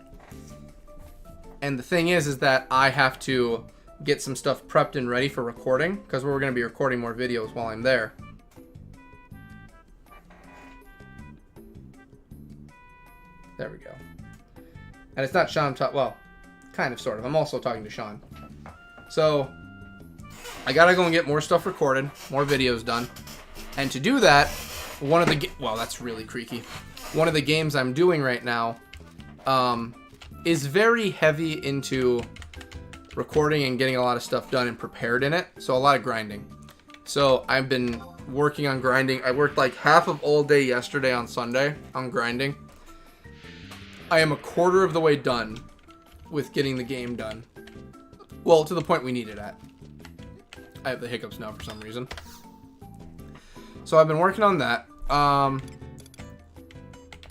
And the thing is that I have to get some stuff prepped and ready for recording because we're going to be recording more videos while I'm there. There we go. And it's not Sean well, kind of, sort of. I'm also talking to Sean. So, I gotta go and get more stuff recorded, more videos done. And to do that, one of the... Well, that's really creaky. One of the games I'm doing right now is very heavy into recording and getting a lot of stuff done and prepared in it. So, a lot of grinding. So, I've been working on grinding. I worked like half of all day yesterday on Sunday on grinding. I am a quarter of the way done with getting the game done. Well, to the point we need it at. I have the hiccups now for some reason. So I've been working on that. Oh,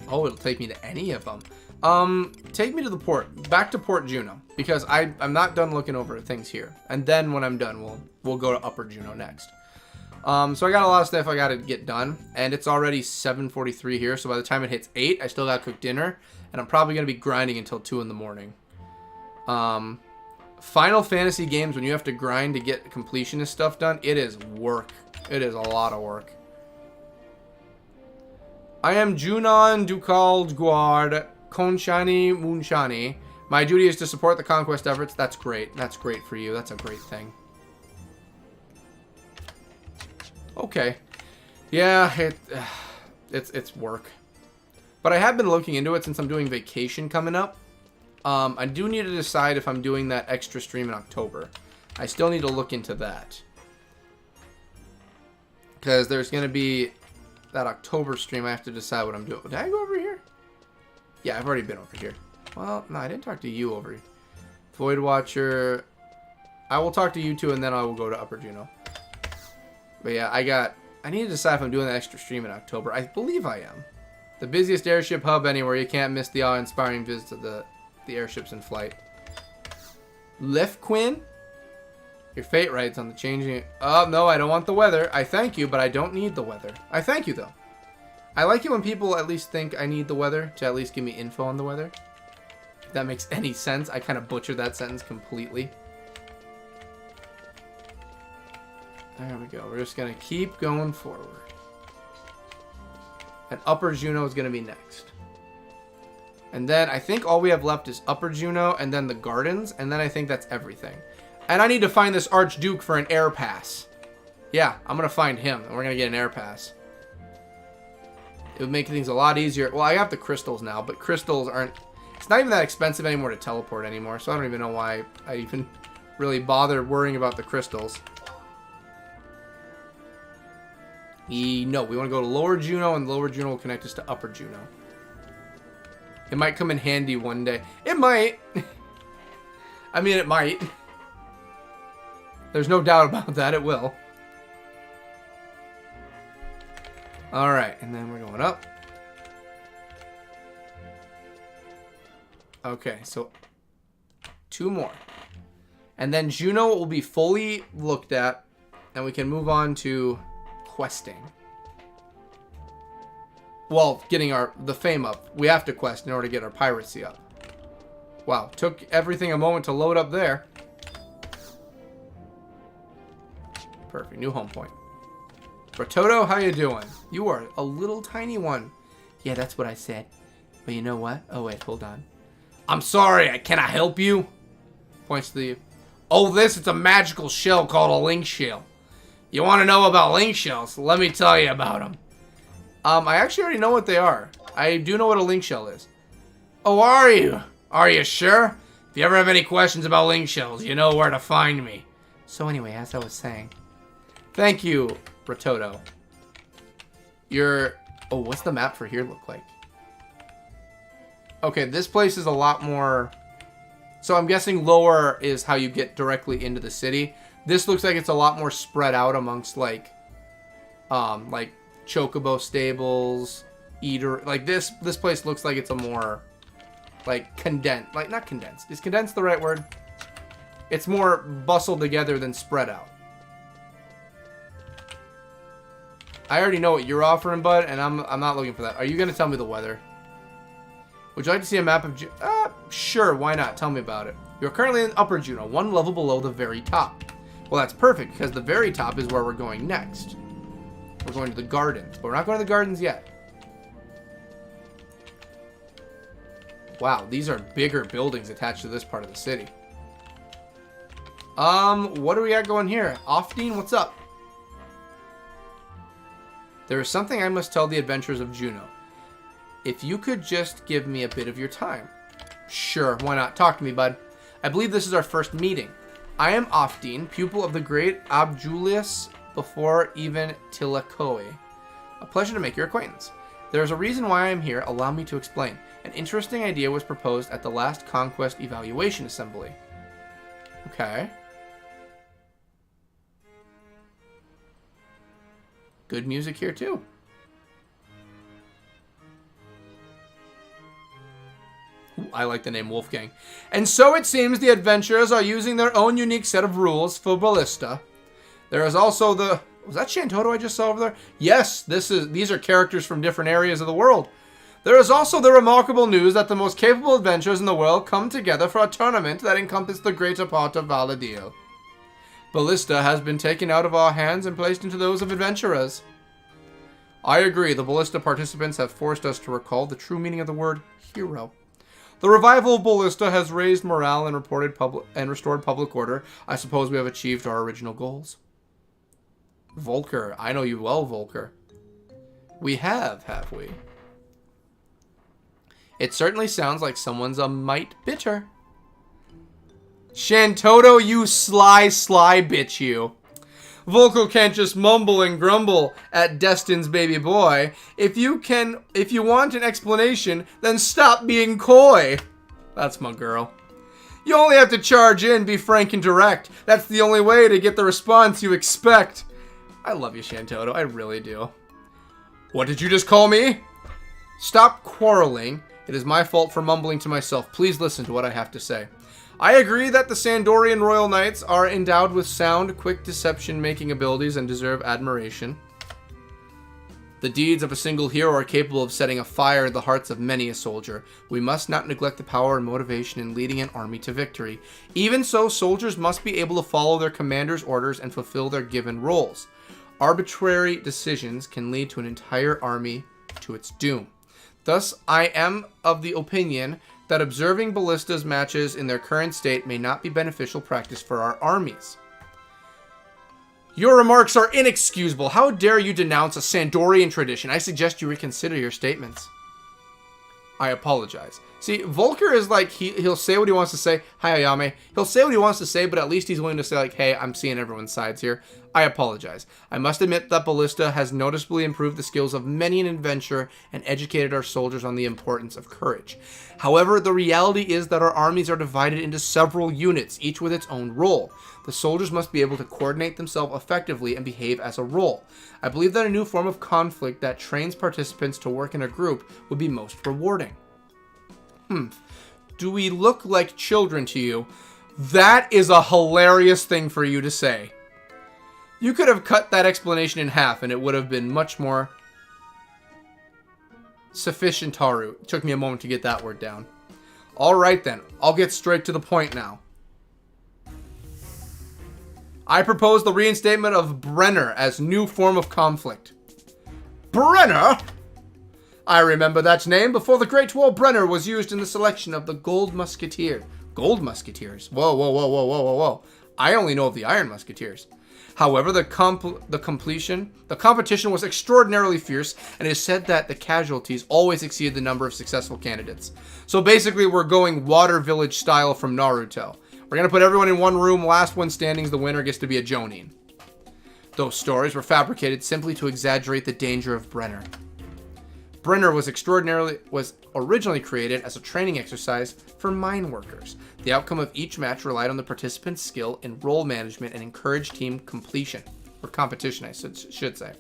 it'll take me to any of them. Take me to the port. Back to Port Jueno. Because I'm not done looking over things here. And then when I'm done, we'll go to Upper Jueno next. So I got a lot of stuff I gotta get done. And it's already 7:43 here. So by the time it hits 8, I still gotta cook dinner. And I'm probably going to be grinding until 2 in the morning. Final Fantasy games, when you have to grind to get completionist stuff done, it is work. It is a lot of work. I am Junon Dukald Guard Konshani Moonshani. My duty is to support the conquest efforts. That's great. That's great for you. That's a great thing. Okay. Yeah, it's work. But I have been looking into it since I'm doing vacation coming up. I do need to decide if I'm doing that extra stream in October. I still need to look into that. Because there's going to be that October stream. I have to decide what I'm doing. Did I go over here? Yeah, I've already been over here. Well, no, I didn't talk to you over here. Void Watcher. I will talk to you two and then I will go to Upper Jueno. But yeah, I need to decide if I'm doing that extra stream in October. I believe I am. The busiest airship hub anywhere. You can't miss the awe-inspiring visit of the airships in flight. Lift Quinn? Your fate rides on the changing... Oh, no, I don't want the weather. I thank you, but I don't need the weather. I thank you, though. I like it when people at least think I need the weather to at least give me info on the weather. If that makes any sense. I kind of butchered that sentence completely. There we go. We're just going to keep going forward. And Upper Juno is going to be next. And then I think all we have left is Upper Juno and then the gardens. And then I think that's everything. And I need to find this Archduke for an air pass. Yeah, I'm going to find him. And we're going to get an air pass. It would make things a lot easier. Well, I have the crystals now. But crystals aren't... It's not even that expensive anymore to teleport anymore. So I don't even know why I even really bother worrying about the crystals. No, we want to go to Lower Juno, and Lower Juno will connect us to Upper Juno. It might come in handy one day. It might. I mean, it might. There's no doubt about that. It will. Alright, and then we're going up. Okay, so 2 more. And then Juno will be fully looked at, and we can move on to... questing. Well, getting the fame up. We have to quest in order to get our piracy up. Wow, took everything a moment to load up there. Perfect, new home point. Rototo, how you doing? You are a little tiny one. Yeah, that's what I said. But you know what? Oh wait, hold on. I'm sorry, can I help you? Points to the... Oh, it's a magical shell called a link shell. You want to know about link shells? Let me tell you about them. I actually already know what they are. I do know what a link shell is. Oh, are you? Are you sure? If you ever have any questions about link shells, you know where to find me. So anyway, as I was saying. Thank you, Rototo. Oh, what's the map for here look like? Okay, this place is a lot more... So I'm guessing lower is how you get directly into the city. This looks like it's a lot more spread out amongst like Chocobo stables, eater. Like this place looks like it's a more like condensed, like not condensed. Is condensed the right word? It's more bustled together than spread out. I already know what you're offering, bud, and I'm not looking for that. Are you gonna tell me the weather? Would you like to see a map of sure, why not? Tell me about it. You're currently in Upper Juno, 1 level below the very top. Well, that's perfect, because the very top is where we're going next. We're going to the gardens, but we're not going to the gardens yet. Wow, these are bigger buildings attached to this part of the city. What do we got going here? Offdean, what's up? There is something I must tell the adventurers of Juno. If you could just give me a bit of your time. Sure, why not? Talk to me, bud. I believe this is our first meeting. I am Offdean, pupil of the great Abjulius before even Tilakoe. A pleasure to make your acquaintance. There is a reason why I am here. Allow me to explain. An interesting idea was proposed at the last Conquest Evaluation Assembly. Okay. Good music here, too. Ooh, I like the name Wolfgang. And so it seems the adventurers are using their own unique set of rules for Ballista. There is also the... Was that Shantoto I just saw over there? Yes, these are characters from different areas of the world. There is also the remarkable news that the most capable adventurers in the world come together for a tournament that encompasses the greater part of Valadio. Ballista has been taken out of our hands and placed into those of adventurers. I agree, the Ballista participants have forced us to recall the true meaning of the word hero. The revival of Ballista has raised morale and restored public order. I suppose we have achieved our original goals. Volker, I know you well, Volker. We have we? It certainly sounds like someone's a mite bitter. Shantoto, you sly bitch, you. Volker can't just mumble and grumble at Destin's baby boy. If you want an explanation, then stop being coy. That's my girl. You only have to charge in, be frank and direct. That's the only way to get the response you expect. I love you, Shantoto. I really do. What did you just call me? Stop quarreling. It is my fault for mumbling to myself. Please listen to what I have to say. I agree that the Sandorian Royal Knights are endowed with sound, quick deception-making abilities and deserve admiration. The deeds of a single hero are capable of setting afire the hearts of many a soldier. We must not neglect the power and motivation in leading an army to victory. Even so, soldiers must be able to follow their commander's orders and fulfill their given roles. Arbitrary decisions can lead to an entire army to its doom. Thus, I am of the opinion that observing ballistas matches in their current state may not be beneficial practice for our armies. Your remarks are inexcusable. How dare you denounce a Sandorian tradition? I suggest you reconsider your statements. I apologize. See, Volker is like, he'll say what he wants to say. Hi, Ayame. He'll say what he wants to say, but at least he's willing to say, like, hey, I'm seeing everyone's sides here. I apologize. I must admit that Ballista has noticeably improved the skills of many an adventurer and educated our soldiers on the importance of courage. However, the reality is that our armies are divided into several units, each with its own role. The soldiers must be able to coordinate themselves effectively and behave as a role. I believe that a new form of conflict that trains participants to work in a group would be most rewarding. Do we look like children to you? That is a hilarious thing for you to say. You could have cut that explanation in half and it would have been much more sufficient. Taru. It took me a moment to get that word down. Alright then, I'll get straight to the point now. I propose the reinstatement of Brenner as new form of conflict. Brenner? I remember that name before the Great Wall. Brenner was used in the selection of the Gold Musketeer. Gold Musketeers? Whoa, whoa, whoa, whoa, whoa, whoa, whoa. I only know of the Iron Musketeers. However, the competition was extraordinarily fierce, and it is said that the casualties always exceeded the number of successful candidates. So basically, we're going Water Village style from Naruto. We're going to put everyone in one room, last one standing is the winner, gets to be a Jonin. Those stories were fabricated simply to exaggerate the danger of Brenner. Brenner was originally created as a training exercise for mine workers. The outcome of each match relied on the participants' skill in role management and encouraged team completion, or competition, I should say.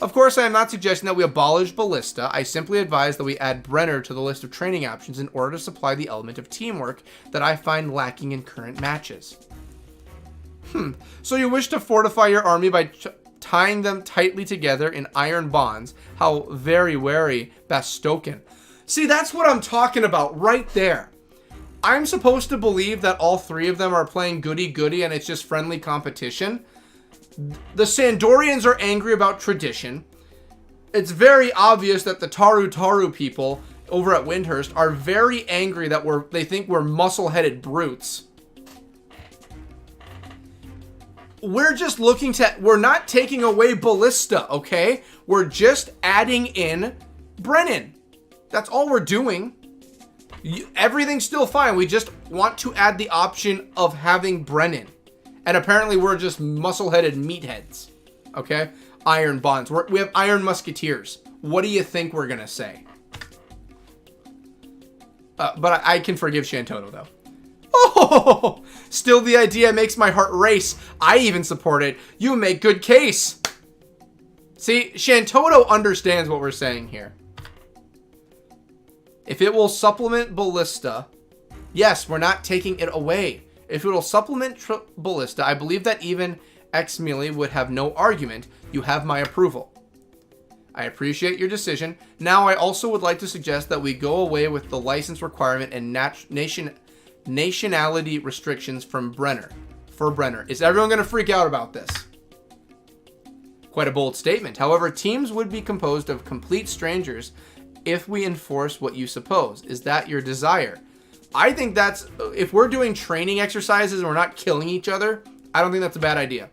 Of course, I am not suggesting that we abolish Ballista. I simply advise that we add Brenner to the list of training options in order to supply the element of teamwork that I find lacking in current matches. So you wish to fortify your army by tying them tightly together in iron bonds. How very wary Bastoken. See, that's what I'm talking about right there. I'm supposed to believe that all three of them are playing goody-goody and it's just friendly competition. The Sandorians are angry about tradition. It's very obvious that the Taru people over at Windhurst are very angry that they think we're muscle-headed brutes. We're just we're not taking away Ballista, okay? We're just adding in Brennan. That's all we're doing. Everything's still fine. We just want to add the option of having Brennan. And apparently we're just muscle-headed meatheads, okay? Iron bonds. We have Iron Musketeers. What do you think we're gonna say? But I can forgive Shantoto, though. Oh, still the idea makes my heart race. I even support it. You make good case. See, Shantoto understands what we're saying here. If it will supplement Ballista, yes, we're not taking it away. If it will supplement Ballista, I believe that even X-Melee would have no argument. You have my approval. I appreciate your decision. Now, I also would like to suggest that we go away with the license requirement and nationality restrictions for Brenner. Is everyone going to freak out about this? Quite a bold statement. However, teams would be composed of complete strangers if we enforce what you suppose. Is that your desire? I think that's, if we're doing training exercises and we're not killing each other, I don't think that's a bad idea.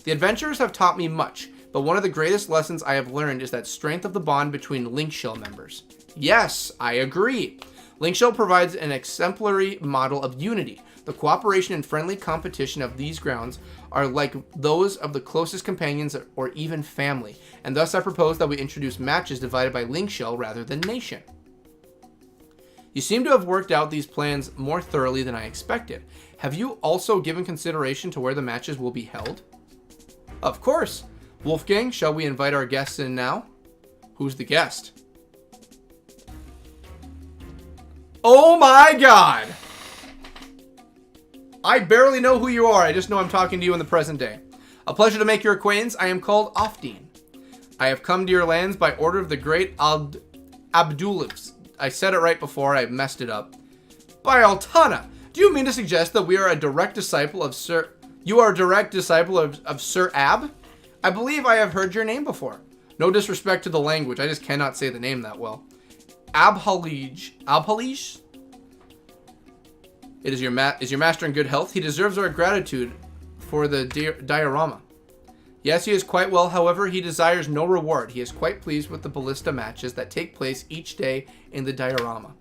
The adventures have taught me much, but one of the greatest lessons I have learned is that strength of the bond between Link Shell members. Yes, I agree. Link Shell provides an exemplary model of unity. The cooperation and friendly competition of these grounds are like those of the closest companions or even family, and thus I propose that we introduce matches divided by Link Shell rather than nation. You seem to have worked out these plans more thoroughly than I expected. Have you also given consideration to where the matches will be held? Of course. Wolfgang, shall we invite our guests in now? Who's the guest? Oh my god! I barely know who you are. I just know I'm talking to you in the present day. A pleasure to make your acquaintance. I am called Ofdeen. I have come to your lands by order of the great Abdulivs. I said it right before, I messed it up. By Altana, do you mean to suggest that we are a direct disciple of Sir... You are a direct disciple of Sir Ab? I believe I have heard your name before. No disrespect to the language, I just cannot say the name that well. Abhalij. Abhalij? Is your master in good health? He deserves our gratitude for the diorama. Yes, he is quite well. However, he desires no reward. He is quite pleased with the ballista matches that take place each day in the diorama.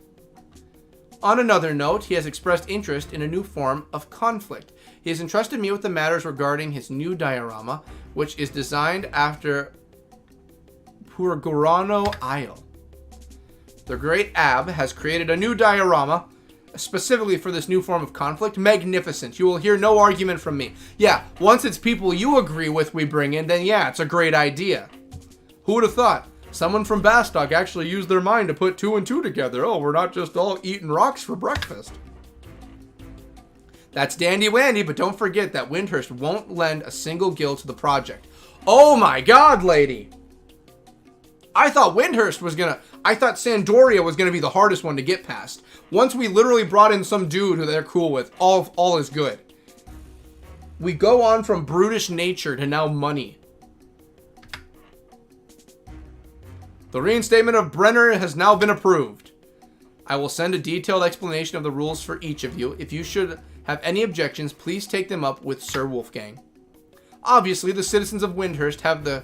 On another note, he has expressed interest in a new form of conflict. He has entrusted me with the matters regarding his new diorama, which is designed after Purgorano Isle. The great Ab has created a new diorama specifically for this new form of conflict. Magnificent. You will hear no argument from me. Yeah, once it's people you agree with we bring in, then yeah, it's a great idea. Who would have thought? Someone from Bastock actually used their mind to put 2 and 2 together. Oh, we're not just all eating rocks for breakfast. That's dandy-wandy, but don't forget that Windhurst won't lend a single gil to the project. Oh my god, lady! I thought Sandoria was gonna be the hardest one to get past. Once we literally brought in some dude who they're cool with, all is good. We go on from brutish nature to now money. The reinstatement of Brenner has now been approved. I will send a detailed explanation of the rules for each of you. If you should have any objections, please take them up with Sir Wolfgang. Obviously, the citizens of Windhurst have the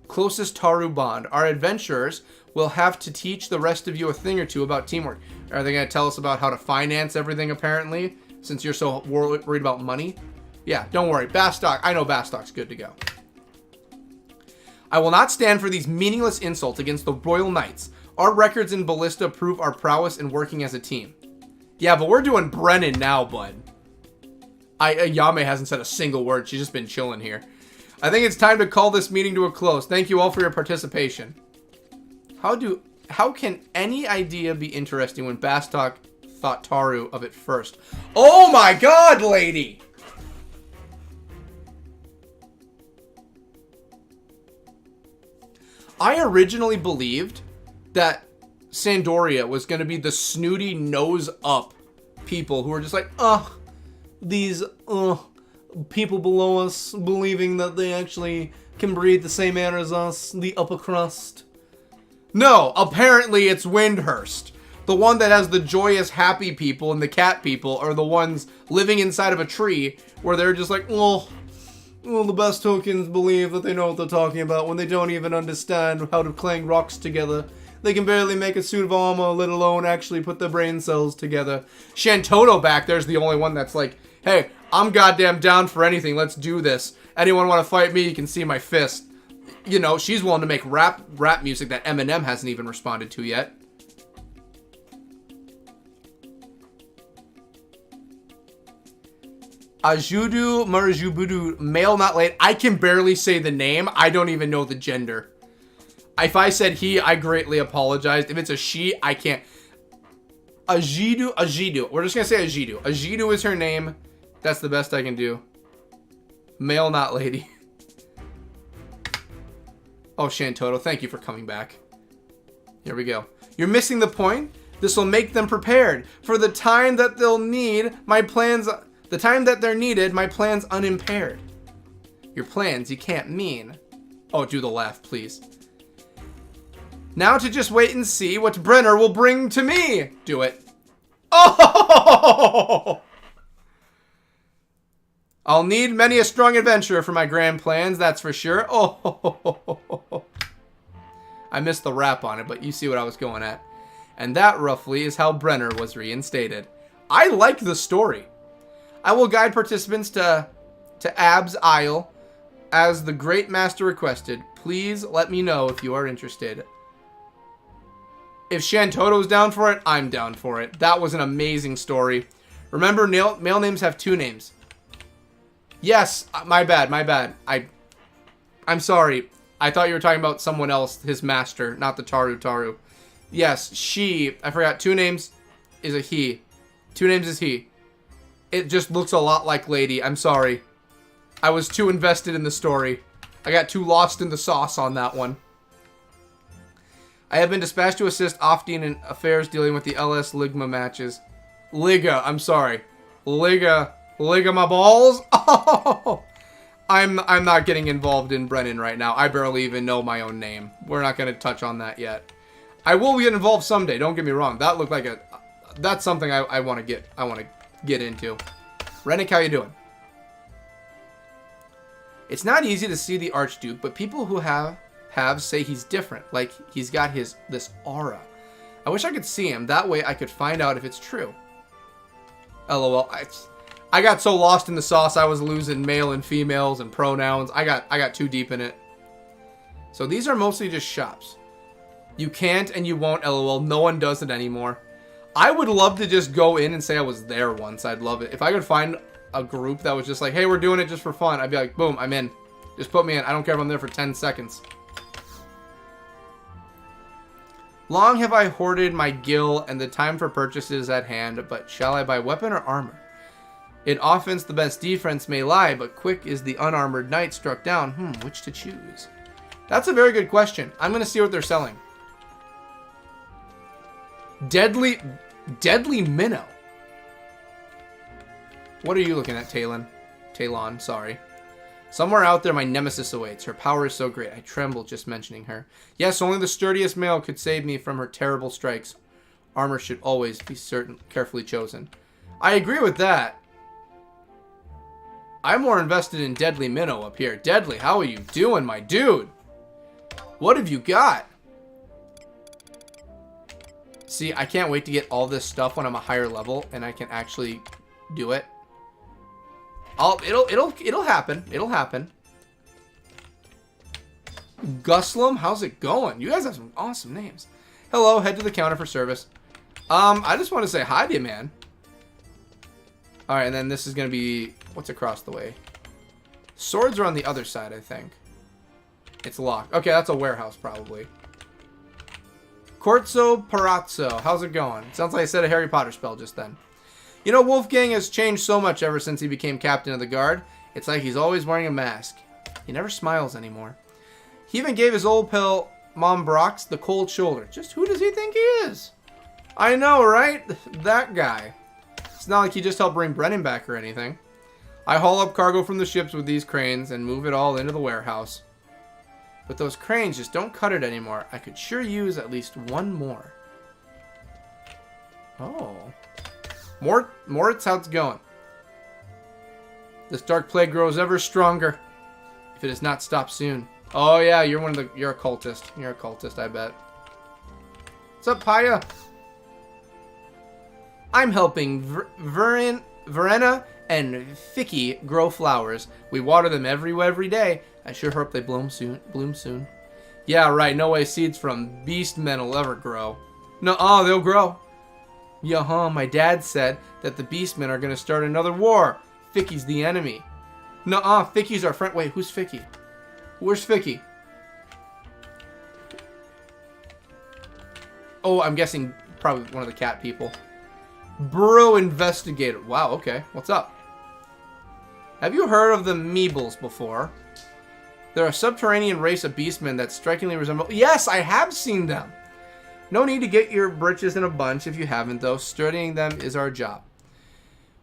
closest Taru bond. Our adventurers will have to teach the rest of you a thing or two about teamwork. Are they going to tell us about how to finance everything, apparently, since you're so worried about money? Yeah, don't worry. Bastock, I know Bastock's good to go. I will not stand for these meaningless insults against the Royal Knights. Our records in Ballista prove our prowess in working as a team. Yeah, but we're doing Brennan now, bud. Yame hasn't said a single word. She's just been chilling here. I think it's time to call this meeting to a close. Thank you all for your participation. How can any idea be interesting when Bastock thought Taru of it first? Oh my god, lady! I originally believed that Sandoria was going to be the snooty nose-up people who are just like, these people below us believing that they actually can breathe the same air as us, the upper crust. No, apparently it's Windhurst. The one that has the joyous, happy people and the cat people are the ones living inside of a tree where they're just like, well, the best tokens believe that they know what they're talking about when they don't even understand how to clang rocks together. They can barely make a suit of armor, let alone actually put their brain cells together. Shantoto back there's the only one that's like, hey, I'm goddamn down for anything, let's do this. Anyone want to fight me, you can see my fist. You know, she's willing to make rap music that Eminem hasn't even responded to yet. Ajudu Marajubudu, male not late. I can barely say the name. I don't even know the gender. If I said he, I greatly apologized. If it's a she, I can't. Ajidu. We're just going to say Ajidu. Ajidu is her name. That's the best I can do. Male not lady. Oh, Shantoto, thank you for coming back. Here we go. You're missing the point. This will make them prepared. For the time that they'll need, my plans... The time that they're needed, my plans unimpaired. Your plans you can't mean. Oh, do the laugh, please. Now to just wait and see what Brenner will bring to me. Do it. Oh! I'll need many a strong adventurer for my grand plans, that's for sure. Oh! I missed the rap on it, but you see what I was going at. And that, roughly, is how Brenner was reinstated. I like the story. I will guide participants to Ab's Isle as the Great Master requested. Please let me know if you are interested. If Shantoto's down for it, I'm down for it. That was an amazing story. Remember, male names have 2 names. Yes, my bad. I'm sorry. I thought you were talking about someone else, his master, not the Taru. Yes, she, I forgot, 2 names is a he. 2 names is he. It just looks a lot like lady. I'm sorry. I was too invested in the story. I got too lost in the sauce on that one. I have been dispatched to assist Ofteen in affairs dealing with the LS Ligma matches. Liga, I'm sorry. Liga my balls? Oh! I'm not getting involved in Brennan right now. I barely even know my own name. We're not going to touch on that yet. I will get involved someday, don't get me wrong. That looked like that's something I want to get into. Rennick, how you doing? It's not easy to see the Archduke, but people who have say he's different, like he's got this aura. I wish I could see him. That way I could find out if it's true. LOL. I got so lost in the sauce I was losing male and females and pronouns. I got too deep in it. So these are mostly just shops. You can't and you won't, LOL. No one does it anymore. I would love to just go in and say I was there once. I'd love it. If I could find a group that was just like, hey, we're doing it just for fun, I'd be like, boom, I'm in. Just put me in. I don't care if I'm there for 10 seconds. Long have I hoarded my gil, and the time for purchase is at hand, but shall I buy weapon or armor? In offense, the best defense may lie, but quick is the unarmored knight struck down. Which to choose? That's a very good question. I'm going to see what they're selling. Deadly minnow. What are you looking at, Talon, sorry. Somewhere out there my nemesis awaits. Her power is so great. I tremble just mentioning her. Yes, only the sturdiest male could save me from her terrible strikes. Armor should always be carefully chosen. I agree with that. I'm more invested in Deadly Minnow up here. Deadly, how are you doing, my dude? What have you got? See, I can't wait to get all this stuff when I'm a higher level and I can actually do it. It'll happen. It'll happen. Guslum, how's it going? You guys have some awesome names. Hello, head to the counter for service. I just want to say hi to you, man. Alright, and then this is going to be... What's across the way? Swords are on the other side, I think. It's locked. Okay, that's a warehouse, probably. Corzo Parazzo, how's it going? Sounds like I said a Harry Potter spell just then. You know, Wolfgang has changed so much ever since he became captain of the guard. It's like he's always wearing a mask. He never smiles anymore. He even gave his old pal, Mom Brox, the cold shoulder. Just who does he think he is? I know, right? That guy. It's not like he just helped bring Brennan back or anything. I haul up cargo from the ships with these cranes and move it all into the warehouse. But those cranes just don't cut it anymore. I could sure use at least one more. Oh. Moritz, how's it going? This dark plague grows ever stronger. If it does not stop soon. Oh yeah, you're a cultist. You're a cultist, I bet. What's up, Paya? I'm helping Verena and Ficky grow flowers. We water them every day. I sure hope they bloom soon. Yeah, right. No way seeds from beast men will ever grow. No, they'll grow. Yeah, my dad said that the beastmen are going to start another war. Ficky's the enemy. Nuh-uh, Ficky's our friend. Wait, who's Ficky? Where's Ficky? Oh, I'm guessing probably one of the cat people. Burrow Investigator. Wow, okay. What's up? Have you heard of the Meebles before? They're a subterranean race of beastmen that strikingly resemble... Yes, I have seen them. No need to get your britches in a bunch if you haven't, though. Studying them is our job.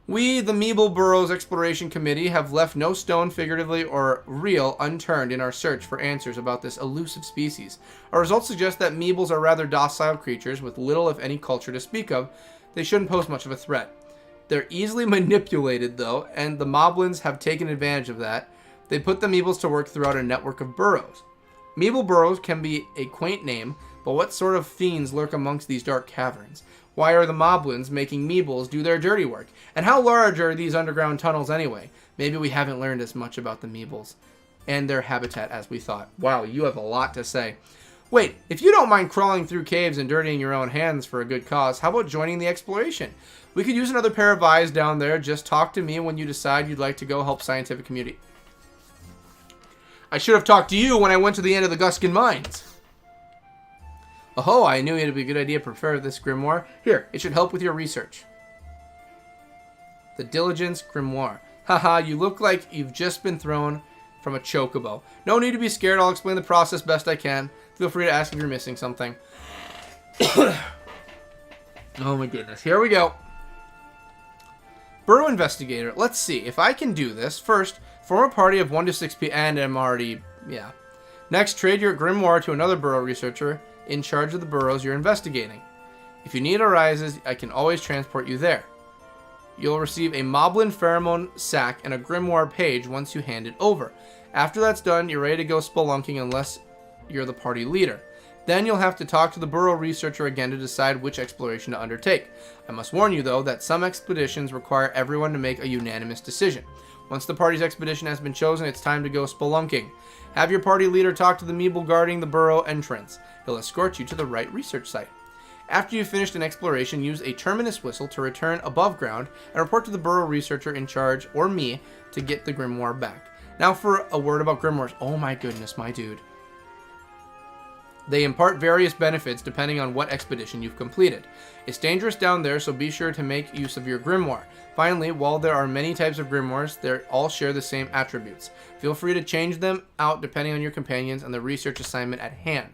We, the Meeble Burrows Exploration Committee, have left no stone, figuratively or real, unturned in our search for answers about this elusive species. Our results suggest that Meebles are rather docile creatures with little, if any, culture to speak of. They shouldn't pose much of a threat. They're easily manipulated, though, and the Moblins have taken advantage of that. They put the Meebles to work throughout a network of burrows. Meeble burrows can be a quaint name, but what sort of fiends lurk amongst these dark caverns? Why are the Moblins making Meebles do their dirty work? And how large are these underground tunnels anyway? Maybe we haven't learned as much about the Meebles and their habitat as we thought. Wow, you have a lot to say. Wait, if you don't mind crawling through caves and dirtying your own hands for a good cause, how about joining the exploration? We could use another pair of eyes down there. Just talk to me when you decide you'd like to go help scientific community. I should have talked to you when I went to the end of the Guskin mines. Oh, I knew it would be a good idea to prepare this grimoire. Here, it should help with your research. The Diligence Grimoire. Haha, you look like you've just been thrown from a chocobo. No need to be scared. I'll explain the process best I can. Feel free to ask if you're missing something. Oh my goodness. Here we go. Burrow Investigator. Let's see if I can do this. First, form a party of 1 to 6 people. And I'm already... yeah. Next, trade your grimoire to another burrow researcher in charge of the burrows you're investigating. If your need arises, I can always transport you there. You'll receive a Moblin pheromone sack and a grimoire page once you hand it over. After that's done, you're ready to go spelunking unless you're the party leader. Then you'll have to talk to the burrow researcher again to decide which exploration to undertake. I must warn you, though, that some expeditions require everyone to make a unanimous decision. Once the party's expedition has been chosen, it's time to go spelunking. Have your party leader talk to the Meeble guarding the burrow entrance. He'll escort you to the right research site. After you've finished an exploration, use a terminus whistle to return above ground and report to the burrow researcher in charge, or me, to get the grimoire back. Now for a word about grimoires. Oh my goodness, my dude. They impart various benefits depending on what expedition you've completed. It's dangerous down there, so be sure to make use of your grimoire. Finally, while there are many types of grimoires, they all share the same attributes. Feel free to change them out depending on your companions and the research assignment at hand.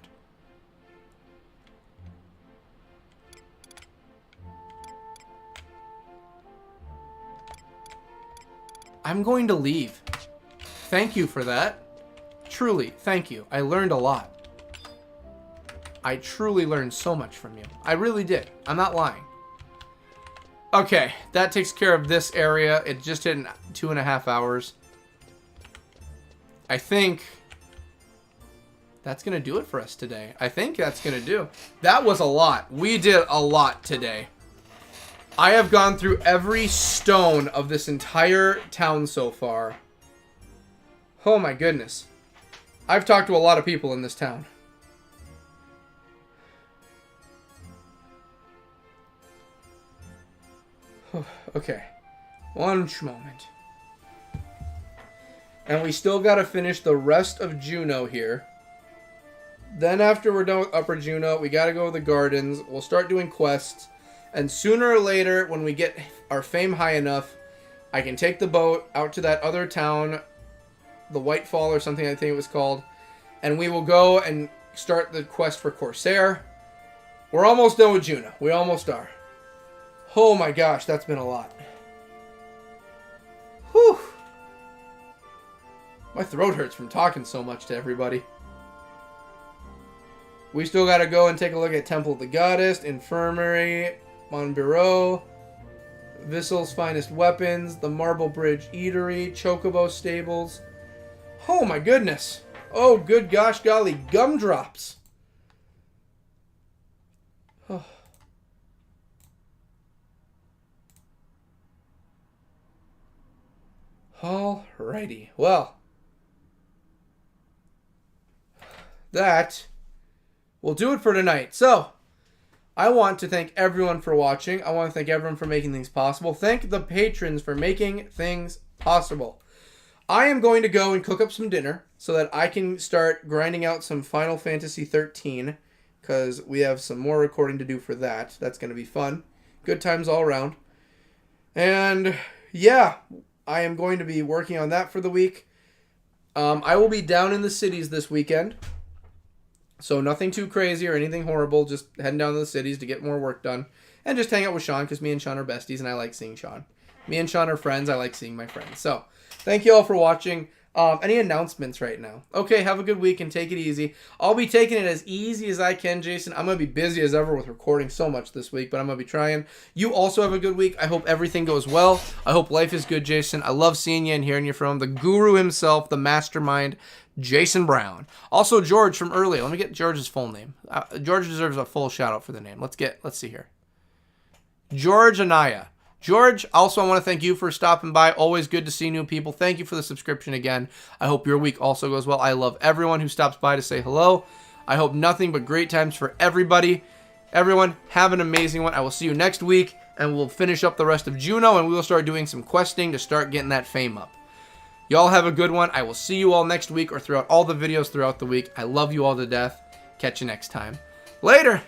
I'm going to leave. Thank you for that. Truly, thank you. I learned a lot. I truly learned so much from you. I really did. I'm not lying. Okay, that takes care of this area. It just hit 2.5 hours. I think that's going to do it for us today. I think that's going to do. That was a lot. We did a lot today. I have gone through every stone of this entire town so far. Oh my goodness. I've talked to a lot of people in this town. Okay. One moment. And we still got to finish the rest of Jueno here. Then after we're done with Upper Jueno, we got to go to the gardens. We'll start doing quests. And sooner or later, when we get our fame high enough, I can take the boat out to that other town, the Whitefall or something I think it was called. And we will go and start the quest for Corsair. We're almost done with Jueno. We almost are. Oh my gosh, that's been a lot. Whew. My throat hurts from talking so much to everybody. We still got to go and take a look at Temple of the Goddess, Infirmary, Monbureau, Vissel's Finest Weapons, the Marble Bridge Eatery, Chocobo Stables. Oh my goodness. Oh, good gosh golly, gumdrops. Oh. Alrighty, well, that will do it for tonight. So, I want to thank everyone for watching. I want to thank everyone for making things possible. Thank the patrons for making things possible. I am going to go and cook up some dinner so that I can start grinding out some Final Fantasy 13 because we have some more recording to do for that. That's going to be fun. Good times all around. And yeah, I am going to be working on that for the week. I will be down in the cities this weekend. So nothing too crazy or anything horrible. Just heading down to the cities to get more work done. And just hang out with Sean because me and Sean are besties and I like seeing Sean. Me and Sean are friends. I like seeing my friends. So thank you all for watching. Any announcements right now? Okay, have a good week and take it easy. I'll be taking it as easy as I can, Jason. I'm going to be busy as ever with recording so much this week, but I'm going to be trying. You also have a good week. I hope everything goes well. I hope life is good, Jason. I love seeing you and hearing you from the guru himself, the mastermind, Jason Brown. Also, George from earlier. Let me get George's full name. George deserves a full shout out for the name. Let's see here. George Anaya. George, also I want to thank you for stopping by. Always good to see new people. Thank you for the subscription again. I hope your week also goes well. I love everyone who stops by to say hello. I hope nothing but great times for everybody. Everyone, have an amazing one. I will see you next week, and we'll finish up the rest of Jueno, and we will start doing some questing to start getting that fame up. Y'all have a good one. I will see you all next week or throughout all the videos throughout the week. I love you all to death. Catch you next time. Later!